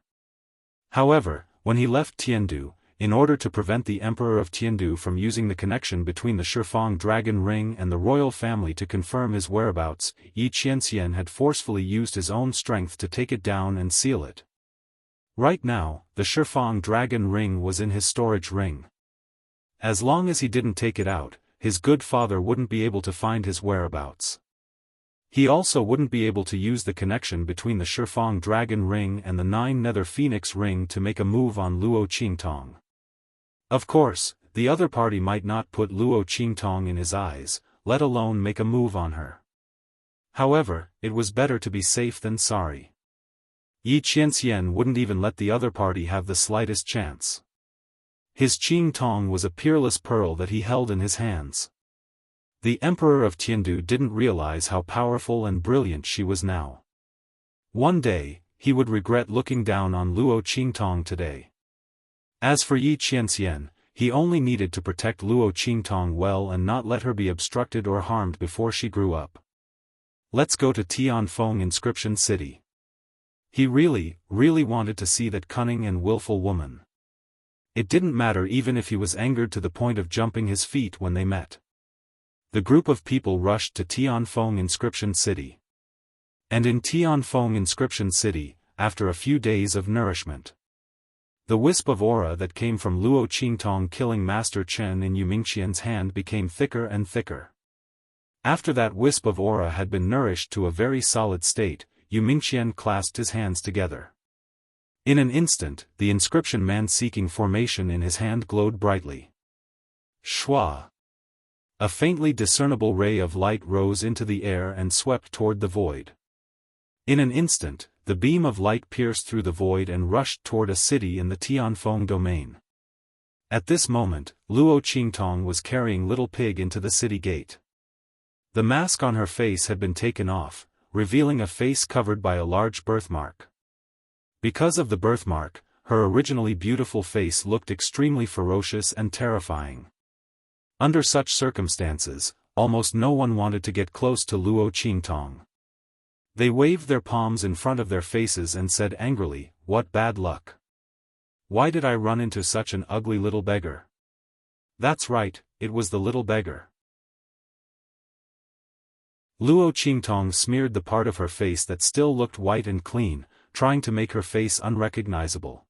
However, when he left Tiandu, in order to prevent the Emperor of Tiandu from using the connection between the Xiaofan dragon ring and the royal family to confirm his whereabouts, Yi Qianxian had forcefully used his own strength to take it down and seal it. Right now, the Xiaofan dragon ring was in his storage ring. As long as he didn't take it out, his good father wouldn't be able to find his whereabouts. He also wouldn't be able to use the connection between the Xiaofan dragon ring and the 9 Nether Phoenix ring to make a move on Luo Qingtong. Of course, the other party might not put Luo Qingtong in his eyes, let alone make a move on her. However, it was better to be safe than sorry. Yi Qianxian wouldn't even let the other party have the slightest chance. His Qingtong was a peerless pearl that he held in his hands. The Emperor of Tiandu didn't realize how powerful and brilliant she was now. One day, he would regret looking down on Luo Qingtong today. As for Yi Qianxian, he only needed to protect Luo Qingtong well and not let her be obstructed or harmed before she grew up. Let's go to Tianfeng Inscription City. He really wanted to see that cunning and willful woman. It didn't matter even if he was angered to the point of jumping his feet when they met. The group of people rushed to Tianfeng Inscription City. And in Tianfeng Inscription City, after a few days of nourishment, the wisp of aura that came from Luo Qingtong killing Master Chen in Yu Mingqian's hand became thicker and thicker. After that wisp of aura had been nourished to a very solid state, Yu Mingqian clasped his hands together. In an instant, the inscription man-seeking formation in his hand glowed brightly. Shua! A faintly discernible ray of light rose into the air and swept toward the void. In an instant, the beam of light pierced through the void and rushed toward a city in the Tianfeng domain. At this moment, Luo Qingtong was carrying Little Pig into the city gate. The mask on her face had been taken off, revealing a face covered by a large birthmark. Because of the birthmark, her originally beautiful face looked extremely ferocious and terrifying. Under such circumstances, almost no one wanted to get close to Luo Qingtong. They waved their palms in front of their faces and said angrily, "What bad luck! Why did I run into such an ugly little beggar?" That's right, it was the little beggar. Luo Qingtong smeared the part of her face that still looked white and clean, trying to make her face unrecognizable.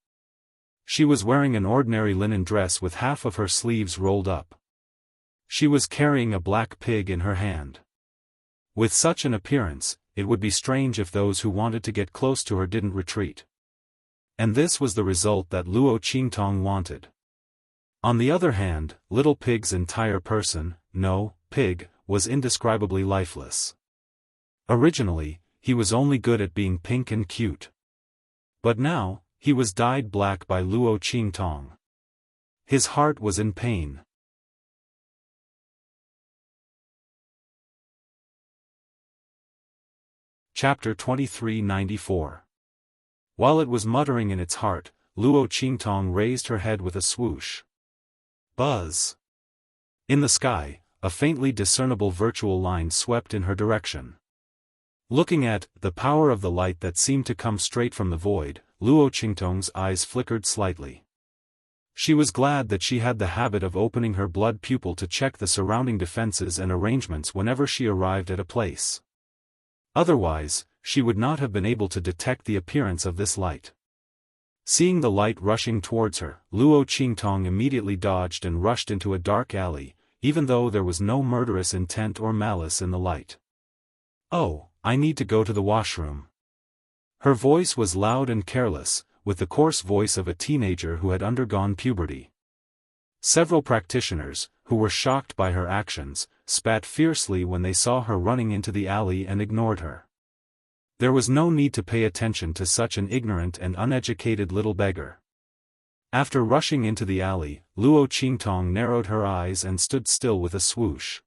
She was wearing an ordinary linen dress with half of her sleeves rolled up. She was carrying a black pig in her hand. With such an appearance, it would be strange if those who wanted to get close to her didn't retreat. And this was the result that Luo Qingtong wanted. On the other hand, Little Pig's entire person, no, pig, was indescribably lifeless. Originally, he was only good at being pink and cute. But now, he was dyed black by Luo Qingtong. His heart was in pain. Chapter 2394. While it was muttering in its heart, Luo Qingtong raised her head with a swoosh. Buzz! In the sky, a faintly discernible virtual line swept in her direction. Looking at the power of the light that seemed to come straight from the void, Luo Qingtong's eyes flickered slightly. She was glad that she had the habit of opening her blood pupil to check the surrounding defenses and arrangements whenever she arrived at a place. Otherwise, she would not have been able to detect the appearance of this light. Seeing the light rushing towards her, Luo Qingtong immediately dodged and rushed into a dark alley, even though there was no murderous intent or malice in the light. "Oh, I need to go to the washroom." Her voice was loud and careless, with the coarse voice of a teenager who had undergone puberty. Several practitioners, who were shocked by her actions, spat fiercely when they saw her running into the alley and ignored her. There was no need to pay attention to such an ignorant and uneducated little beggar. After rushing into the alley, Luo Qingtong narrowed her eyes and stood still with a swoosh.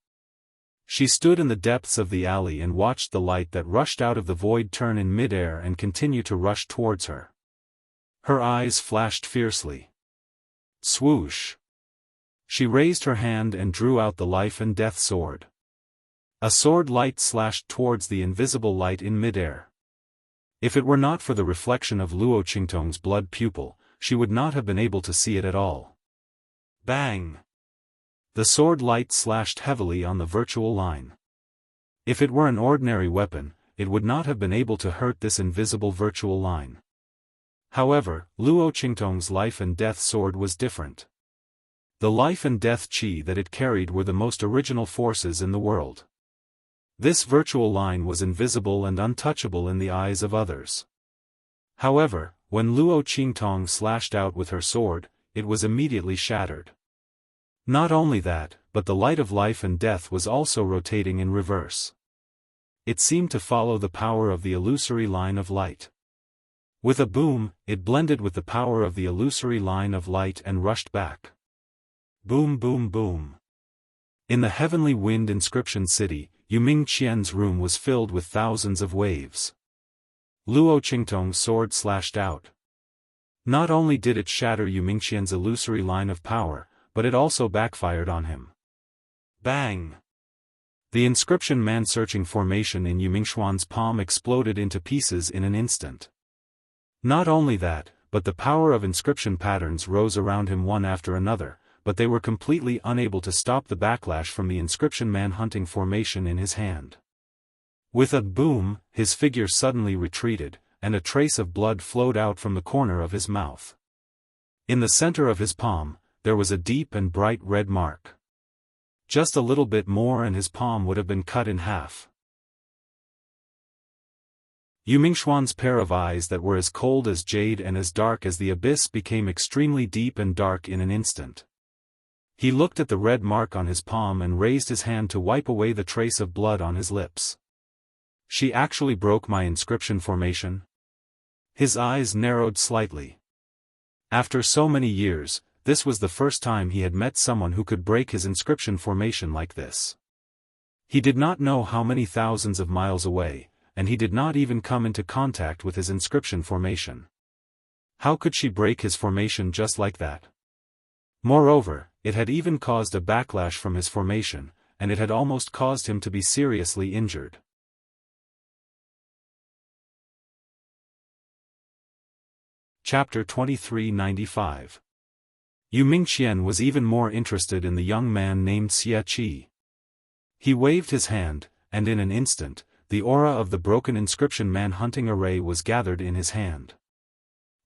She stood in the depths of the alley and watched the light that rushed out of the void turn in midair and continue to rush towards her. Her eyes flashed fiercely. Swoosh! She raised her hand and drew out the life and death sword. A sword light slashed towards the invisible light in midair. If it were not for the reflection of Luo Qingtong's blood pupil, she would not have been able to see it at all. Bang! The sword light slashed heavily on the virtual line. If it were an ordinary weapon, it would not have been able to hurt this invisible virtual line. However, Luo Qingtong's life and death sword was different. The life and death chi that it carried were the most original forces in the world. This virtual line was invisible and untouchable in the eyes of others. However, when Luo Qingtong slashed out with her sword, it was immediately shattered. Not only that, but the light of life and death was also rotating in reverse. It seemed to follow the power of the illusory line of light. With a boom, it blended with the power of the illusory line of light and rushed back. Boom boom boom. In the heavenly wind inscription city, Yuming Qian's room was filled with thousands of waves. Luo Qingtong's sword slashed out. Not only did it shatter Yuming Qian's illusory line of power, but it also backfired on him. Bang! The inscription man-searching formation in Yumingxuan's palm exploded into pieces in an instant. Not only that, but the power of inscription patterns rose around him one after another, but they were completely unable to stop the backlash from the inscription man-hunting formation in his hand. With a boom, his figure suddenly retreated, and a trace of blood flowed out from the corner of his mouth. In the center of his palm, there was a deep and bright red mark. Just a little bit more and his palm would have been cut in half. Yumingxuan's pair of eyes that were as cold as jade and as dark as the abyss became extremely deep and dark in an instant. He looked at the red mark on his palm and raised his hand to wipe away the trace of blood on his lips. She actually broke my inscription formation? His eyes narrowed slightly. After so many years, this was the first time he had met someone who could break his inscription formation like this. He did not know how many thousands of miles away, and he did not even come into contact with his inscription formation. How could she break his formation just like that? Moreover, it had even caused a backlash from his formation, and it had almost caused him to be seriously injured. Chapter 2395. Yu Mingqian was even more interested in the young man named Xia Qi. He waved his hand, and in an instant, the aura of the broken inscription man-hunting array was gathered in his hand.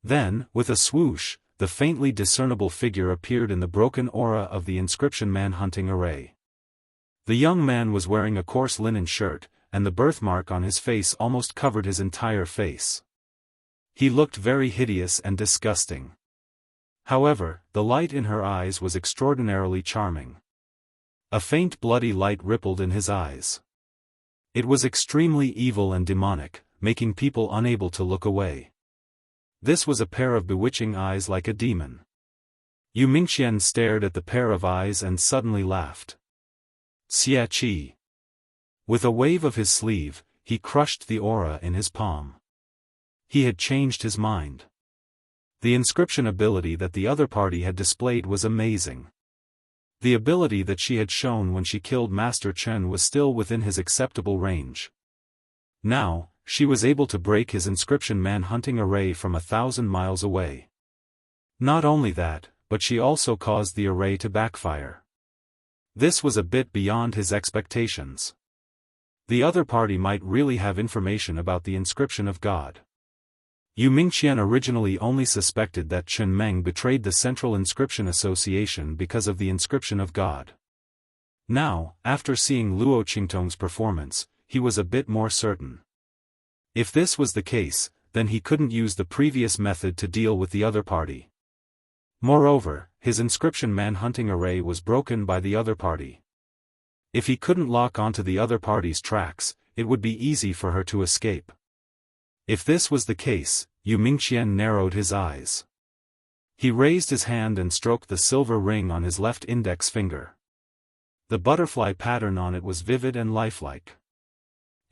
Then, with a swoosh, the faintly discernible figure appeared in the broken aura of the inscription man-hunting array. The young man was wearing a coarse linen shirt, and the birthmark on his face almost covered his entire face. He looked very hideous and disgusting. However, the light in her eyes was extraordinarily charming. A faint bloody light rippled in his eyes. It was extremely evil and demonic, making people unable to look away. This was a pair of bewitching eyes like a demon. Yu Mingqian stared at the pair of eyes and suddenly laughed. Xia Qi. With a wave of his sleeve, he crushed the aura in his palm. He had changed his mind. The inscription ability that the other party had displayed was amazing. The ability that she had shown when she killed Master Chen was still within his acceptable range. Now, she was able to break his inscription man-hunting array from 1,000 miles away. Not only that, but she also caused the array to backfire. This was a bit beyond his expectations. The other party might really have information about the inscription of God. Yu Mingqian originally only suspected that Chen Meng betrayed the Central Inscription Association because of the inscription of God. Now, after seeing Luo Qingtong's performance, he was a bit more certain. If this was the case, then he couldn't use the previous method to deal with the other party. Moreover, his inscription man-hunting array was broken by the other party. If he couldn't lock onto the other party's tracks, it would be easy for her to escape. If this was the case, Yu Mingqian narrowed his eyes. He raised his hand and stroked the silver ring on his left index finger. The butterfly pattern on it was vivid and lifelike.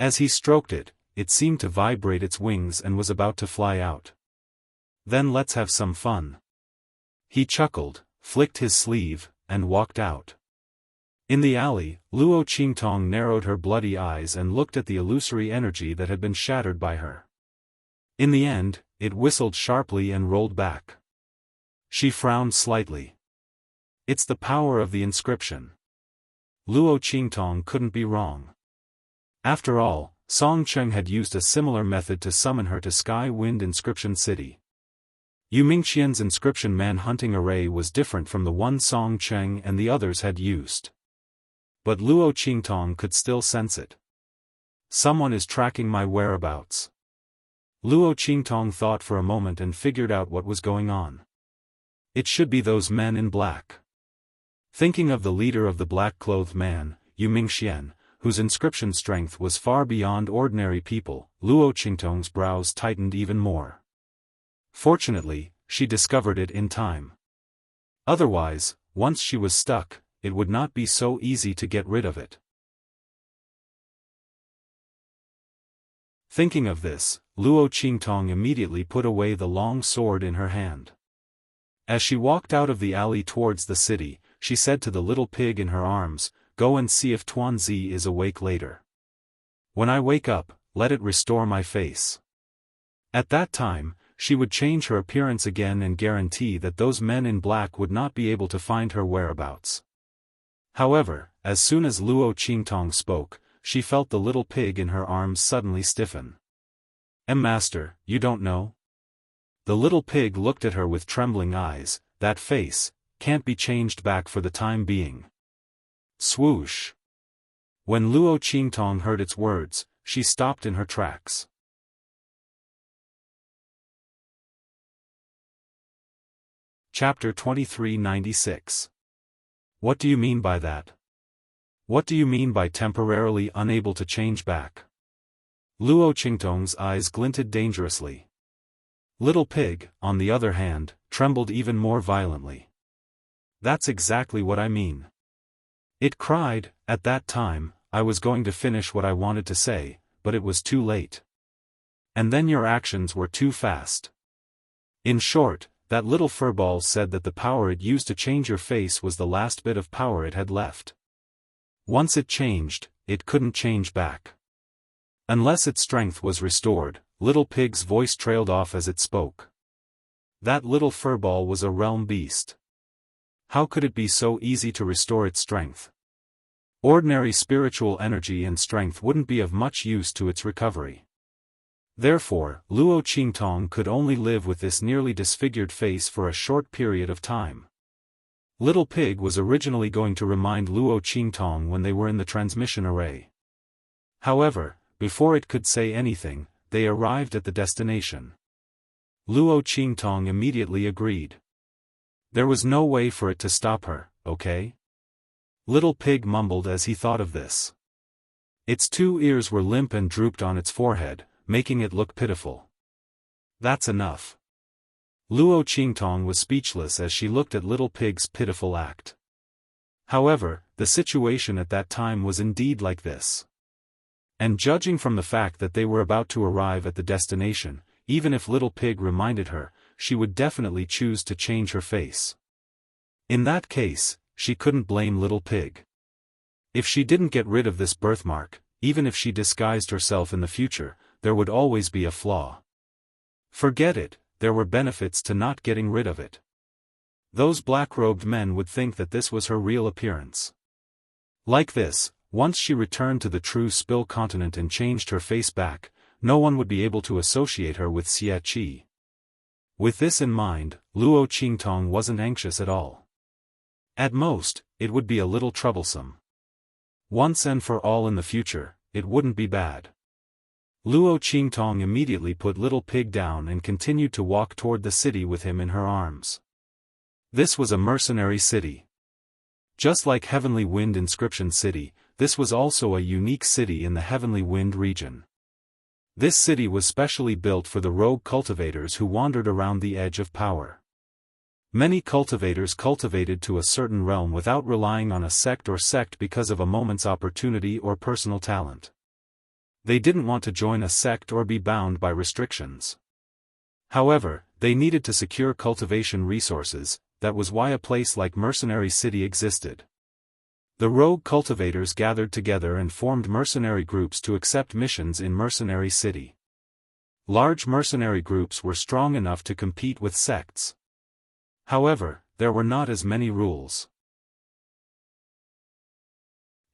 As he stroked it, it seemed to vibrate its wings and was about to fly out. Then let's have some fun. He chuckled, flicked his sleeve, and walked out. In the alley, Luo Qingtong narrowed her bloody eyes and looked at the illusory energy that had been shattered by her. In the end, it whistled sharply and rolled back. She frowned slightly. It's the power of the inscription. Luo Qingtong couldn't be wrong. After all, Song Cheng had used a similar method to summon her to Sky Wind Inscription City. Yu Mingqian's inscription man-hunting array was different from the one Song Cheng and the others had used. But Luo Qingtong could still sense it. Someone is tracking my whereabouts. Luo Qingtong thought for a moment and figured out what was going on. It should be those men in black. Thinking of the leader of the black-clothed man, Yu Mingqian, whose inscription strength was far beyond ordinary people, Luo Qingtong's brows tightened even more. Fortunately, she discovered it in time. Otherwise, once she was stuck, it would not be so easy to get rid of it. Thinking of this, Luo Qingtong immediately put away the long sword in her hand. As she walked out of the alley towards the city, she said to the little pig in her arms, "Go and see if Tuanzi is awake later. When I wake up, let it restore my face." At that time, she would change her appearance again and guarantee that those men in black would not be able to find her whereabouts. However, as soon as Luo Qingtong spoke, she felt the little pig in her arms suddenly stiffen. Master, you don't know?" The little pig looked at her with trembling eyes. "That face can't be changed back for the time being." Swoosh. When Luo Qingtong heard its words, she stopped in her tracks. Chapter 2396. What do you mean by that? What do you mean by temporarily unable to change back? Luo Qingtong's eyes glinted dangerously. Little Pig, on the other hand, trembled even more violently. That's exactly what I mean. It cried. At that time, I was going to finish what I wanted to say, but it was too late. And then your actions were too fast. In short, that little furball said that the power it used to change your face was the last bit of power it had left. Once it changed, it couldn't change back. Unless its strength was restored. Little Pig's voice trailed off as it spoke. That little furball was a realm beast. How could it be so easy to restore its strength? Ordinary spiritual energy and strength wouldn't be of much use to its recovery. Therefore, Luo Qingtong could only live with this nearly disfigured face for a short period of time. Little Pig was originally going to remind Luo Qingtong when they were in the transmission array. However, before it could say anything, they arrived at the destination. Luo Qingtong immediately agreed. There was no way for it to stop her, okay? Little Pig mumbled as he thought of this. Its 2 ears were limp and drooped on its forehead, making it look pitiful. That's enough. Luo Qingtong was speechless as she looked at Little Pig's pitiful act. However, the situation at that time was indeed like this. And judging from the fact that they were about to arrive at the destination, even if Little Pig reminded her, she would definitely choose to change her face. In that case, she couldn't blame Little Pig. If she didn't get rid of this birthmark, even if she disguised herself in the future, there would always be a flaw. Forget it, there were benefits to not getting rid of it. Those black-robed men would think that this was her real appearance. Like this, once she returned to the true Spill continent and changed her face back, no one would be able to associate her with Xie Qi. With this in mind, Luo Qingtong wasn't anxious at all. At most, it would be a little troublesome. Once and for all in the future, it wouldn't be bad. Luo Qingtong immediately put Little Pig down and continued to walk toward the city with him in her arms. This was a mercenary city. Just like Heavenly Wind Inscription City, this was also a unique city in the Heavenly Wind region. This city was specially built for the rogue cultivators who wandered around the edge of power. Many cultivators cultivated to a certain realm without relying on a sect because of a moment's opportunity or personal talent. They didn't want to join a sect or be bound by restrictions. However, they needed to secure cultivation resources. That was why a place like Mercenary City existed. The rogue cultivators gathered together and formed mercenary groups to accept missions in Mercenary City. Large mercenary groups were strong enough to compete with sects. However, there were not as many rules.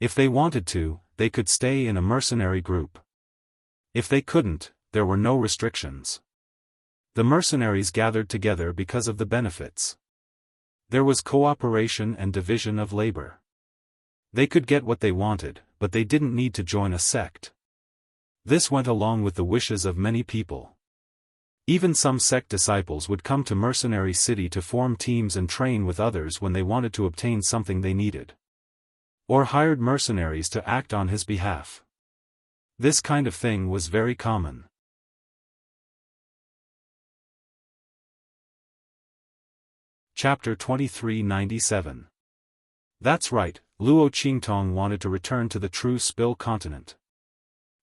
If they wanted to, they could stay in a mercenary group. If they couldn't, there were no restrictions. The mercenaries gathered together because of the benefits. There was cooperation and division of labor. They could get what they wanted, but they didn't need to join a sect. This went along with the wishes of many people. Even some sect disciples would come to Mercenary City to form teams and train with others when they wanted to obtain something they needed. Or hired mercenaries to act on his behalf. This kind of thing was very common. Chapter 2397. That's right, Luo Qingtong wanted to return to the true Spill continent.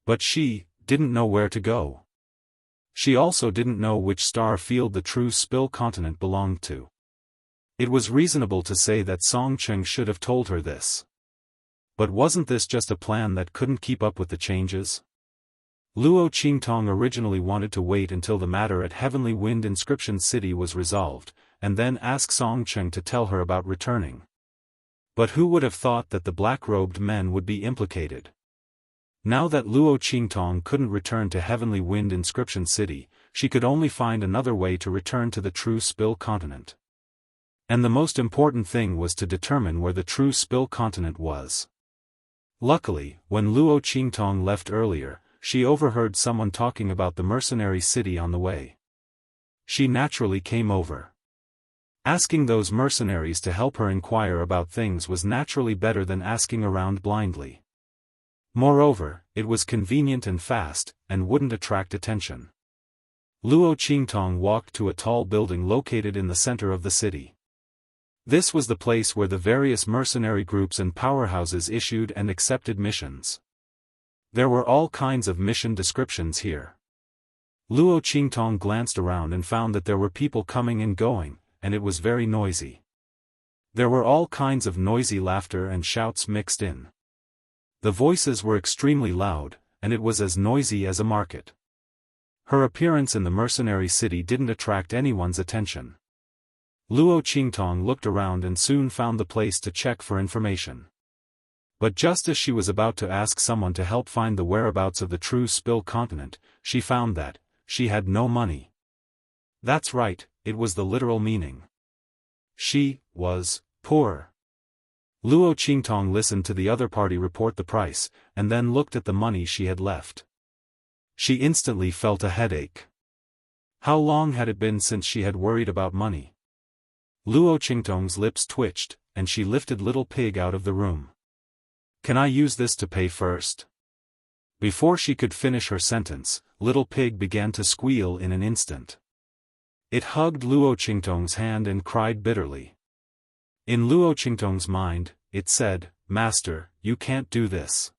But she didn't know where to go. She also didn't know which star field the true Spill continent belonged to. It was reasonable to say that Songcheng should have told her this. But wasn't this just a plan that couldn't keep up with the changes? Luo Qingtong originally wanted to wait until the matter at Heavenly Wind Inscription City was resolved, and then ask Songcheng to tell her about returning. But who would have thought that the black-robed men would be implicated? Now that Luo Qingtong couldn't return to Heavenly Wind Inscription City, she could only find another way to return to the true Spill continent. And the most important thing was to determine where the true Spill continent was. Luckily, when Luo Qingtong left earlier, she overheard someone talking about the Mercenary City on the way. She naturally came over. Asking those mercenaries to help her inquire about things was naturally better than asking around blindly. Moreover, it was convenient and fast, and wouldn't attract attention. Luo Qingtong walked to a tall building located in the center of the city. This was the place where the various mercenary groups and powerhouses issued and accepted missions. There were all kinds of mission descriptions here. Luo Qingtong glanced around and found that there were people coming and going, and it was very noisy. There were all kinds of noisy laughter and shouts mixed in. The voices were extremely loud, and it was as noisy as a market. Her appearance in the mercenary city didn't attract anyone's attention. Luo Qingtong looked around and soon found the place to check for information. But just as she was about to ask someone to help find the whereabouts of the true Spill continent, she found that she had no money. That's right, it was the literal meaning. She was poor. Luo Qingtong listened to the other party report the price, and then looked at the money she had left. She instantly felt a headache. How long had it been since she had worried about money? Luo Qingtong's lips twitched, and she lifted Little Pig out of the room. Can I use this to pay first? Before she could finish her sentence, Little Pig began to squeal in an instant. It hugged Luo Qingtong's hand and cried bitterly. In Luo Qingtong's mind, it said, "Master, you can't do this.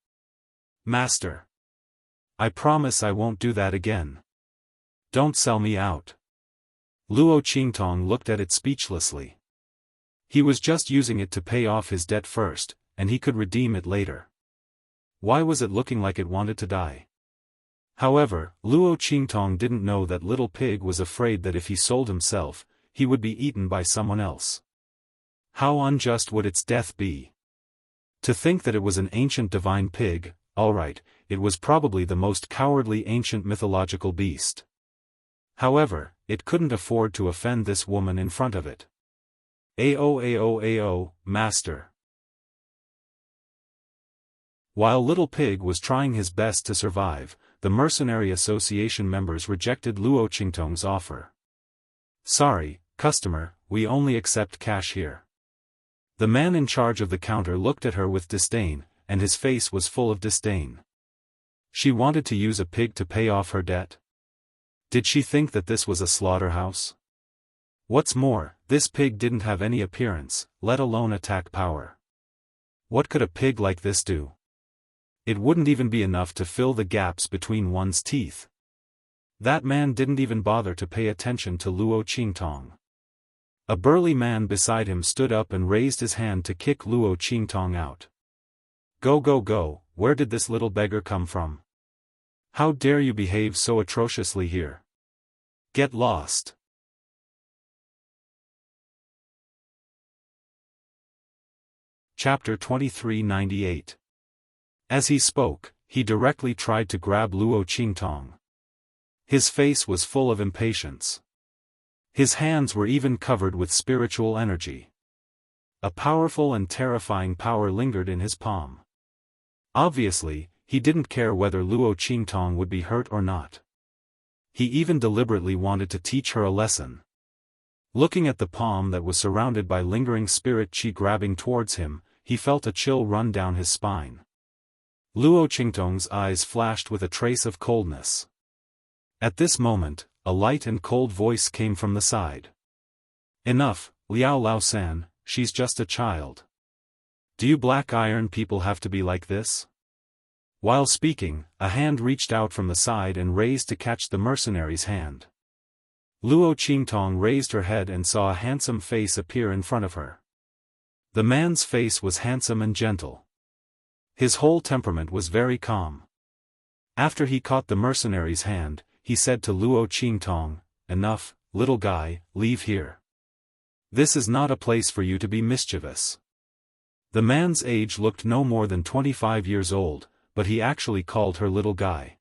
Master. I promise I won't do that again. Don't sell me out." Luo Qingtong looked at it speechlessly. He was just using it to pay off his debt first, and he could redeem it later. Why was it looking like it wanted to die? However, Luo Qingtong didn't know that Little Pig was afraid that if he sold himself, he would be eaten by someone else. How unjust would its death be? To think that it was an ancient divine pig, alright, it was probably the most cowardly ancient mythological beast. However, it couldn't afford to offend this woman in front of it. Ao, master. While Little Pig was trying his best to survive, the Mercenary Association members rejected Luo Qingtong's offer. Sorry, customer, we only accept cash here. The man in charge of the counter looked at her with disdain, and his face was full of disdain. She wanted to use a pig to pay off her debt? Did she think that this was a slaughterhouse? What's more, this pig didn't have any appearance, let alone attack power. What could a pig like this do? It wouldn't even be enough to fill the gaps between one's teeth. That man didn't even bother to pay attention to Luo Qingtong. A burly man beside him stood up and raised his hand to kick Luo Qingtong out. Go, where did this little beggar come from? How dare you behave so atrociously here? Get lost. Chapter 2398. As he spoke, he directly tried to grab Luo Qingtong. His face was full of impatience. His hands were even covered with spiritual energy. A powerful and terrifying power lingered in his palm. Obviously, he didn't care whether Luo Qingtong would be hurt or not. He even deliberately wanted to teach her a lesson. Looking at the palm that was surrounded by lingering spirit chi grabbing towards him, he felt a chill run down his spine. Luo Qingtong's eyes flashed with a trace of coldness. At this moment, a light and cold voice came from the side. Enough, Liao Lao-san, she's just a child. Do you Black Iron people have to be like this? While speaking, a hand reached out from the side and raised to catch the mercenary's hand. Luo Qingtong raised her head and saw a handsome face appear in front of her. The man's face was handsome and gentle. His whole temperament was very calm. After he caught the mercenary's hand, he said to Luo Qingtong, "Enough, little guy, leave here. This is not a place for you to be mischievous." The man's age looked no more than 25 years old, but he actually called her little guy.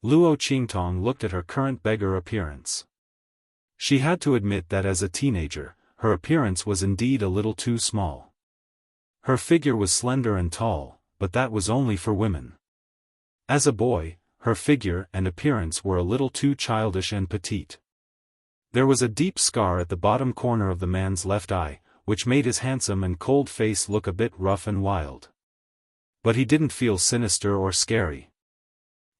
Luo Qingtong looked at her current beggar appearance. She had to admit that as a teenager, her appearance was indeed a little too small. Her figure was slender and tall, but that was only for women. As a boy, her figure and appearance were a little too childish and petite. There was a deep scar at the bottom corner of the man's left eye, which made his handsome and cold face look a bit rough and wild. But he didn't feel sinister or scary.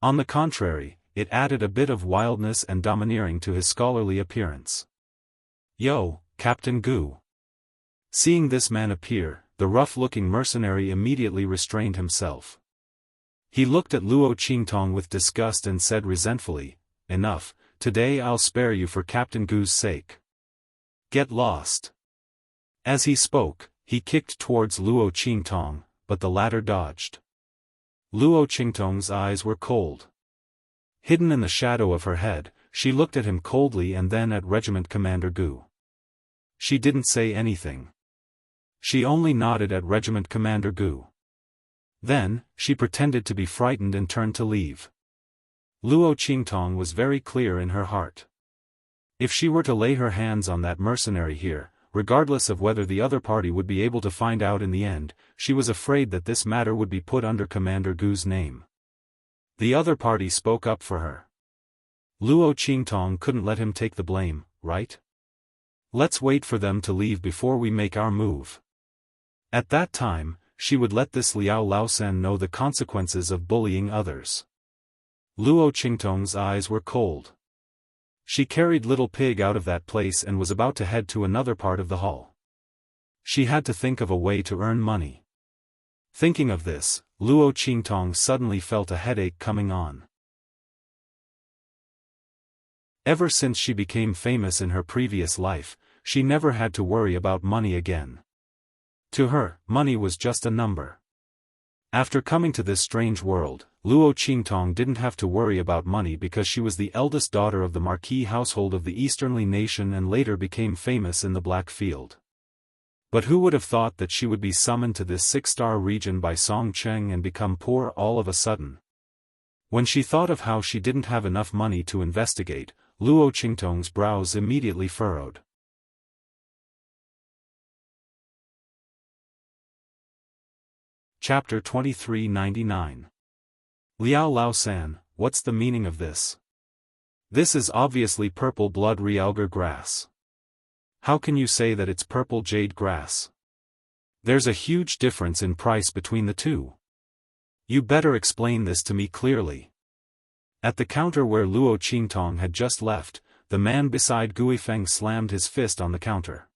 On the contrary, it added a bit of wildness and domineering to his scholarly appearance. "Yo, Captain Gu. Seeing this man appear, the rough-looking mercenary immediately restrained himself. He looked at Luo Qingtong with disgust and said resentfully, "Enough, today I'll spare you for Captain Gu's sake. Get lost." As he spoke, he kicked towards Luo Qingtong, but the latter dodged. Luo Qingtong's eyes were cold. Hidden in the shadow of her head, she looked at him coldly and then at Regiment Commander Gu. She didn't say anything. She only nodded at Regiment Commander Gu. Then, she pretended to be frightened and turned to leave. Luo Qingtong was very clear in her heart. If she were to lay her hands on that mercenary here, regardless of whether the other party would be able to find out in the end, she was afraid that this matter would be put under Commander Gu's name. The other party spoke up for her. Luo Qingtong couldn't let him take the blame, right? Let's wait for them to leave before we make our move. At that time, she would let this Liao Laosan know the consequences of bullying others. Luo Qingtong's eyes were cold. She carried Little Pig out of that place and was about to head to another part of the hall. She had to think of a way to earn money. Thinking of this, Luo Qingtong suddenly felt a headache coming on. Ever since she became famous in her previous life, she never had to worry about money again. To her, money was just a number. After coming to this strange world, Luo Qingtong didn't have to worry about money because she was the eldest daughter of the marquis household of the Easternly nation and later became famous in the Black Field. But who would have thought that she would be summoned to this 6-star region by Song Cheng and become poor all of a sudden? When she thought of how she didn't have enough money to investigate, Luo Qingtong's brows immediately furrowed. Chapter 2399. Liao Laosan, what's the meaning of this? This is obviously purple blood realgar grass. How can you say that it's purple jade grass? There's a huge difference in price between the two. You better explain this to me clearly. At the counter where Luo Qingtong had just left, the man beside Guifeng slammed his fist on the counter.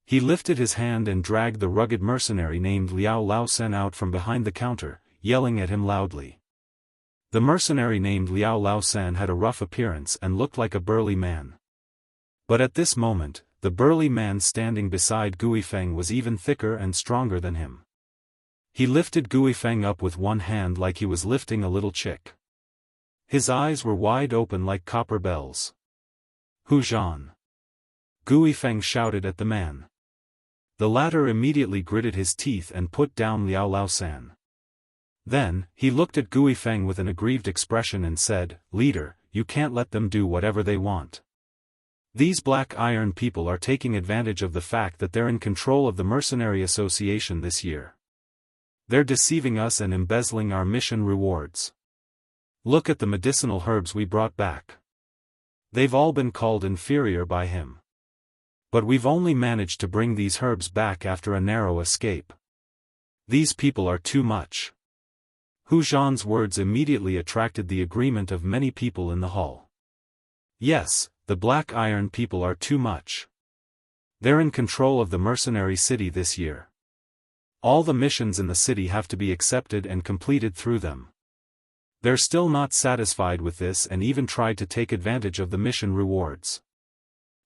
He lifted his hand and dragged the rugged mercenary named Liao Laosan out from behind the counter, yelling at him loudly. The mercenary named Liao Laosan had a rough appearance and looked like a burly man. But at this moment, the burly man standing beside Guifeng was even thicker and stronger than him. He lifted Guifeng up with one hand like he was lifting a little chick. His eyes were wide open like copper bells. "Hu Zhan!" Guifeng shouted at the man. The latter immediately gritted his teeth and put down Liao Laosan. Then, he looked at Guifeng with an aggrieved expression and said, "Leader, you can't let them do whatever they want. These Black Iron people are taking advantage of the fact that they're in control of the Mercenary Association this year. They're deceiving us and embezzling our mission rewards. Look at the medicinal herbs we brought back. They've all been called inferior by him. But we've only managed to bring these herbs back after a narrow escape. These people are too much." Hu Zhan's words immediately attracted the agreement of many people in the hall. Yes, the Black Iron people are too much. They're in control of the mercenary city this year. All the missions in the city have to be accepted and completed through them. They're still not satisfied with this and even tried to take advantage of the mission rewards.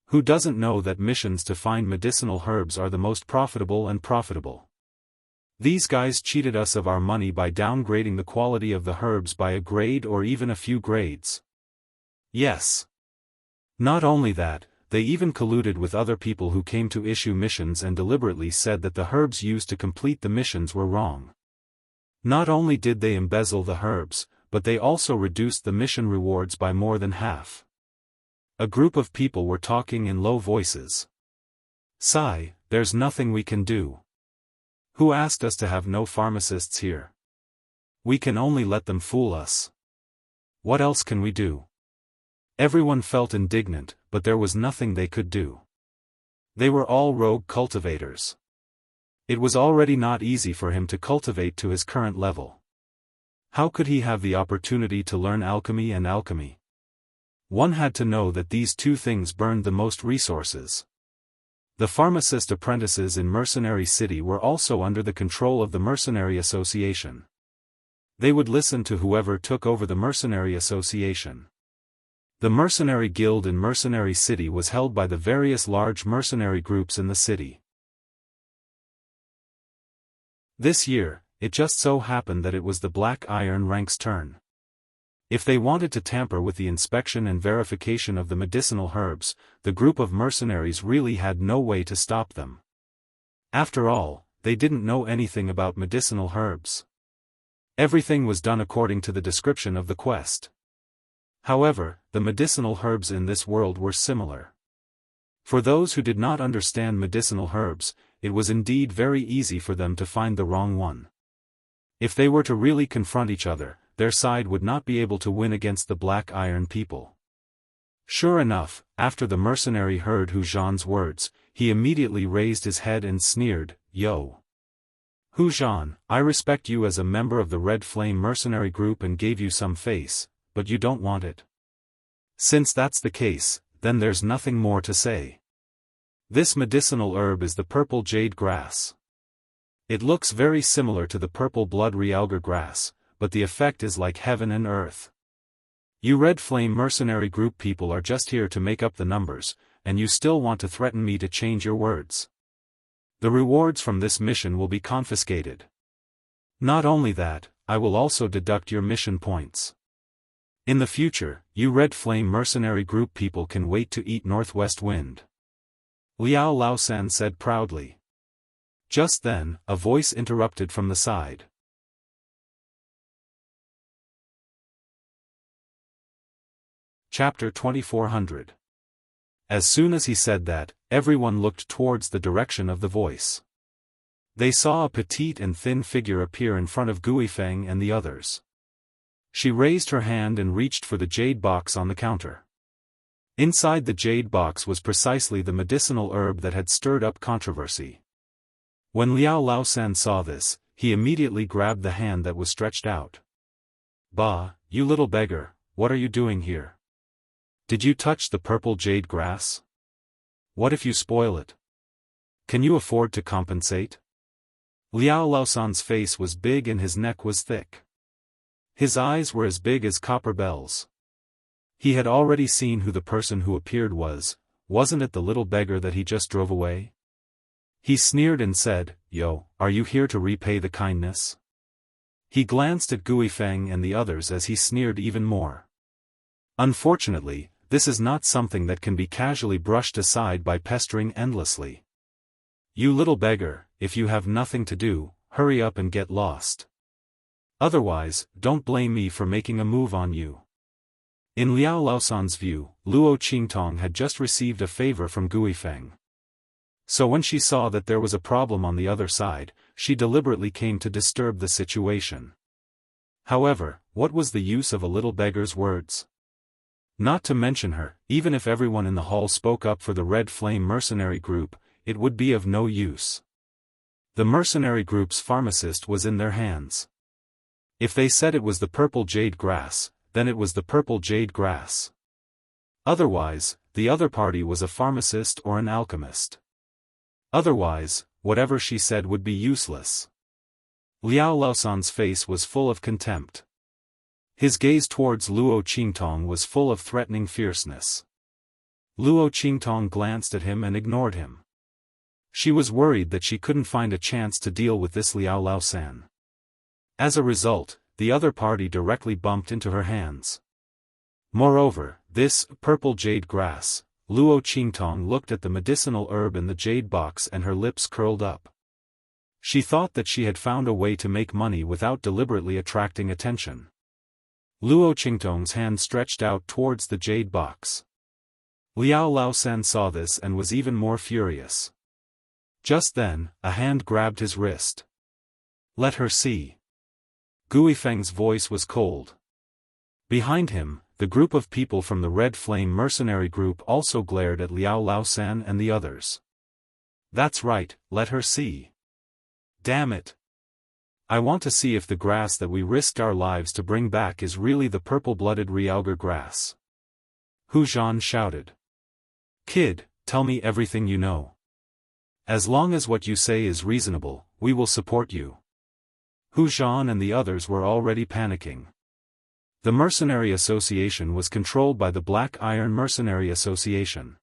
Who doesn't know that missions to find medicinal herbs are the most profitable? These guys cheated us of our money by downgrading the quality of the herbs by a grade or even a few grades. Yes. Not only that, they even colluded with other people who came to issue missions and deliberately said that the herbs used to complete the missions were wrong. Not only did they embezzle the herbs, but they also reduced the mission rewards by more than half. A group of people were talking in low voices. "Sigh, there's nothing we can do. Who asked us to have no pharmacists here? We can only let them fool us. What else can we do?" Everyone felt indignant, but there was nothing they could do. They were all rogue cultivators. It was already not easy for him to cultivate to his current level. How could he have the opportunity to learn alchemy and alchemy? One had to know that these two things burned the most resources. The pharmacist apprentices in Mercenary City were also under the control of the Mercenary Association. They would listen to whoever took over the Mercenary Association. The Mercenary Guild in Mercenary City was held by the various large mercenary groups in the city. This year, it just so happened that it was the Black Iron Rank's turn. If they wanted to tamper with the inspection and verification of the medicinal herbs, the group of mercenaries really had no way to stop them. After all, they didn't know anything about medicinal herbs. Everything was done according to the description of the quest. However, the medicinal herbs in this world were similar. For those who did not understand medicinal herbs, it was indeed very easy for them to find the wrong one. If they were to really confront each other, their side would not be able to win against the Black Iron people. Sure enough, after the mercenary heard Hu Zhan's words, he immediately raised his head and sneered, "Yo! Hu Zhan, I respect you as a member of the Red Flame mercenary group and gave you some face, but you don't want it. Since that's the case, then there's nothing more to say. This medicinal herb is the purple jade grass. It looks very similar to the purple blood realgar grass, but the effect is like heaven and earth. You Red Flame mercenary group people are just here to make up the numbers, and you still want to threaten me to change your words. The rewards from this mission will be confiscated. Not only that, I will also deduct your mission points. In the future, you Red Flame mercenary group people can wait to eat Northwest Wind." Liao Laosan said proudly. Just then, a voice interrupted from the side. Chapter 2400. As soon as he said that, everyone looked towards the direction of the voice. They saw a petite and thin figure appear in front of Guifeng and the others. She raised her hand and reached for the jade box on the counter. Inside the jade box was precisely the medicinal herb that had stirred up controversy. When Liao Laosan saw this, he immediately grabbed the hand that was stretched out. "Bah, you little beggar, what are you doing here? Did you touch the purple jade grass? What if you spoil it? Can you afford to compensate?" Liao Laosan's face was big and his neck was thick. His eyes were as big as copper bells. He had already seen who the person who appeared was. Wasn't it the little beggar that he just drove away? He sneered and said, "Yo, are you here to repay the kindness?" He glanced at Guifeng and the others as he sneered even more. Unfortunately, this is not something that can be casually brushed aside by pestering endlessly. "You little beggar, if you have nothing to do, hurry up and get lost. Otherwise, don't blame me for making a move on you." In Liao Laosan's view, Luo Qingtong had just received a favor from Guifeng. So when she saw that there was a problem on the other side, she deliberately came to disturb the situation. However, what was the use of a little beggar's words? Not to mention her, even if everyone in the hall spoke up for the Red Flame mercenary group, it would be of no use. The mercenary group's pharmacist was in their hands. If they said it was the purple jade grass, then it was the purple jade grass. Otherwise, the other party was a pharmacist or an alchemist. Otherwise, whatever she said would be useless. Liao Laosan's face was full of contempt. His gaze towards Luo Qingtong was full of threatening fierceness. Luo Qingtong glanced at him and ignored him. She was worried that she couldn't find a chance to deal with this Liao Laosan. As a result, the other party directly bumped into her hands. Moreover, this purple jade grass, Luo Qingtong looked at the medicinal herb in the jade box and her lips curled up. She thought that she had found a way to make money without deliberately attracting attention. Luo Qingtong's hand stretched out towards the jade box. Liao Laosan saw this and was even more furious. Just then, a hand grabbed his wrist. "Let her see." Guifeng's voice was cold. Behind him, the group of people from the Red Flame mercenary group also glared at Liao Laosan and the others. "That's right, let her see. Damn it. I want to see if the grass that we risked our lives to bring back is really the purple-blooded realgar grass." Hu Zhan shouted. "Kid, tell me everything you know. As long as what you say is reasonable, we will support you. Hu Zhan and the others were already panicking. The Mercenary Association was controlled by the Black Iron Mercenary Association.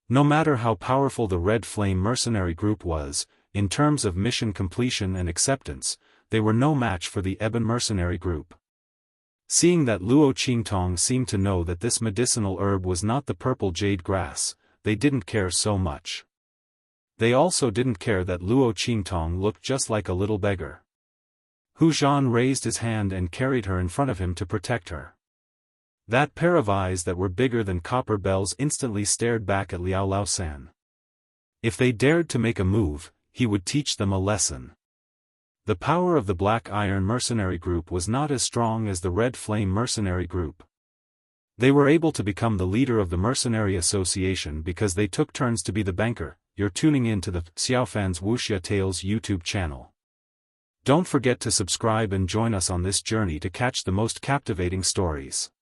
No matter how powerful the Red Flame Mercenary Group was, in terms of mission completion and acceptance, they were no match for the Ebon Mercenary Group. Seeing that Luo Qingtong seemed to know that this medicinal herb was not the purple jade grass, they didn't care so much. They also didn't care that Luo Qingtong looked just like a little beggar. Hu Zhan raised his hand and carried her in front of him to protect her. That pair of eyes that were bigger than copper bells instantly stared back at Liao Laosan. If they dared to make a move, he would teach them a lesson. The power of the Black Iron Mercenary Group was not as strong as the Red Flame Mercenary Group. They were able to become the leader of the Mercenary Association because they took turns to be the banker. You're tuning in to the Xiaofan's Wuxia Tales YouTube channel. Don't forget to subscribe and join us on this journey to catch the most captivating stories.